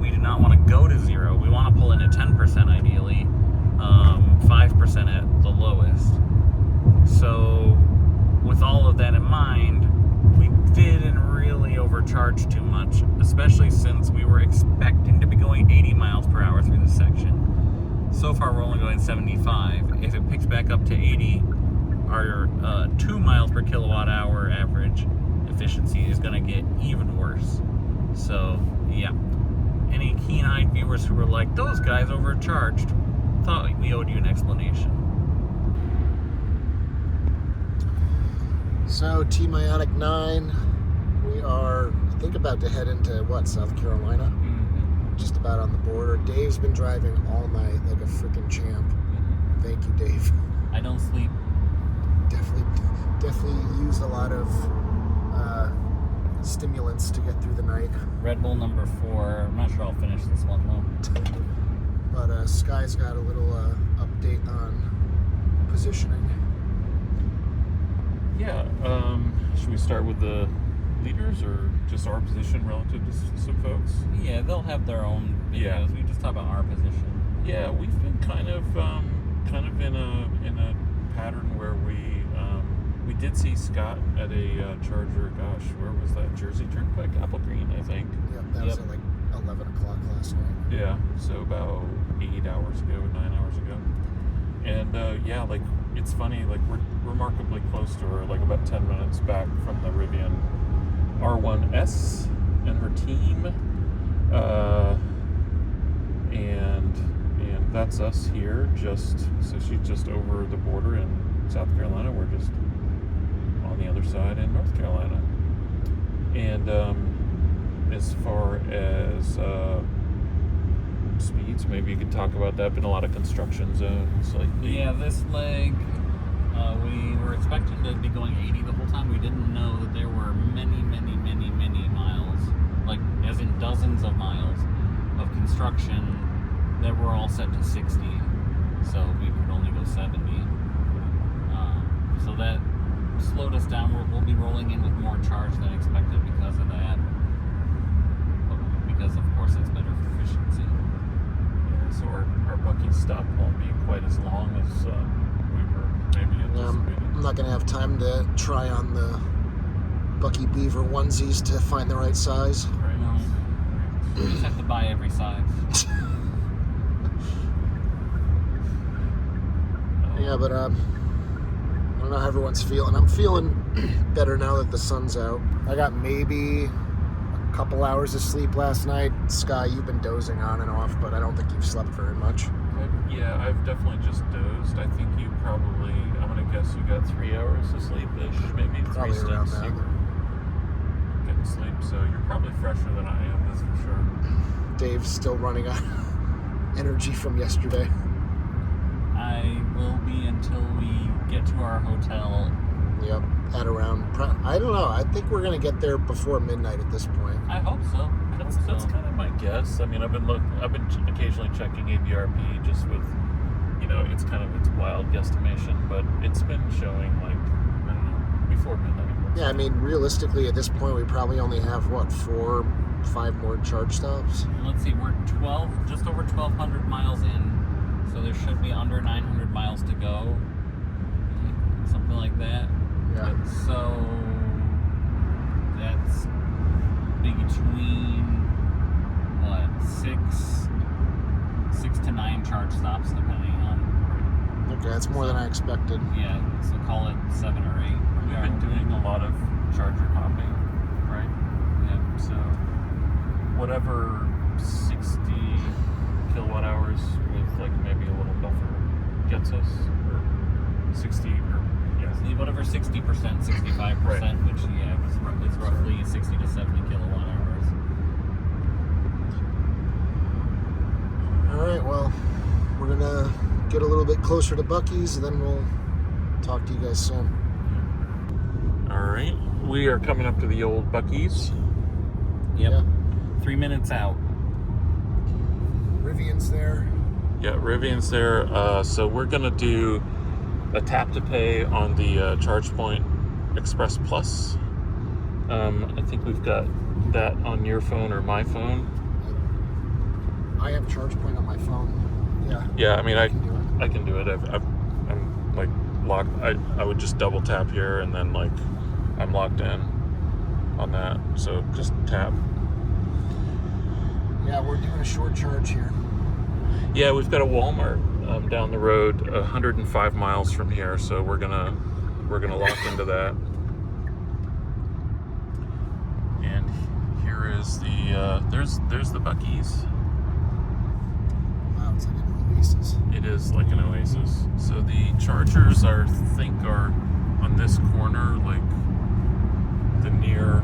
We do not want to go to 0. We want to pull in at 10% ideally, 5% at the lowest. So with all of that in mind, we didn't really overcharge too much, especially since we were expecting to be going 80 miles per hour through this section. So far we're only going 75. If it picks back up to 80, our 2 miles per kilowatt hour average efficiency is going to get even worse. So yeah, any keen-eyed viewers who were like, those guys overcharged, thought we owed you an explanation. So Team Ioniq 9, we are, I think, about to head into South Carolina? Just about on the border. Dave's been driving all night like a freaking champ. Thank you, Dave. I don't sleep. Definitely used a lot of stimulants to get through the night. Red Bull number 4. I'm not sure I'll finish this one though. But Sky's got a little update on positioning. Yeah, should we start with the leaders or just our position relative to some folks? Yeah, they'll have their own videos. Yeah. We just talk about our position. Yeah, we've been kind of in a pattern where we We did see Scott at a Charger. Gosh, where was that? Jersey Turnpike, Apple Green, I think. Yep, that was at like 11 o'clock last night. Yeah, so about 9 hours ago. And yeah, like it's funny, like we're remarkably close to her, like about 10 minutes back from the Rivian R1S and her team. And that's us here. So she's just over the border in South Carolina. We're just on the other side in North Carolina. And as far as speeds, maybe you could talk about that. Been a lot of construction zones lately. Yeah, this leg, we were expecting to be going 80 the whole time. We didn't know that there were many miles, like as in dozens of miles of construction that were all set to 60. So we could only go 70. So that slowed us down. We'll be rolling in with more charge than expected because of that. Because of course it's better for efficiency. Yeah, so our Bucky stop won't be quite as long as we were maybe anticipating. I'm not going to have time to try on the Bucky Beaver onesies to find the right size. Right. No. You just have to buy every size. Yeah, but I don't know how everyone's feeling. I'm feeling better now that the sun's out. I got maybe a couple hours of sleep last night. Sky, you've been dozing on and off, but I don't think you've slept very much. Yeah, I've definitely just dozed. I think you probably, I'm going to guess you got 3 hours of sleep-ish, maybe Probably three around stints. that. You were getting sleep, so you're probably fresher than I am, that's for sure. Dave's still running out of energy from yesterday. I will be until we get to our hotel. Yep, at around, I don't know. I think we're going to get there before midnight at this point. I hope so. That's kind of my guess. I mean, I've been occasionally checking ABRP just with, it's a wild guesstimation, but it's been showing like, I don't know, before midnight. Yeah, I mean, realistically, at this point, we probably only have, 4, 5 more charge stops? Let's see, we're just over 1,200 miles in, so there should be under 900 miles to go, something like that. Yeah. So that's between 6 to 9 charge stops, depending on. Okay, that's more than I expected. Yeah, so call it 7 or 8. We've been doing a lot of charger hopping, right? Yeah. So whatever 60 kilowatt hours with like maybe a little buffer gets us, or 60, or yeah. Whatever 60%, 65%, Right. which it's roughly 60 to 70 kilowatt hours. All right, well, we're going to get a little bit closer to Buc-ee's, and then we'll talk to you guys soon. All right, we are coming up to the old Buc-ee's. Yep. Yeah. 3 minutes out. Rivian's there. Yeah, Rivian's there. So we're gonna do a tap to pay on the ChargePoint Express Plus. I think we've got that on your phone or my phone. I have ChargePoint on my phone. Yeah. Yeah, I mean, I can do it. can do it. I'm like locked. I would just double tap here and then like I'm locked in on that. So just tap. Yeah, we're doing a short charge here. Yeah, we've got a Walmart down the road, 105 miles from here. So we're gonna lock into that. And here is the there's the Buc-ee's. Wow, it's like an oasis. It is like an oasis. So the chargers are on this corner, like the near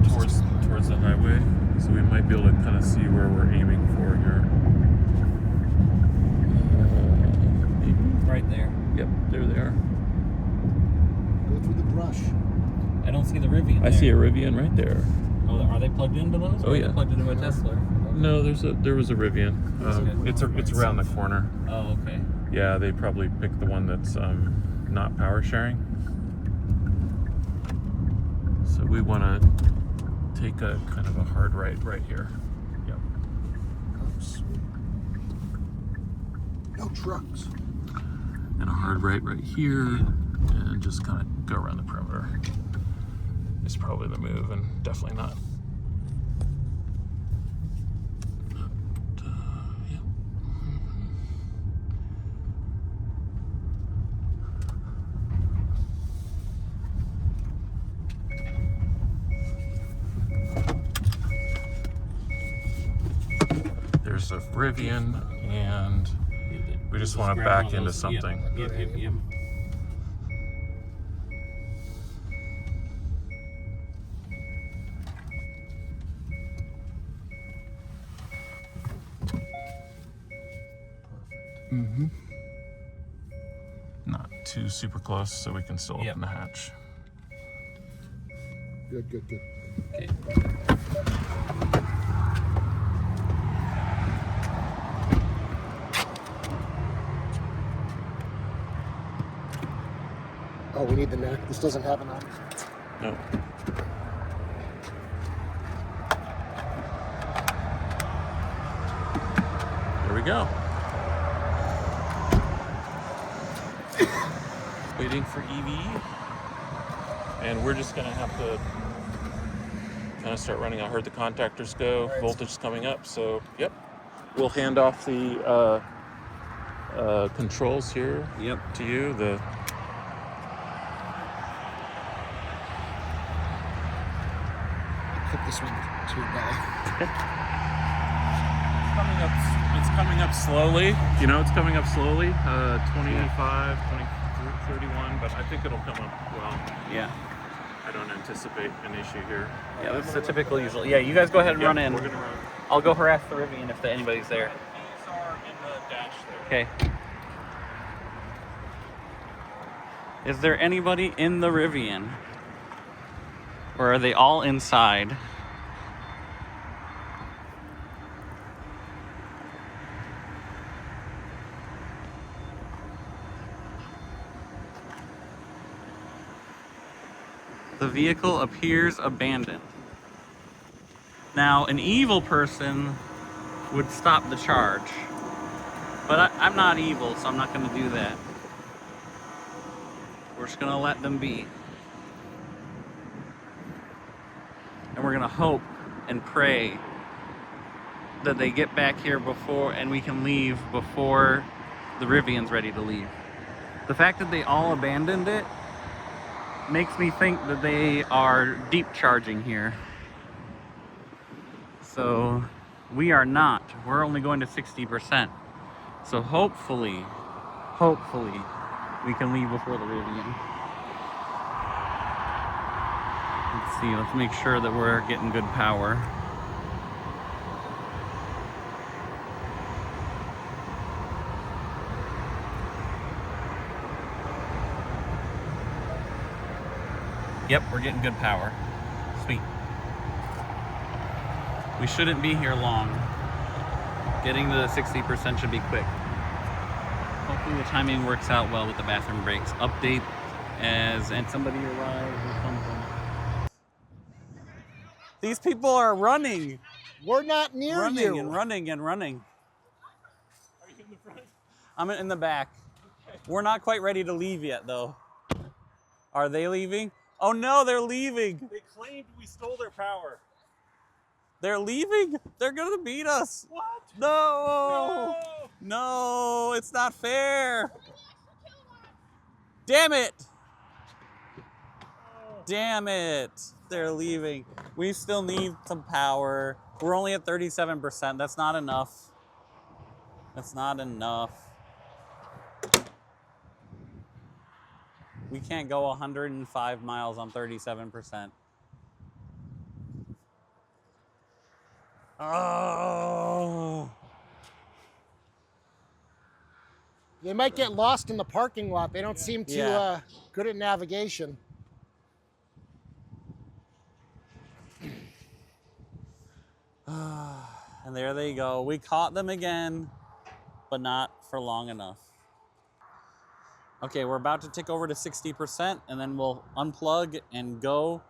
towards the highway. So we might be able to kind of see where we're aiming for here. Right there. Yep, there they are. Go through the brush. I don't see the Rivian. I see a Rivian right there. Oh, are they plugged into those? Oh, Or are yeah. they plugged into a Tesla? No, there was a Rivian. It's around the corner. Oh, okay. Yeah, they probably picked the one that's not power sharing. So we want to take a kind of a hard right here. Yep. Oh, sweet. No trucks. And a hard right here, and just kind of go around the perimeter is probably the move, and definitely not. Yeah. There's a Rivian, and we just want to back into something. Yep. Not too super close, so we can still open the hatch. Good. Okay. Oh, we need the neck. This doesn't have an on. No. There we go. Waiting for EV. And we're just gonna have to kind of start running. I heard the contactors go, voltage is coming up, so yep. We'll hand off the controls here to you. Put this one to your belly. It's coming up slowly. You know, it's coming up slowly. 25, 31, but I think it'll come up well. Yeah. I don't anticipate an issue here. Yeah, that's the typical usual. Yeah, you guys go ahead and run in. We're gonna run. I'll go harass the Rivian if anybody's there. These are in the dash there. Okay. Is there anybody in the Rivian? Or are they all inside? The vehicle appears abandoned. Now, an evil person would stop the charge. But I'm not evil, so I'm not going to do that. We're just going to let them be. And we're going to hope and pray that they get back here before, and we can leave before the Rivian's ready to leave. The fact that they all abandoned it makes me think that they are deep charging here. So we are not. We're only going to 60%. So hopefully, we can leave before the Rivian. Let's see, let's make sure that we're getting good power. Yep, we're getting good power. Sweet. We shouldn't be here long. Getting to the 60% should be quick. Hopefully the timing works out well with the bathroom breaks. Update and somebody arrives or something. These people are running. We're not near Running you. and running and running. Are you in the front? I'm in the back. We're not quite ready to leave yet, though. Are they leaving? Oh no, they're leaving. They claimed we stole their power. They're leaving? They're gonna beat us. What? No! No, it's not fair. Damn it! Damn it. They're leaving. We still need some power. We're only at 37%. That's not enough. That's not enough. We can't go 105 miles on 37%. Oh. They might get lost in the parking lot. They don't seem too good at navigation. And there they go. We caught them again, but not for long enough. Okay, we're about to tick over to 60%, and then we'll unplug and go.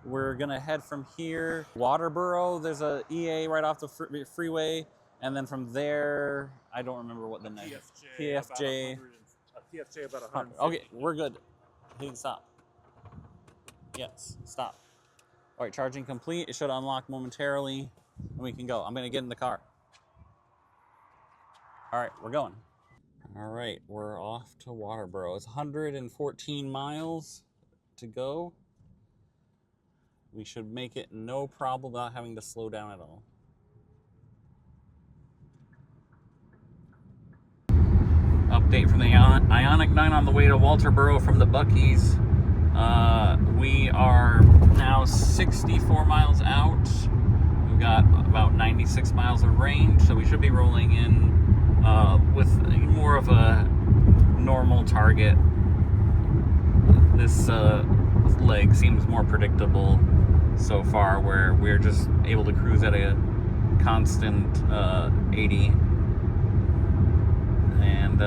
We're gonna head from here, Waterboro. There's a EA right off the freeway, and then from there, I don't remember what the next. PFJ. PFJ about 100. Okay, we're good. He can stop. Yes, stop. All right, charging complete. It should unlock momentarily, and we can go. I'm gonna get in the car. All right, we're going. All right, we're off to Waterboro. It's 114 miles to go. We should make it no problem without having to slow down at all. Update from the Ioniq 9 on the way to Walterboro from the Buc-ee's. We are now 64 miles out. We've got about 96 miles of range, so we should be rolling in with more of a normal target. This leg seems more predictable so far, where we're just able to cruise at a constant 80. And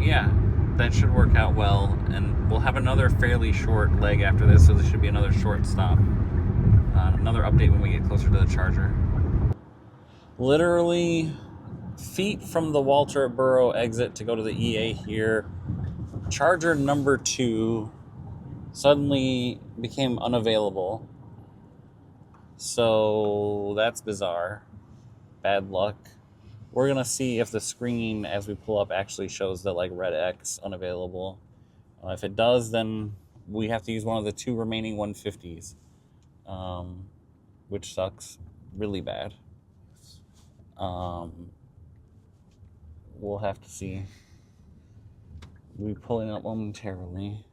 yeah, that should work out well. And we'll have another fairly short leg after this, so this should be another short stop. Another update when we get closer to the charger. Literally feet from the Walterboro exit to go to the EA here. Charger number 2 suddenly became unavailable. So that's bizarre. Bad luck. We're gonna see if the screen as we pull up actually shows the like red X unavailable. If it does, then we have to use one of the 2 remaining 150s, which sucks really bad. We'll have to see. We'll be pulling up momentarily.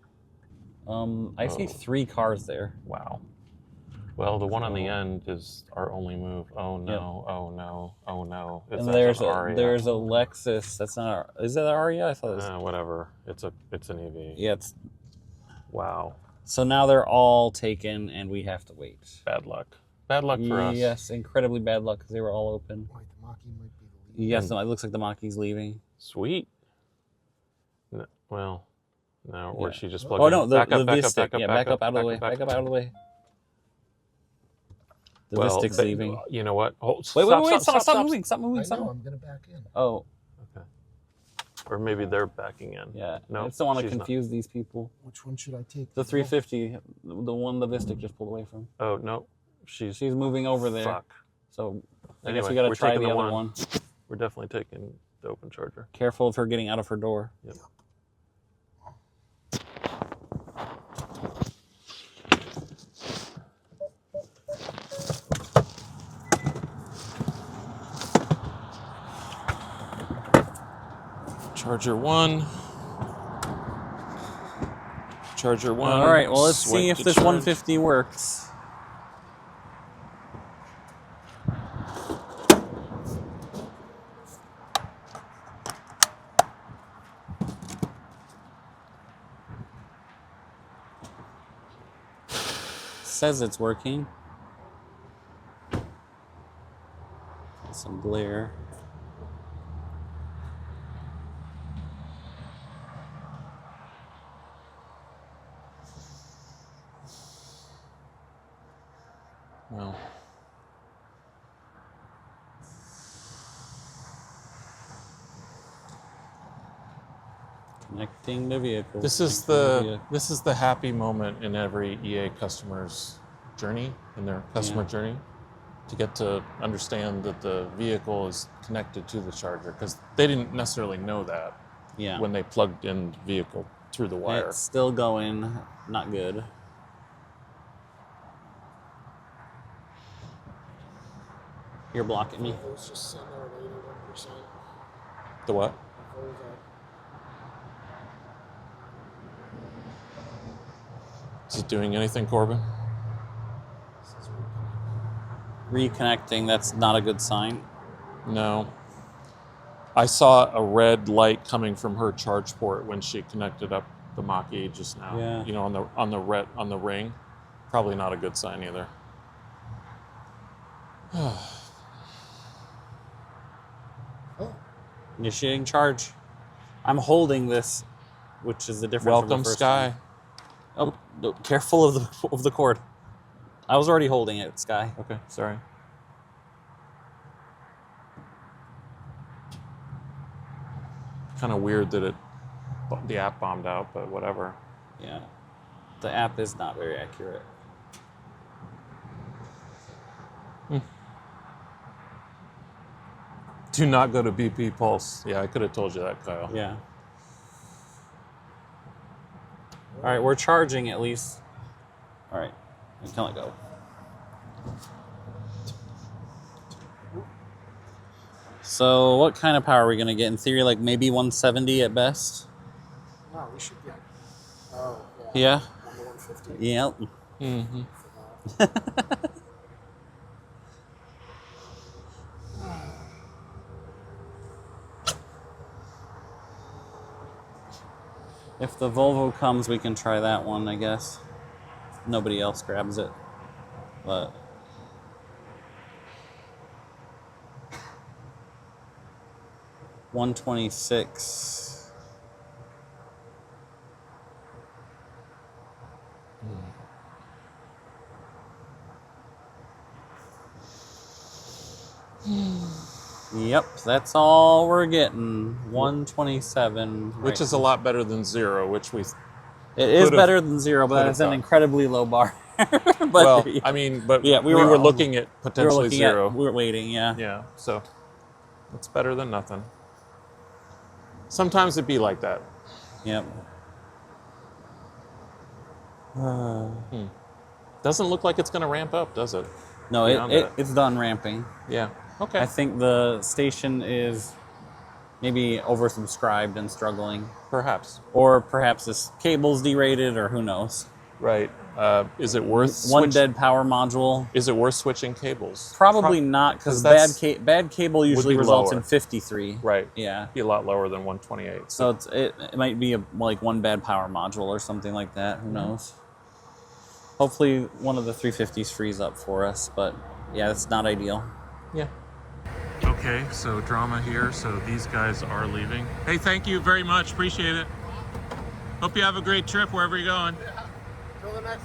I see 3 cars there. Wow. Well, the one on the end is our only move. Oh no! Yep. Oh no! Oh no! It's And there's an a Aria. Lexus. That's not. Is that an Aria? I thought it was. Whatever. It's an EV. Yeah. It's. Wow. So now they're all taken, and we have to wait. Bad luck. Bad luck for us. Yes, incredibly bad luck because they were all open. Wait, the Mach-E might be the lead. Yes, no, it looks like the Mach-E's leaving. Sweet. No, well, no, or Yeah. she just plugged Oh in. no, the back up, back Vistic. up, back up, Yeah, back back up out of the way. Back up out of the way. The Vistic's leaving. You know what? Hold, Wait, stop, wait, wait! stop, Stop moving! Stop I moving! know, Stop. I'm gonna back in. Oh, Okay. Or maybe they're backing in. yeah. No, I just don't want to she's not. confuse these people. Which one should I take? The 350, the one the Vistic just pulled away from. Oh no, she's She's moving over there. fuck. So I Anyway, guess we gotta we're try taking the the other one. one. We're definitely taking the open charger. Careful of her getting out of her door. Yep. Charger 1. Charger 1. All right. Well, let's see Swipe if to this charge. 150 works. Says it's working. Some glare. Well, Connecting the vehicle. this is the happy moment in every EA customer's journey, in their customer Yeah. journey, to get to understand that the vehicle is connected to the charger, because they didn't necessarily know that Yeah. when they plugged in the vehicle through the wire. It's still going. Not good. You're blocking me. Those just sitting there at 81%. The what? Those Is it doing anything, Corbin? Reconnecting. That's not a good sign. No. I saw a red light coming from her charge port when she connected up the Mach-E just now. Yeah. You know, on the ring. Probably not a good sign either. Initiating charge. I'm holding this, which is the difference. from Welcome, the first Sky. one. Oh, no, careful of the cord. I was already holding it, Sky. Okay, sorry. Kind of weird that the app bombed out, but whatever. Yeah. The app is not very accurate. Do not go to BP Pulse. Yeah, I could have told you that, Kyle. Yeah. All right, we're charging at least. All right, until I go. So what kind of power are we going to get? In theory, like maybe 170 at best? No, we should get. Oh, Yeah? Number 150. Yep. Mm-hmm. If the Volvo comes, we can try that one, I guess. Nobody else grabs it. But... $126. Yep, that's all we're getting. 127. Which is a lot better than 0, which we... It is better than 0, but it's an incredibly low bar. But, well, I mean, but yeah, we were looking at potentially 0. We were waiting, yeah. Yeah, so it's better than nothing. Sometimes it'd be like that. Yep. Doesn't look like it's going to ramp up, does it? No, it's done ramping. Yeah. Okay. I think the station is maybe oversubscribed and struggling. Perhaps. Or perhaps this cable's derated, or who knows. Right. Is it worth one dead power module? Is it worth switching cables? Probably not, because bad cable usually results in 53. Right. Yeah. Be a lot lower than 128. So it might be like one bad power module or something like that. Who knows? Hopefully one of the 350s frees up for us, but yeah, it's not ideal. Yeah. Okay, so drama here. So these guys are leaving. Hey, thank you very much. Appreciate it. Hope you have a great trip wherever you're going. Till the next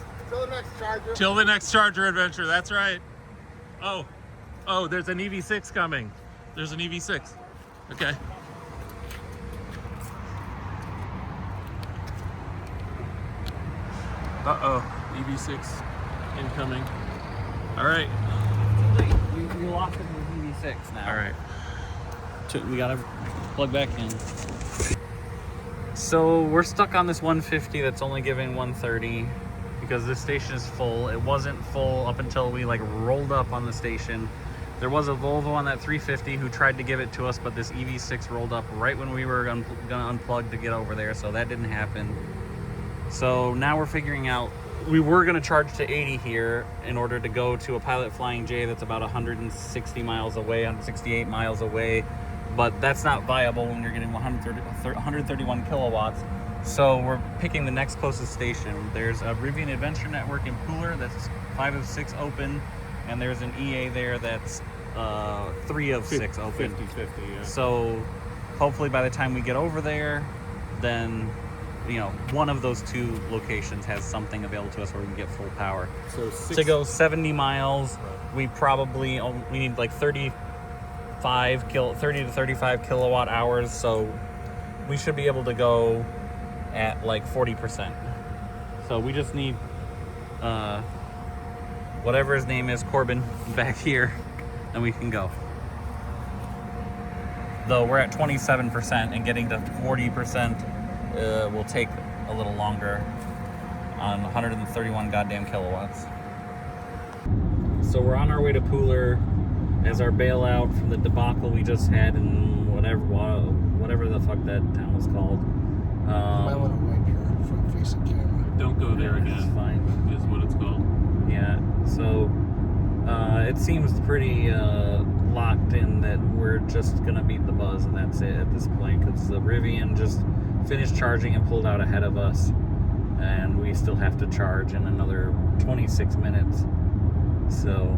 Charger. Till the next Charger adventure. That's right. Oh, there's an EV6 coming. There's an EV6. Okay. EV6 incoming. All right. You lost it with EV6 now. All right. We gotta plug back in. So we're stuck on this 150 that's only giving 130 because this station is full. It wasn't full up until we like rolled up on the station. There was a Volvo on that 350 who tried to give it to us, but this EV6 rolled up right when we were gonna unplug to get over there, so that didn't happen. So now we're figuring out, we were gonna charge to 80 here in order to go to a Pilot Flying J that's about 160 miles away, 168 miles away, but that's not viable when you're getting 131 kilowatts. So we're picking the next closest station. There's a Rivian Adventure Network in Pooler that's 5 of 6 open, and there's an EA there that's 3 of 6 open. 50-50, yeah. So hopefully by the time we get over there, then one of those 2 locations has something available to us where we can get full power. So to go 70 miles, we need like 30 to 35 kilowatt hours, so we should be able to go at like 40%. So we just need whatever his name is, Corbin, back here, and we can go. Though we're at 27%, and getting to 40% will take a little longer on 131 goddamn kilowatts. So we're on our way to Pooler as our bailout from the debacle we just had in whatever the fuck that town was called. You might want to wipe your front-facing camera. Don't go there again. It's fine. Is what it's called. Yeah. So it seems pretty locked in that we're just gonna beat the buzz, and that's it at this point, because the Rivian just finished charging and pulled out ahead of us, and we still have to charge in another 26 minutes. So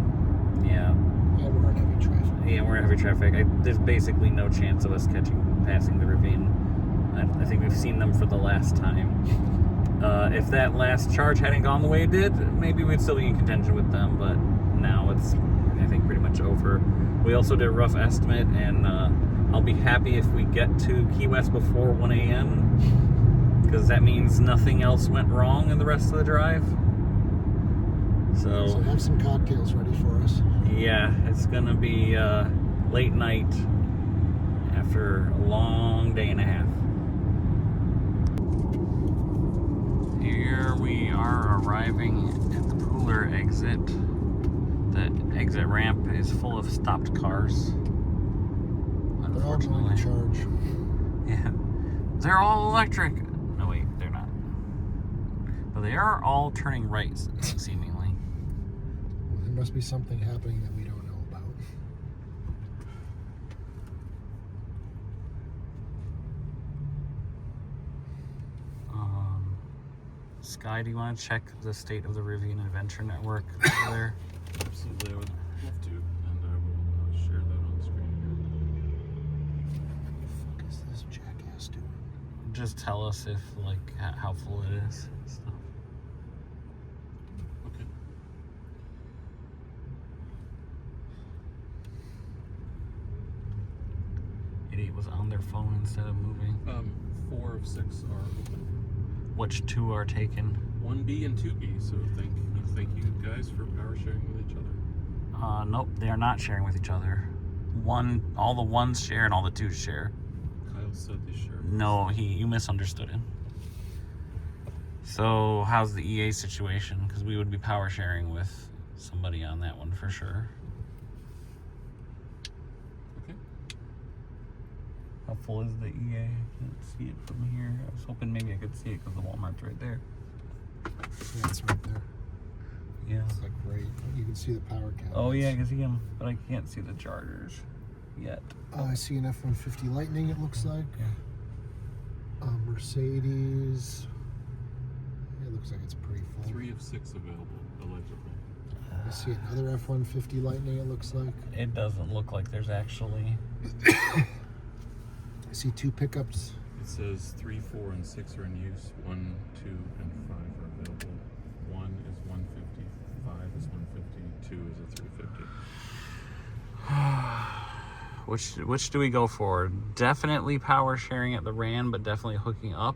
yeah. Yeah, we're in heavy traffic. Yeah, we're in heavy traffic. There's basically no chance of us passing the Rivian. I think we've seen them for the last time. If that last charge hadn't gone the way it did, maybe we'd still be in contention with them, but now it's, I think, pretty much over. We also did a rough estimate, and I'll be happy if we get to Key West before 1 a.m., because that means nothing else went wrong in the rest of the drive. So So have some cocktails ready for us. yeah, it's gonna be late night after a long day and a half. Here we are arriving at the Pooler exit. The exit ramp is full of stopped cars. They're all going to charge. Yeah. They're all electric. No, wait, they're not. But they are all turning right, seemingly. Well, there must be something happening that we don't know about. Sky, do you want to check the state of the Rivian Adventure Network over there? Absolutely, I would love to, and I will share that on screen What the fuck is this jackass doing? Just tell us if, like, how full it is. Stuff. here. Okay. Idiot was on their phone instead of moving. 4 of 6 are open. Which 2 are taken? 1B and 2B. So thank you guys for power sharing with each other. Nope, they are not sharing with each other. All the 1s share and all the 2s share. Kyle said they shared. No, you misunderstood him. So how's the EA situation? Because we would be power sharing with somebody on that one for sure. Okay. How full is the EA? I can't see it from here. I was hoping maybe I could see it because the Walmart's right there. Yeah, it's right there. Yeah. It's like right. You can see the power cabinets. Oh yeah, I can see them, but I can't see the chargers yet. I see an F-150 Lightning, it looks like. Mercedes. It looks like it's pretty full. 3 of 6 available electrical. I see another F-150 Lightning, it looks like. It doesn't look like there's actually. I see 2 pickups. It says 3, 4, and 6 are in use. 1, 2, and 5 are available. 1 is 150. 5 is 150. 2 is a 350. Which do we go for? Definitely power sharing at the RAN, but definitely hooking up.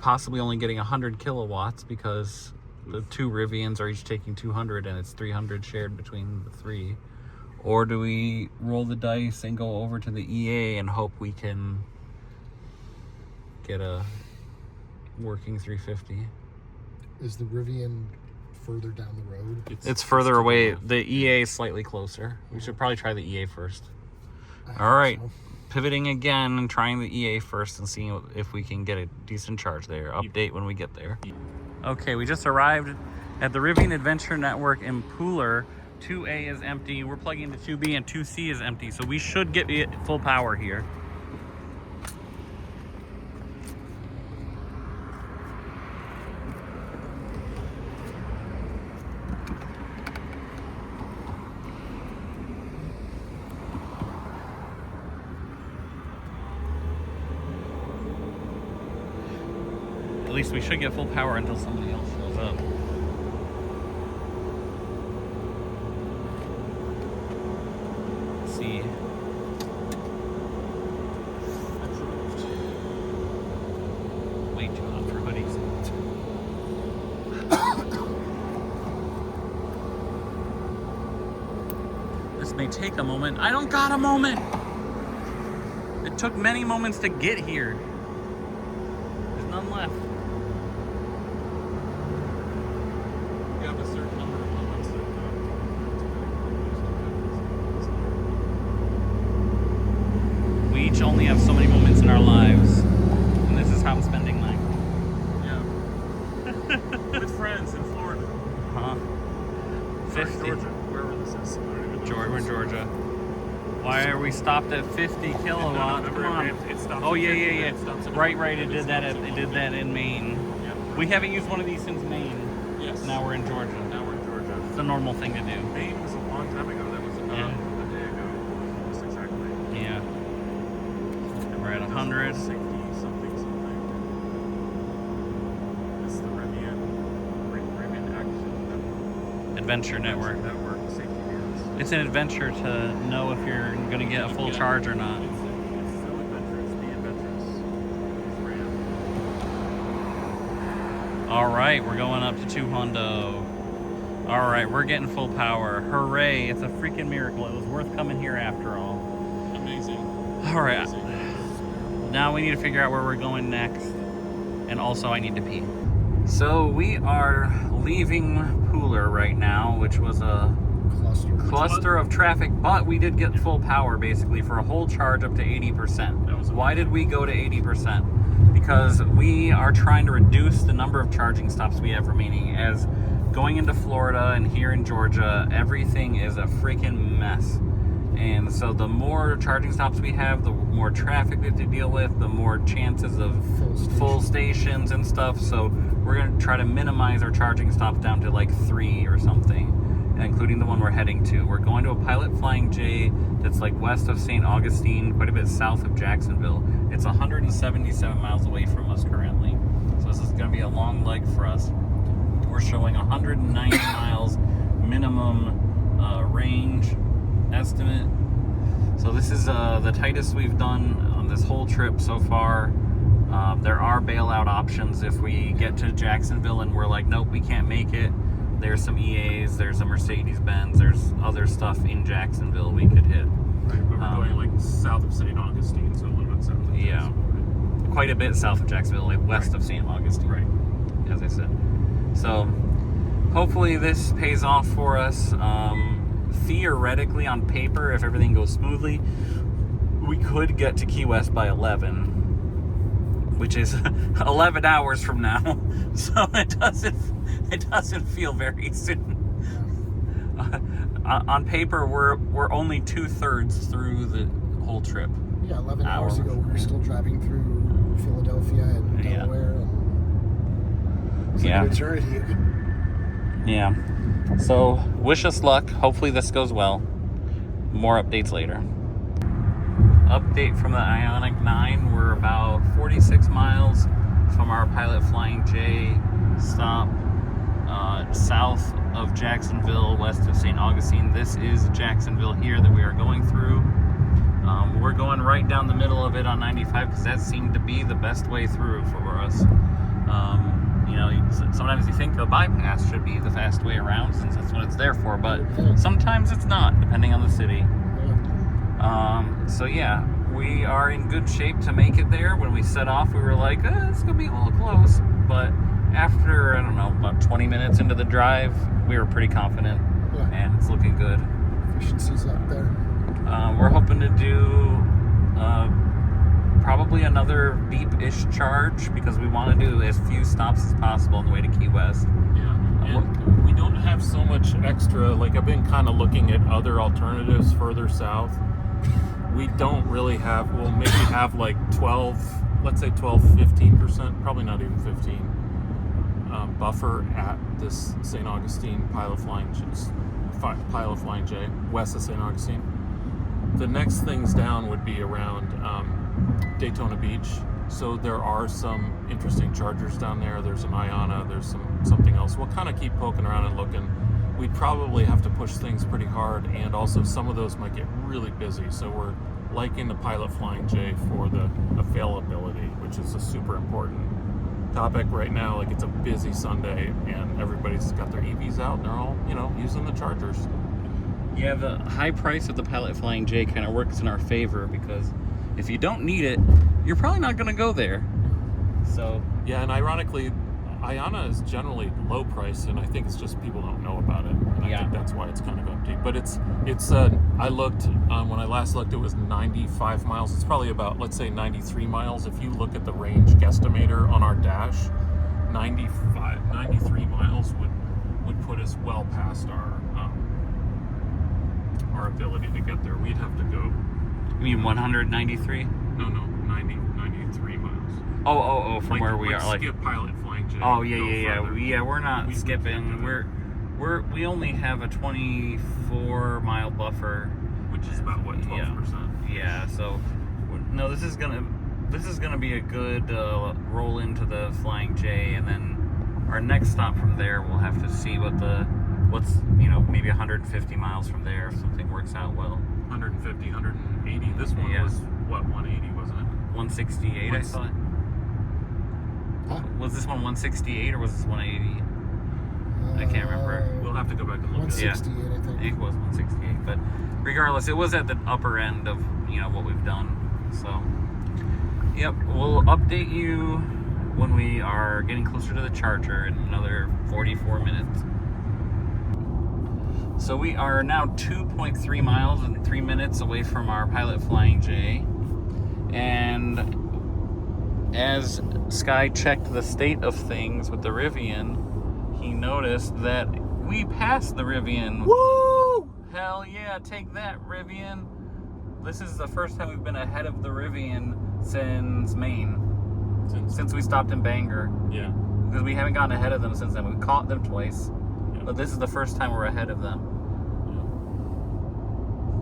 Possibly only getting 100 kilowatts because the 2 Rivians are each taking 200 and it's 300 shared between the 3. Or do we roll the dice and go over to the EA and hope we can get a working 350? Is the Rivian further down the road? It's further away. to The EA is slightly closer. We should probably try the EA first. I All right. think so. Pivoting again and trying the EA first and seeing if we can get a decent charge there. Update when we get there. Okay, we just arrived at the Rivian Adventure Network in Pooler. 2A is empty. We're plugging into 2B and 2C is empty, so we should get full power here. At least we should get full power until somebody else shows up. Let's see. Way too hot for hoodies. This may take a moment. I don't got a moment! It took many moments to get here. There's none left. You have a certain number of moments We each only have so many moments in our lives, and this is how I'm spending mine. Yeah. With friends in Florida. Huh? Sorry, 50. Georgia. Wherever this is. We're in Georgia. Why are we stopped at 50 kilowatts? Come on. It stops Oh at yeah, 50, yeah, then yeah. it stops at Right. 100, It did that. It did that in Maine. Yeah. We haven't used one of these since Maine. Yes. Now we're in Georgia. Now we're in Georgia. It's a normal thing to do. Maine was a long time ago. That was about Yeah. a day ago. Almost exactly. Yeah. And we're at 100. 60 something. It's the Rivian Action Adventure Network. Network safety gears. It's an adventure to know if you're going to get a full charge or not. It's so adventurous. Be adventurous. Ram. All right, we're going up to 2 hundo. All right, we're getting full power. Hooray! It's a freaking miracle. It was worth coming here after all. Amazing. All right. Now we need to figure out where we're going next. And also I need to pee. So we are leaving Pooler right now, which was a cluster of traffic, but we did get full power basically for a whole charge up to 80%. Why did we go to 80%? Because we are trying to reduce the number of charging stops we have remaining, as going into Florida and here in Georgia, everything is a freaking mess. And so the more charging stops we have, the more traffic we have to deal with, the more chances of full stations and stuff. So we're going to try to minimize our charging stops down to like 3 or something, including the one we're heading to. We're going to a Pilot Flying J that's like west of St. Augustine, quite a bit south of Jacksonville. It's 177 miles away from us currently. So this is going to be a long leg for us. We're showing 190 miles minimum range estimate. So this is the tightest we've done on this whole trip so far. There are bailout options if we get to Jacksonville and we're like, nope, we can't make it. There's some EAs, there's a Mercedes-Benz, there's other stuff in Jacksonville we could hit. Right, but we're going like south of St. Augustine, so a little bit south of Jacksonville. Quite a bit south of Jacksonville, like west of St. Augustine. Right. As I said. So hopefully this pays off for us. Theoretically, on paper, if everything goes smoothly, we could get to Key West by 11, which is 11 hours from now. So it doesn't feel very soon. On paper, we're only 2/3 through the whole trip. Yeah, 11 hours ago we were still driving through Philadelphia and Delaware. And it's like an eternity. Yeah. So, wish us luck. Hopefully this goes well. More updates later. Update from the Ioniq 9. We're about 46 miles from our Pilot Flying J stop south of Jacksonville, west of St. Augustine. This is Jacksonville here that we are going through. We're going right down the middle of it on 95 because that seemed to be the best way through for us. You know, sometimes you think a bypass should be the fast way around since that's what it's there for, but sometimes it's not, depending on the city. So yeah, we are in good shape to make it there. When we set off, we were like, it's gonna be a little close, but after, I don't know, about 20 minutes into the drive, we were pretty confident, and it's looking good. Efficiency's up there. We're hoping to do probably another beep-ish charge because we want to do as few stops as possible on the way to Key West. Yeah, and we don't have so much extra. Like, I've been kind of looking at other alternatives further south. We don't really have, we'll maybe have like 12, let's say 15%, probably not even 15, buffer at this St. Augustine Pilot Flying J, west of St. Augustine. The next things down would be around Daytona Beach. So there are some interesting chargers down there. There's an Ioniq, there's something else. We'll kind of keep poking around and looking. We'd probably have to push things pretty hard, and also some of those might get really busy. So we're liking the Pilot Flying J for the availability, which is a super important topic right now. Like, it's a busy Sunday and everybody's got their EVs out and they're all, you know, using the chargers. Yeah, the high price of the Pilot Flying J kind of works in our favor because if you don't need it, you're probably not going to go there. So yeah, and ironically, Ioniq is generally low price, and I think it's just people don't know about it. And I think that's why it's kind of empty. But it's I looked, when I last looked, it was 95 miles. It's probably about, let's say, 93 miles. If you look at the range guesstimator on our dash, 93 miles would put us well past our ability to get there. We'd have to go. You mean 193? No, 93 miles. Oh, from where we are, like skip Pilot Flying J. Oh yeah. We're not skipping. We only have a 24-mile buffer, which is about what, 12%. Yeah. So no, this is gonna be a good roll into the Flying J, and then our next stop from there we'll have to see what's maybe 150 miles from there if something works out well. 150, 180. This one was what, 180, wasn't it? 168, I thought. Was this one 168 or was this 180? I can't remember. We'll have to go back and look at it. 168, I I think. think it was 168, but regardless, it was at the upper end of what we've done. So, yep, we'll update you when we are getting closer to the charger in another 44 minutes. So we are now 2.3 miles and 3 minutes away from our Pilot Flying J, and as Sky checked the state of things with the Rivian, he noticed that we passed the Rivian. Woo! Hell yeah, take that, Rivian. This is the first time we've been ahead of the Rivian since Maine. Since we stopped in Bangor. Yeah. Because we haven't gotten ahead of them since then. We caught them twice. Yeah. But this is the first time we're ahead of them.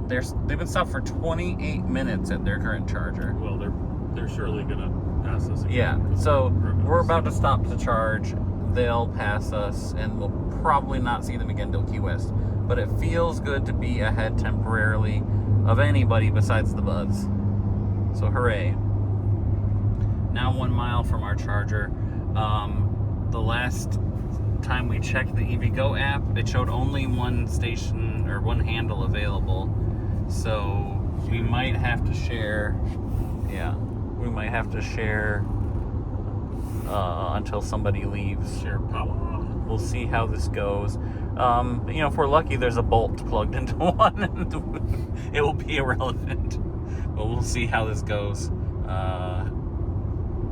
They've been stopped for 28 minutes at their current charger. Well, they're surely gonna pass us again. Yeah, so we're about to stop to charge. They'll pass us, and we'll probably not see them again till Key West. But it feels good to be ahead temporarily of anybody besides the buds. So hooray. Now 1 mile from our charger. The last time we checked the EVgo app, it showed only one station or one handle available. So we might have to share. Yeah, we might have to share until somebody leaves. Share power. We'll see how this goes. If we're lucky, there's a bolt plugged into one, and it will be irrelevant. But we'll see how this goes.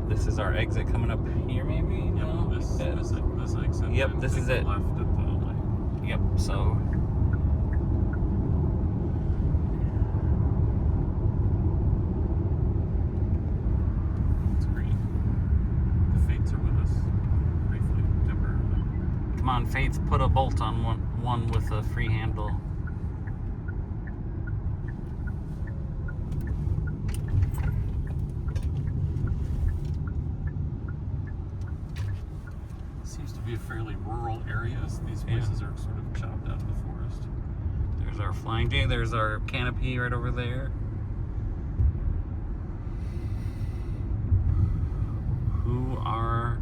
This is our exit coming up here, maybe? No? This exit. Yep, this is it. Left at the light. Yep, so... It's green. The Fates are with us briefly, temporarily. Come on, Faith, put a bolt on one with a free handle. Seems to be a fairly rural area. So these places are sort of chopped out of the forest. There's our Flying J, there's our canopy right over there. Who are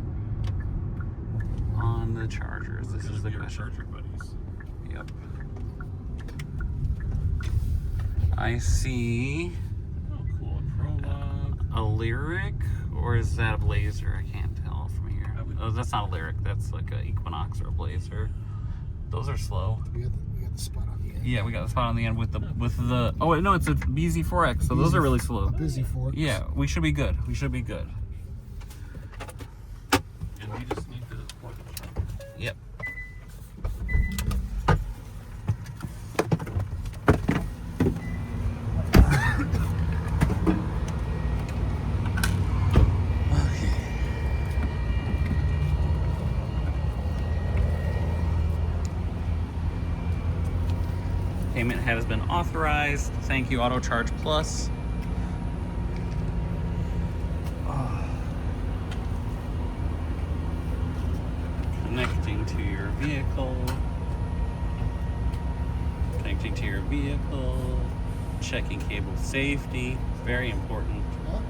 on the chargers? This is the Our question. charger buddies. Yep. I see Oh, cool. A Prologue. a Lyric, or is that a Blazer? I can't tell from here. Oh, that's not a Lyric. That's like a Equinox or a Blazer. Those are slow. We got the spot on the end. Yeah, we got the spot on the end with the. Oh wait, no, it's a BZ4X. So those are really slow. Busy fork. Yeah, we should be good. We should be good. And we just need to plug the charger. Yep. Payment has been authorized. Thank you, Auto Charge Plus. Connecting to your vehicle. Connecting to your vehicle. Checking cable safety. Very important. Yeah.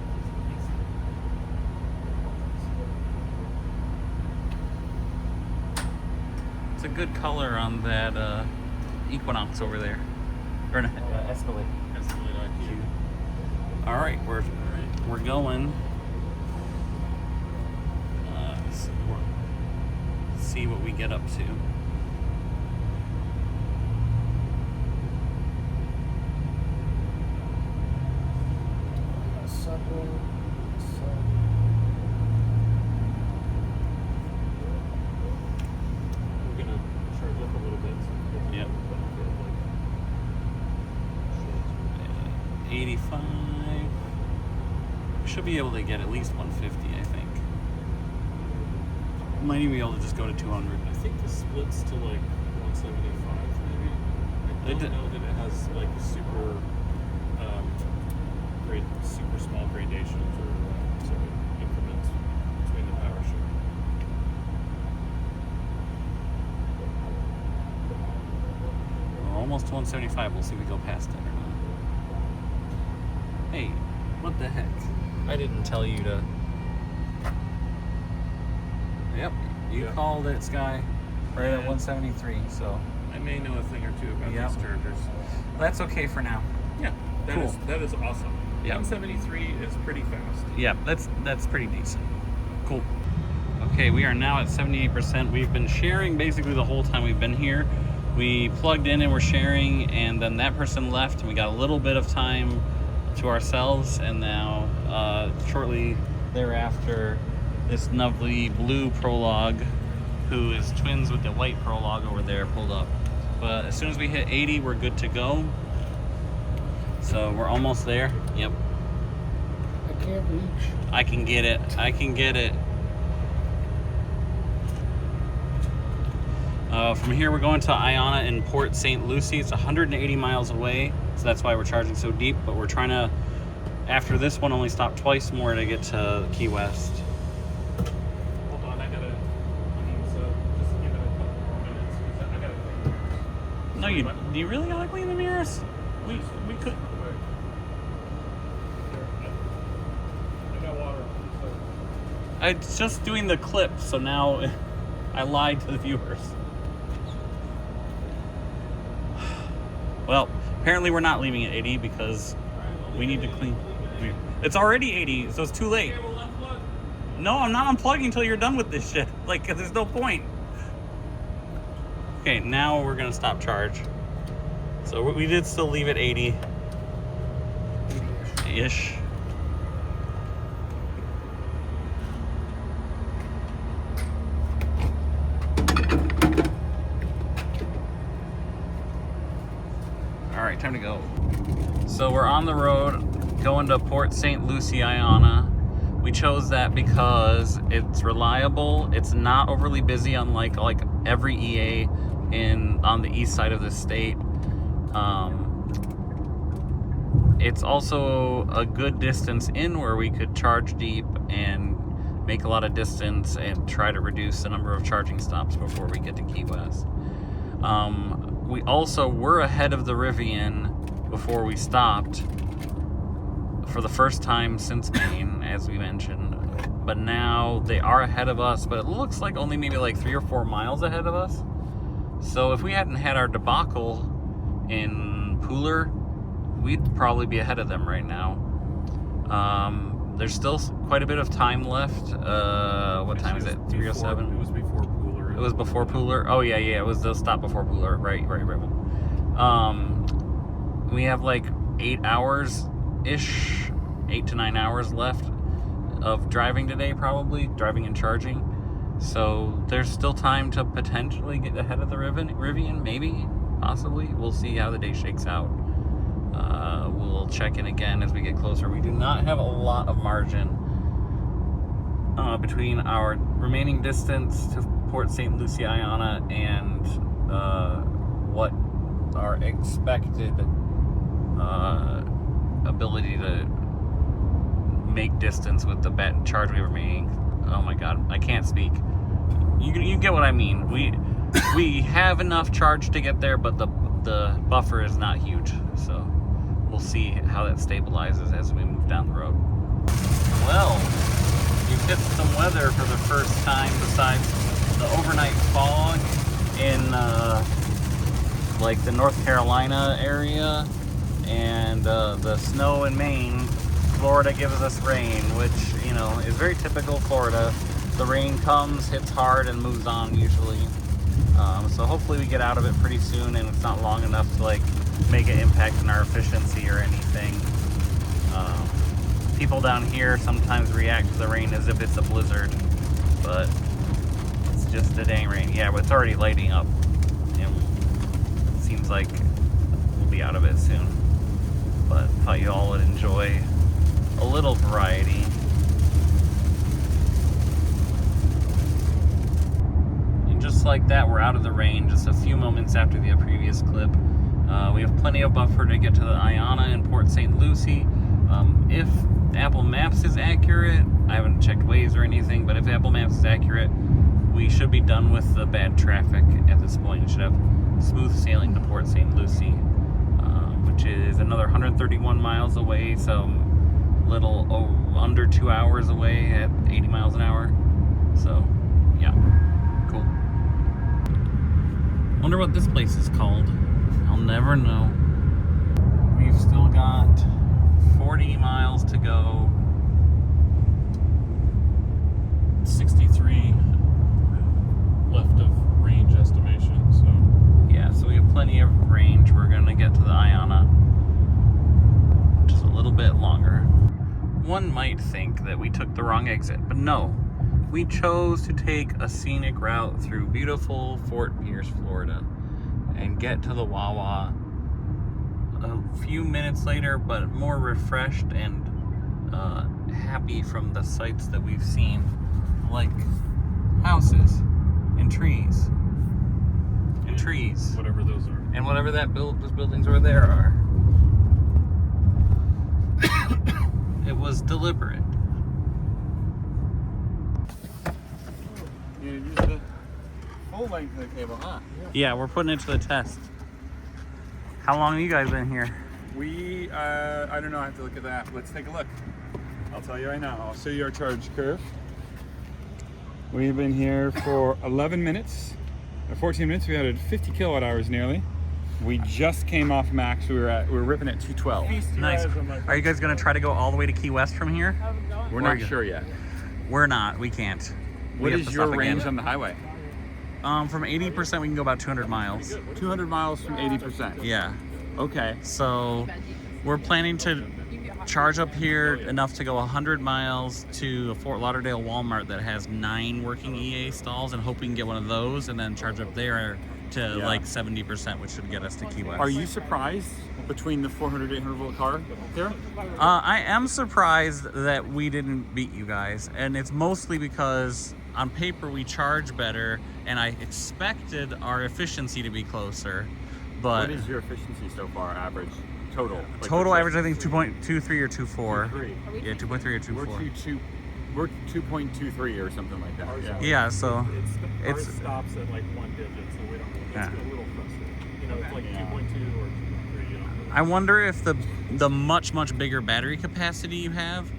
It's a good color on that Equinox over there. Or an Escalade. Escalade IQ. All right, we're going. See what we get up to. We're gonna charge up a little bit. So Yep. 85. We should be able to get at least 150, I think. Might even be able to just go to 200. I think the splits to like 175 maybe. I It don't d- know that it has like super super small gradations or sort of increments between the power shift. We're almost to 175. We'll see if we go past it or not. Hey, what the heck? I didn't tell you to. Yep, you Yeah. called it, Sky. right at 173. So I may know a thing or two about Yep. these chargers. that's okay for now. Yeah, Cool. that is awesome. Yeah. 173 is pretty fast. Yeah, that's pretty decent. Cool. Okay, we are now at 78%. We've been sharing basically the whole time we've been here. We plugged in and we're sharing, and then that person left, and we got a little bit of time to ourselves, and now shortly thereafter, this lovely blue Prologue, who is twins with the white Prologue over there, pulled up. But as soon as we hit 80, we're good to go. So we're almost there. Yep. I can't reach. I can get it. I can get it. From here, we're going to Iona in Port St. Lucie. It's 180 miles away, so that's why we're charging so deep. But we're trying to, after this one, only stop twice more to get to Key West. Hold on, I gotta. So just give it a couple more minutes. 'Cause I gotta clean. No, do you really gotta clean the mirrors? We could. I got water. So. I'm just doing the clip, so now I lied to the viewers. Well, apparently we're not leaving at 80 because we need to clean. It's already 80, so it's too late. No, I'm not unplugging until you're done with this shit. Like, there's no point. Okay, now we're gonna stop charge. So we did still leave at 80-ish. All right, time to go. So we're on the road going to Port St. Lucie, Iona. We chose that because it's reliable. It's not overly busy, unlike like every EA on the east side of the state. It's also a good distance in where we could charge deep and make a lot of distance and try to reduce the number of charging stops before we get to Key West. We also were ahead of the Rivian before we stopped for the first time since Maine, as we mentioned. But now they are ahead of us, but it looks like only maybe like 3 or 4 miles ahead of us. So if we hadn't had our debacle in Pooler, we'd probably be ahead of them right now. There's still quite a bit of time left. What time is it? 3:07? It was before Pooler. It was before Pooler? Oh, yeah, it was the stop before Pooler. Right. We have like 8 hours-ish, 8 to 9 hours left of driving today, probably, driving and charging. So there's still time to potentially get ahead of the Rivian, maybe, possibly. We'll see how the day shakes out. We'll check in again as we get closer. We do not have a lot of margin between our remaining distance to Port St. Lucie, Iona, and what our expected ability to make distance with the charge we were making. Oh my god, I can't speak. You get what I mean. We have enough charge to get there, but the buffer is not huge, so we'll see how that stabilizes as we move down the road. Well, you've hit some weather for the first time besides the overnight fog in like the North Carolina area and the snow in Maine. Florida gives us rain, which, you know, is very typical Florida. The rain comes, hits hard, and moves on usually. So hopefully we get out of it pretty soon and it's not long enough to like make an impact on our efficiency or anything. People down here sometimes react to the rain as if it's a blizzard, but it's just a dang rain. Yeah, but it's already lighting up. And it seems like we'll be out of it soon. But thought you all would enjoy a little variety. And just like that, we're out of the rain just a few moments after the previous clip. We have plenty of buffer to get to the Iona and Port St. Lucie. If Apple Maps is accurate, I haven't checked Waze or anything, but if Apple Maps is accurate, we should be done with the bad traffic at this point. We should have smooth sailing to Port St. Lucie, which is another 131 miles away, so little under 2 hours away at 80 miles an hour. So, yeah, cool. Wonder what this place is called. I'll never know. We've still got 40 miles to go. 63 left of range estimation, so. Yeah, so we have plenty of range. We're gonna get to the Ioniq, which is a little bit longer. One might think that we took the wrong exit, but no. We chose to take a scenic route through beautiful Fort Pierce, Florida, and get to the Wawa a few minutes later, but more refreshed and happy from the sights that we've seen, like houses and trees. And trees. Whatever those are. And whatever those buildings over there are. It was deliberate. You use the full length of the cable, huh? Yeah, we're putting it to the test. How long have you guys been here? We, I don't know, I have to look at that. Let's take a look. I'll tell you right now. I'll show you our charge curve. We've been here for 11 minutes, 14 minutes. We had 50 kilowatt hours nearly. We just came off max. We were ripping at 212. Nice. Are you guys gonna try to go all the way to Key West from here? We're not sure yet. We're not. We can't. What We have is to your stop range again. on the highway? From 80%, we can go about 200 miles. 200 miles from 80%. Yeah. Okay. So we're planning to charge up here enough to go 100 miles to a Fort Lauderdale Walmart that has 9 working EA stalls, and hope we can get one of those, and then charge up there to like 70%, which should get us to Key West. Are you surprised between the 400, 800 volt car there? I am surprised that we didn't beat you guys, and it's mostly because on paper we charge better, and I expected our efficiency to be closer, but What is your efficiency so far, average, total? Like total what's average I think is 2.23 or 2.4. 2.3. Yeah, 2.3 or 2.4. We're 2.23 or something like that. Yeah. Yeah, so Ours it's stops at like 1 digit, so we don't. It's Yeah. a little frustrating. You know, it's like 2.2 or 2.3. You know. I wonder if the much bigger battery capacity you have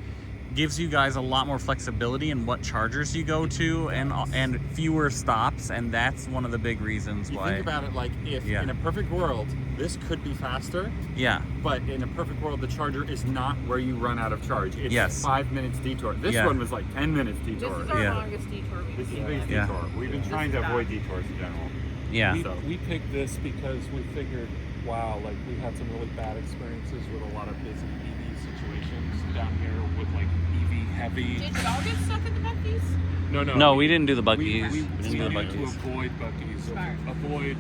gives you guys a lot more flexibility in what chargers you go to, and fewer stops, and that's one of the big reasons You why. think about it like if Yeah. in a perfect world, this could be faster, Yeah. but in a perfect world, the charger is not where you run out of charge. It's Yes. 5 minutes detour. This Yeah. one was like 10 minutes This detour. is our Yeah. longest detour we've This is the seen. biggest Yeah. detour. We've been trying to avoid detours in general. Yeah. So- We picked this because we figured, wow, like we had some really bad experiences with a lot of busy EV situations down here with like EV heavy. Did y'all get stuck in the Buc-ee's? No, we didn't do the Buc-ee's. We We didn't do the needed to Buc-ee's. avoid Buc-ee's, Smart. avoid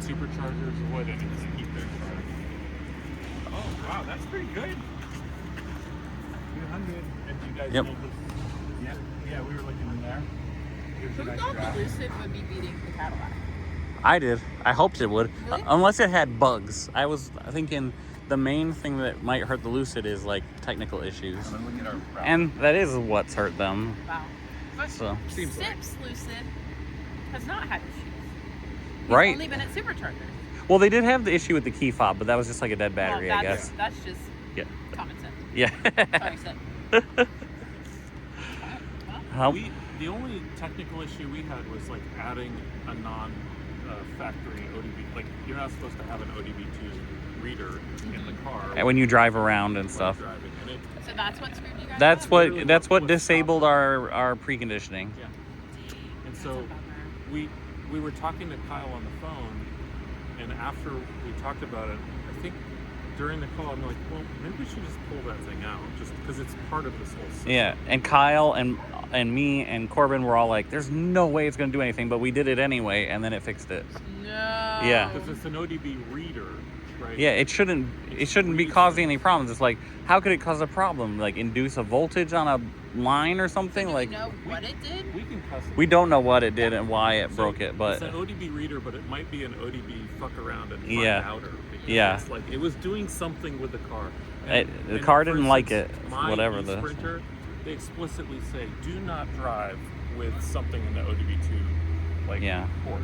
superchargers, avoid anything to keep their charge. Oh wow, that's pretty good. 200, and you guys Yep. know this. Yeah, we were looking in there. Here's Who a nice thought graph. the Lucid would be beating the Cadillac? I did. I hoped it would. Really? Unless it had bugs. I was thinking the main thing that might hurt the Lucid is like technical issues. I'm gonna look at our route. And that is what's hurt them. Wow. But So. Seems like- Sips Lucid has not had issues. He's Right. only been at superchargers. Well, they did have the issue with the key fob, but that was just like a dead battery, well, I that's, guess. That's just Yeah. common sense. Yeah. Sorry, Sid. How- The only technical issue we had was like adding a non-factory ODB. Like you're not supposed to have an ODB2 reader in the car and when you drive around and while stuff. driving. And it, So that's what screwed you guys That's up? what Literally that's what what disabled stopped our preconditioning. yeah. And That's so a bummer. we were talking to Kyle on the phone, and after we talked about it, I think during the call I'm like, well, maybe we should just pull that thing out, just because it's part of this whole system. Yeah, and Kyle and me and Corbin were all like, "There's no way it's gonna do anything," but we did it anyway, and then it fixed it. No. Yeah. Because it's an ODB reader, right? Yeah, it shouldn't be causing any problems. It's like, how could it cause a problem? Like induce a voltage on a line or something? Do Like we know what it did? We can customize. we don't know what it did and why it So broke it, but it's an ODB reader, but it might be an ODB fuck around and find Yeah. outer. Because Yeah. It's like it was doing something with the car. The car for didn't like instance, it, My whatever the- Sprinter, they explicitly say, do not drive with something in the ODB2 like Yeah. port.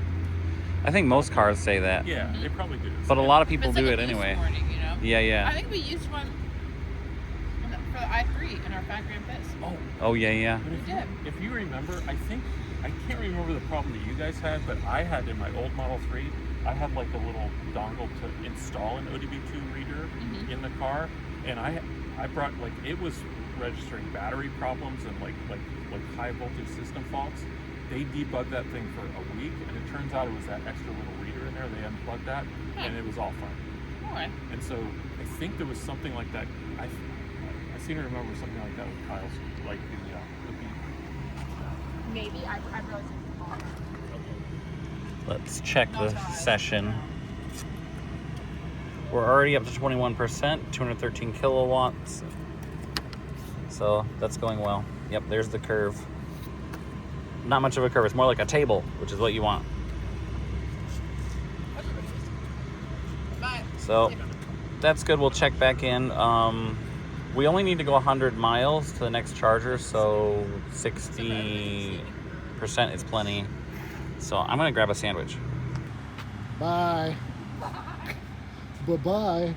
I think most cars say that. Yeah, they probably do. But a lot of But people it's like do a it boost anyway. warning, you know? Yeah, I yeah. think we used one for the i3 in our 5 Grand Fist. Oh, Oh yeah, yeah. but We did. if you remember, I think I can't remember the problem that you guys had, but I had in my old Model 3, I had like a little dongle to install an ODB2 reader in the car, and I brought, like, it was registering battery problems and like high voltage system faults. They debugged that thing for a week, and it turns out it was that extra little reader in there. They unplugged that, and it was all fine. All right. And so I think there was something like that. I seem to remember something like that with Kyle's, like the beep. Maybe I realized it's the car. Let's check the session. We're already up to 21%, 213 kilowatts. So that's going well. Yep, there's the curve. Not much of a curve, it's more like a table, which is what you want. So that's good, we'll check back in. We only need to go 100 miles to the next charger, so 60% is plenty. So I'm gonna grab a sandwich. Bye. Bye-bye.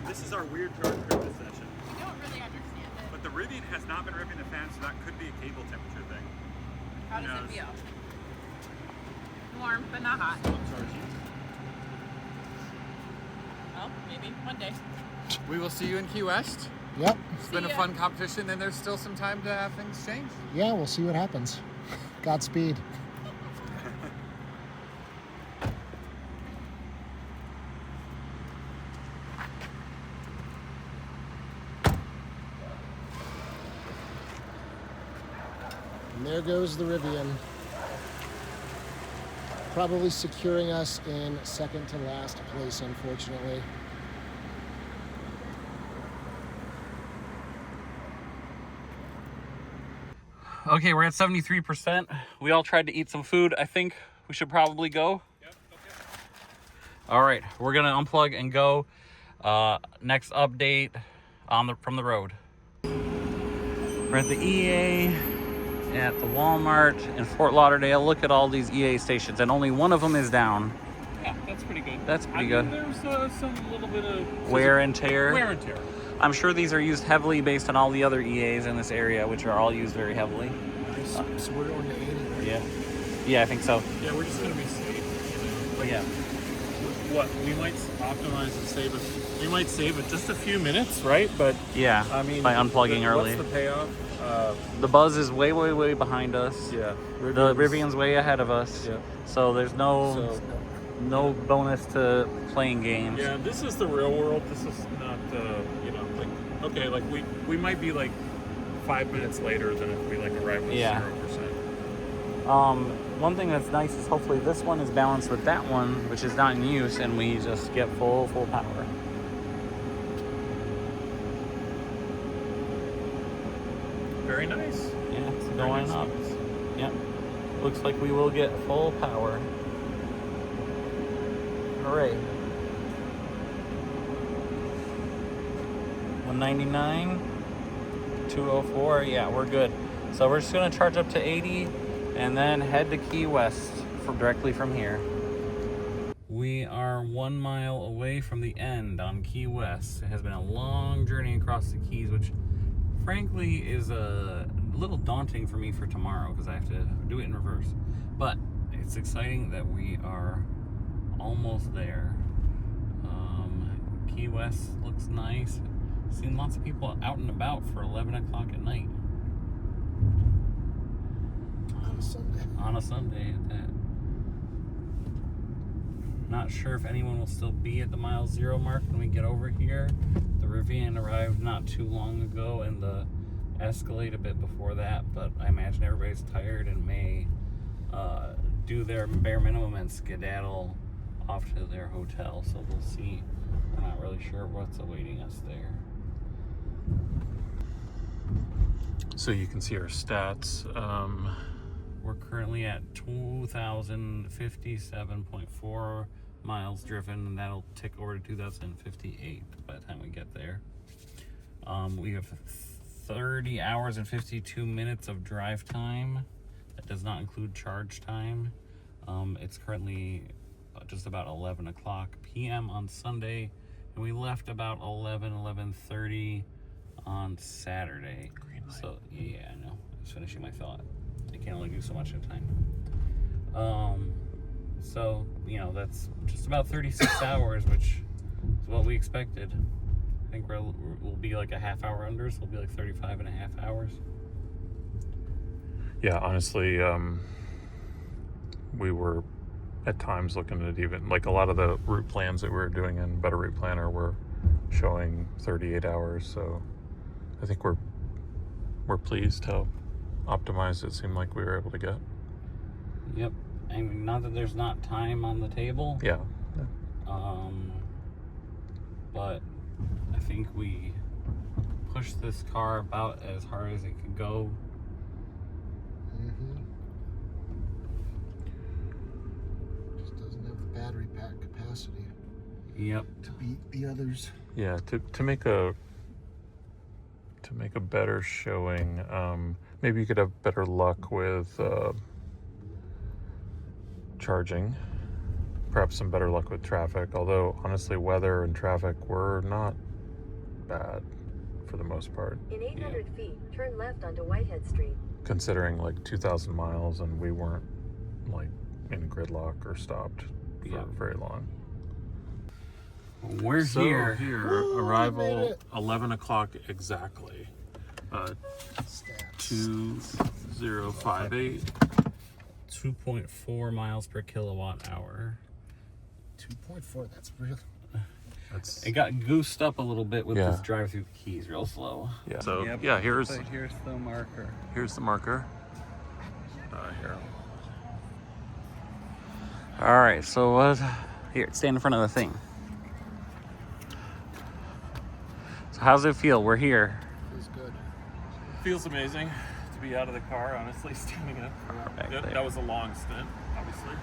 This is our weird charge curve this session. I don't really understand it. But the Rivian has not been ripping the fan, so that could be a cable temperature thing. How does it feel? Warm, but not hot. Well, maybe one day. We will see you in Key West. Yep. It's been a fun competition, and there's still some time to have things change. Yeah, we'll see what happens. Godspeed. And there goes the Rivian. Probably securing us in second to last place, unfortunately. Okay, we're at 73%. We all tried to eat some food. I think we should probably go. Yep, okay. All right, we're gonna unplug and go. Next update from the road. We're at the EA at the Walmart in Fort Lauderdale. Look at all these EA stations, and only one of them is down. Yeah, that's pretty good. That's pretty good. There's some little bit of Wear and tear. Wear and tear. I'm sure these are used heavily based on all the other EAs in this area, which are all used very heavily. So we're going to 80. Yeah. Yeah, I think so. Yeah, we're just gonna be safe. Yeah. What we might optimize and save it. We might save it just a few minutes, right? But Yeah. I mean, by unplugging early. What's the payoff? The Buzz is way, way, way behind us. Yeah. The Rivian's way ahead of us. Yeah. So there's no bonus to playing games. Yeah, this is the real world. This is not, like, okay, like we might be like 5 minutes later than if we like arrive with 0%. One thing that's nice is hopefully this one is balanced with that one, which is not in use, and we just get full power. Very nice. Yeah, it's Very going nice up. news. Yep. Looks like we will get full power. Hooray. 199, 204. Yeah, we're good. So we're just gonna charge up to 80 and then head to Key West directly from here. We are 1 mile away from the end on Key West. It has been a long journey across the Keys, which frankly is a little daunting for me for tomorrow because I have to do it in reverse. But it's exciting that we are almost there. Key West looks nice. Seen lots of people out and about for 11 o'clock at night. On a Sunday. On a Sunday at that. Not sure if anyone will still be at the mile zero mark when we get over here. The Rivian arrived not too long ago and the Escalade a bit before that, but I imagine everybody's tired and may do their bare minimum and skedaddle off to their hotel. So we'll see. We're not really sure what's awaiting us there. So you can see our stats. We're currently at 2,057.4 miles driven, and that'll tick over to 2,058 by the time we get there. We have 30 hours and 52 minutes of drive time. That does not include charge time. It's currently just about 11 o'clock p.m. on Sunday, and we left about 11:30 on Saturday. So yeah, I know. I was finishing my thought. I can only do so much at a time. So you know, that's just about 36 hours, which is what we expected. I think we'll be like a half hour under, so we'll be like 35 and a half hours. Yeah, honestly, we were at times looking at even like a lot of the route plans that we were doing in Better Route Planner were showing 38 hours. So I think we're pleased how optimized it seemed like we were able to get. Yep. I mean, not that there's not time on the table. Yeah. But I think we pushed this car about as hard as it could go. Just doesn't have the battery pack capacity. Yep. To beat the others. Yeah, to make a better showing, maybe you could have better luck with charging, perhaps some better luck with traffic, although honestly weather and traffic were not bad for the most part. In 800 feet, turn left onto Whitehead Street. Considering like 2,000 miles and we weren't like in gridlock or stopped for very long. We're here. Arrival 11 o'clock exactly. 2058. 2.4 miles per kilowatt hour. 2.4, that's real. That's It got goosed up a little bit with this drive through the keys real slow. yeah. So yeah, here's the marker. here's the marker. Here. All right, so here, stand in front of the thing. So how's it feel? We're here. Feels good. Feels amazing to be out of the car, honestly, standing up. That was a long stint, obviously.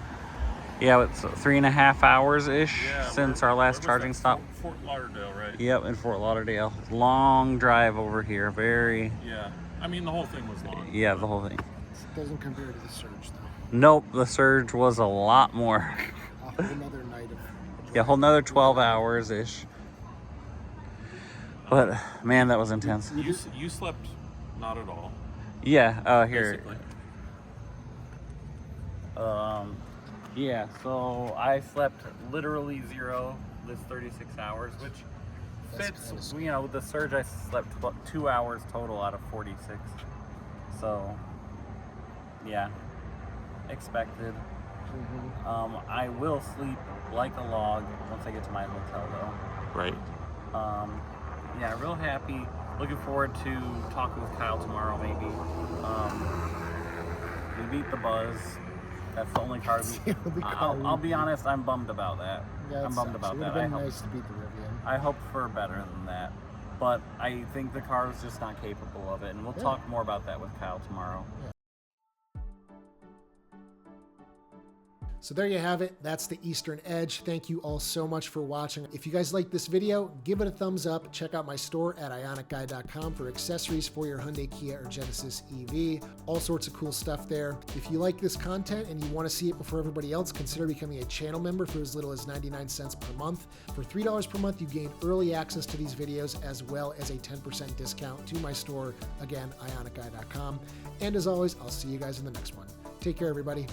Yeah, it's 3.5 hours-ish since our last charging stop. Fort Lauderdale, right? Yep, in Fort Lauderdale. Long drive over here. Very. Yeah. I mean, the whole thing was long. Yeah, the whole thing. It doesn't compare to the Surge, though. Nope, the Surge was a lot more. A whole another night of Yeah, a whole nother 12 hours-ish. But, man, that was intense. You slept not at all. Yeah, here. Basically. Yeah, so I slept literally 0 this 36 hours, which fits, you know, with the Surge I slept 2 hours total out of 46. So, yeah, expected. I will sleep like a log once I get to my hotel though. Right. Yeah, real happy. Looking forward to talking with Kyle tomorrow maybe. We beat the Buzz. That's the only car I'll be honest, I'm bummed about that. Yeah, I'm bummed about that. It would have been nice to beat the Rivian. I hope for better than that. But I think the car is just not capable of it. And we'll talk more about that with Kyle tomorrow. So there you have it. That's the Eastern Edge. Thank you all so much for watching. If you guys like this video, give it a thumbs up. Check out my store at ioniqguy.com for accessories for your Hyundai, Kia, or Genesis EV. All sorts of cool stuff there. If you like this content and you want to see it before everybody else, consider becoming a channel member for as little as 99 cents per month. For $3 per month, you gain early access to these videos as well as a 10% discount to my store. Again, ioniqguy.com. And as always, I'll see you guys in the next one. Take care, everybody.